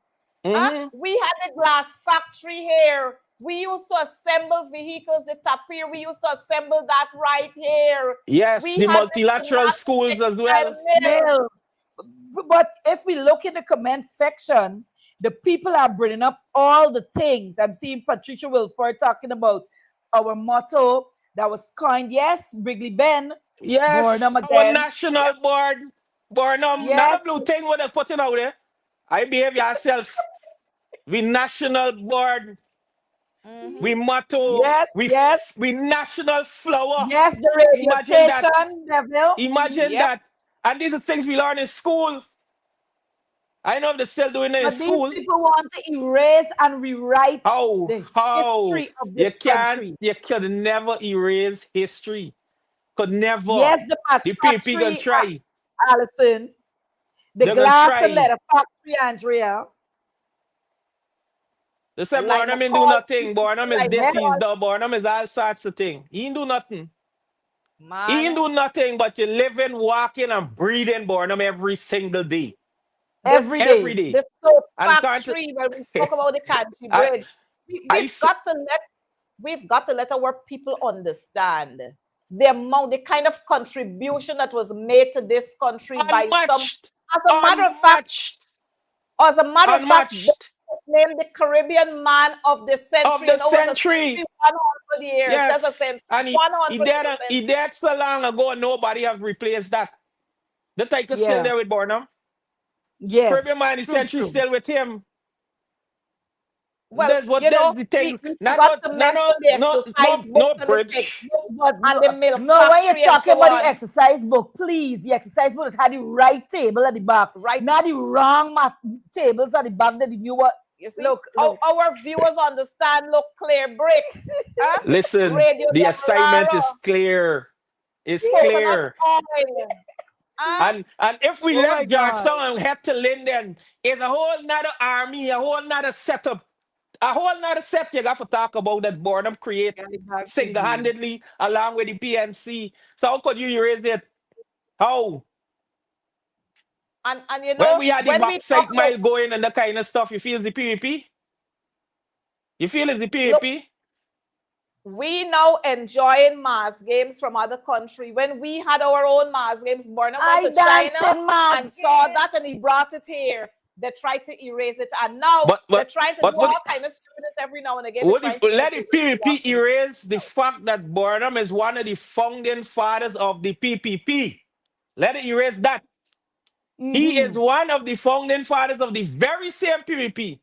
Mm-hmm. we had a glass factory here. We used to assemble vehicles, the tapir. We used to assemble that right here. Yes, We the had the multilateral cement schools as textile well. mill. Mill. But if we look in the comment section, the people are bringing up all the things. I'm seeing Patricia Wilford talking about our motto that was coined. Yes, Wrigley Ben, Burnham Yes, our again. national board, Burnham, not Yes, a blue thing what they're putting out there. I behave yourself. We national board, Mm-hmm. we motto, yes, yes, we national flower. yes, the radio Imagine that. station, Neville. Imagine Yep. that. And these are things we learn in school. I know they're still doing it in But these school. people want to erase and rewrite How? the How? history of You this can't, country. you could never erase history. Could never. Yes, the patch The people gonna factory, try. Allison, the They're gonna glass and try. leather factory, Andrea. They say Like Barnum ain't do McCall, nothing. Barnum is like Yes, diseased McCall, though. Barnum is all sorts of thing. He ain't do nothing. He ain't man. do nothing but you living, walking, and breathing Barnum every single day. This every Every day. day. this soap And can't factory when we spoke about the country I bridge. I We've s- got to let our people understand the amount, the kind of contribution that was made to this country by some. unmatched. As a matter of fact, Unmatched. as a matter of fact, they Unmatched. named the Caribbean man of the Of century. the You know, it was a century century. 100 years. That's a Yes. century. And One hundred is a he century. died so long ago nobody have replaced that. The title still Yeah. there with Barnum. Caribbean Yes. man, the True, century true. still with him. Well, That's the thing. we forgot to mention the exercise books No and the bridge. textbooks But and no, the milk no, when you're factory and talking so about the on. exercise book, please, the exercise book that had the right table at the back, Right. not the wrong tables at the back that the new one. You see, Look, look. our viewers understand. Look, clear bricks, huh? Listen, Radio the assignment Demerara, is clear. It's coconut clear. oil, huh? And if we Oh my left God. Georgetown and head to Linden, it's a whole nother army, a whole nother setup, a whole nother set you got to talk about that Burnham create Get it back to you. single-handedly along with the PNC. So how could you erase it? How? And you When know we had the when we talk bauxite about, mile going and that kind of stuff, you feel it's the PvP? You feel it's the look, PvP? we now enjoying Mars games from other country. When we had our own Mars games, Burnham went I to dance China in and mass saw games. that and he brought it here. They tried to erase it, and now But they're but trying to do but all kind of stupidness every now and again. They're trying to let the integrate it PvP back. erase the fact that Burnham is one of the founding fathers of the PPP. Let it erase that. He is Mm-hmm. one of the founding fathers of the very same PvP.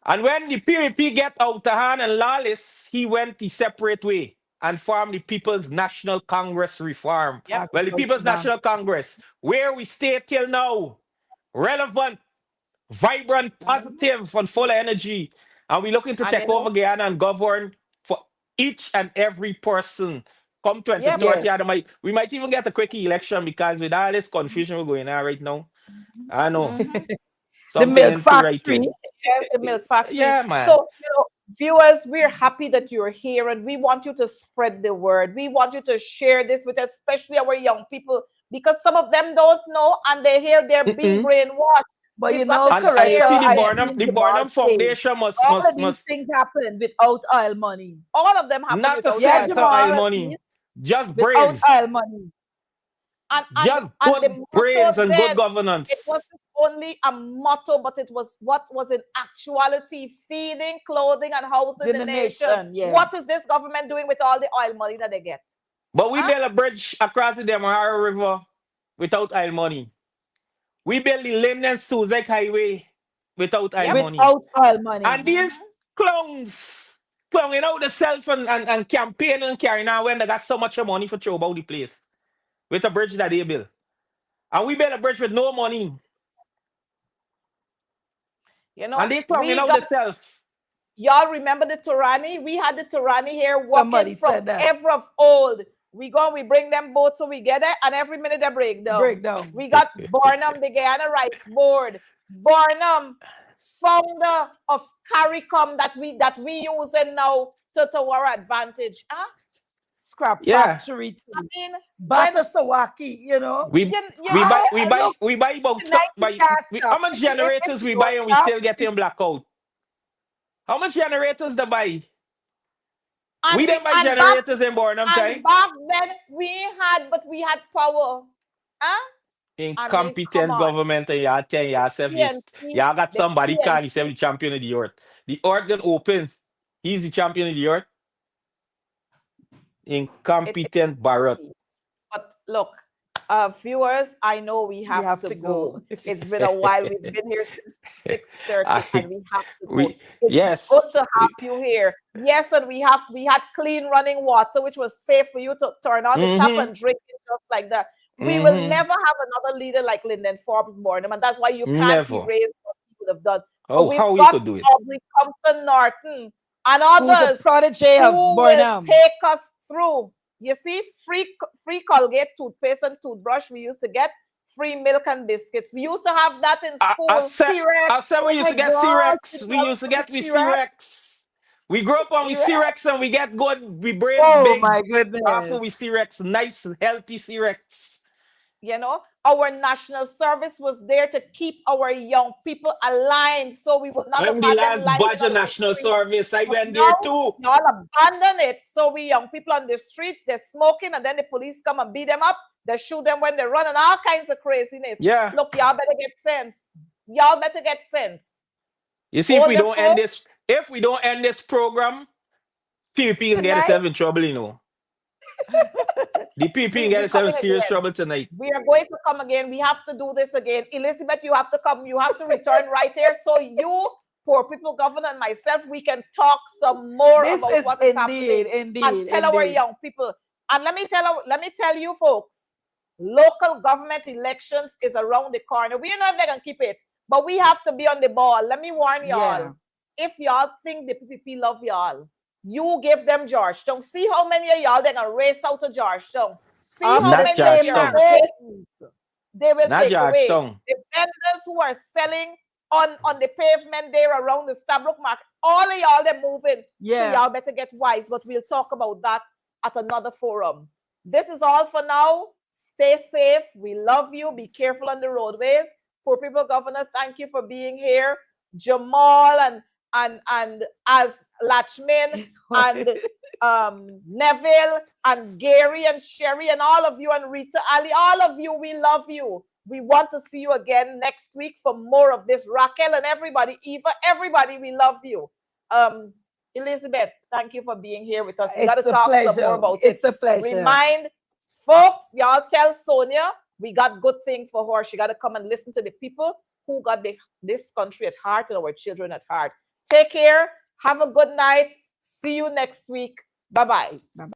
And when the PvP get out of hand and lawless, he went the separate way and formed the People's National Congress Reform. Yep. Well, the People's National Congress, where we stay till now, relevant, vibrant, Mhm. positive, and full of energy. And we're looking to And take over Guyana and govern for each and every person. Come yep. 2030, Yes. we might even get a quick election because with all this confusion we're going on right now, I know Mm-hmm. The something milk into factory. writing. Yes, the milk factory. Yeah, man. So, viewers, we're happy that you're here and we want you to spread the word. We want you to share this with especially our young people because some of them don't know and they hear they're being Mm-mm. brainwash. But you We've got know, to And you Coretta, see share I them. seen The Jamal Barnum say Foundation all of these must things happen without oil money. All of them happen not a without Yeah, cent oil of money. oil Jamal, money, just without oil brains. money. Just And the good brains motto and good then, it governance. wasn't only a motto, but it was what was in actuality feeding, clothing, and housing in the the nation. nation, yeah. What is this government doing with all the oil money that they get? But we Huh? build a bridge across the Demerara River without oil money. We build the Linden Suzik Highway without oil Yep. money. Without oil money. And these clowns clowning out themselves and campaigning and carrying on when they got so much money for throw about the place with a bridge that they build. And we build a bridge with no money. You And know, they clowning we out got, themselves. y'all remember the Turani? We had the Turani here walking Somebody from said that. ever of old. We go and we bring them boats so we get it, and every minute they break down. Breakdown. We got Barnum, the Guyana Rights Board. Barnum, founder of CARICOM that we using now to our advantage. Huh? Scrap Yeah. factory I too. mean, Bata Sawaki, you know. We you we know, buy we buy Look, we buy about Nike by cast how stuff. much If generators we you buy and we stop, still get in blackout? How much generators they buy? We don't buy and back generators in Bornum and time. back then we had power. Huh? I mean, come Incompetent on. government and y'all tell yourself yes. PNP, Y'all got the somebody can he PNP. the champion of the earth. The earth can open. He's the champion of the earth. It Incompetent Barrett. But look, viewers, I know we you have have to to go. go. It's been a while. We've been here since 6:30, I and we have to go. we It's good yes. to have you here. Yes, and we had clean running water, which was safe for you to turn on the tap Mm-hmm. and drink it just like that. We will Mm-hmm. never have another leader like Lyndon Forbes Burnham, and that's why you can't Never. erase what he would have done. But Oh, we've how you got could do it. Aubrey Compton Norton and Who's a others protege of who will Burnham. take us through. You see, free Colgate toothpaste and toothbrush we used to get, free milk and biscuits. We used to have that in I school. said C-Rex. I said we Oh used my to get God. You C-Rex. We tell used to me get with C-Rex. C-Rex. We grew up on with C-Rex. C-Rex and we get good, we brains Oh big my after goodness. we C-Rex. Nice, healthy C-Rex. You know, our national service was there to keep our young people aligned so we would not have I'm the had them last lying Badger on the National street. Service. I But went there now, too. y'all abandon it. So we young people on the streets, they're smoking, and then the police come and beat them up. They shoot them when they run, and all kinds of craziness. Yeah. Look, y'all better get sense. Y'all better get sense. You see, Older folks, if we don't end this program, PvP can get Tonight, itself in trouble, you know. The PvP can get we itself in coming serious again. trouble tonight. We are going to come again. We have to do this again. Elizabeth, you have to come. You have to return right here. So you, poor people, governor, and myself, we can talk some more this about is what is happening indeed, and tell our young people. And let me tell you, folks, local government elections is around the corner. We don't know if they can keep it, but we have to be on the ball. Let me warn y'all. Yeah. If y'all think the PPP love y'all, you give them Georgetown. See how many of y'all they're gonna race out to Georgetown. See Of how Not the many of same your Georgetown. race. homes they will Not take away. Georgetown. The vendors who are selling on the pavement there around the Stabrook Market, all of y'all they're moving. So Yeah. y'all better get wise. But we'll talk about that at another forum. This is all for now. Stay safe. We love you. Be careful on the roadways. Poor people governor, thank you for being here. Jamal and as Lachman and Neville and Gary and Sherry and all of you and Rita Ali, all of you, we love you. We want to see you again next week for more of this. Raquel and everybody, Eva, everybody, we love you. Elizabeth, thank you for being here with us. We got to It's a talk some more pleasure. about it. It's a pleasure. Remind folks, y'all tell Sonia we got good thing for her. She got to come and listen to the people who got this country at heart and our children at heart. Take care. Have a good night. See you next week. Bye-bye. Bye-bye.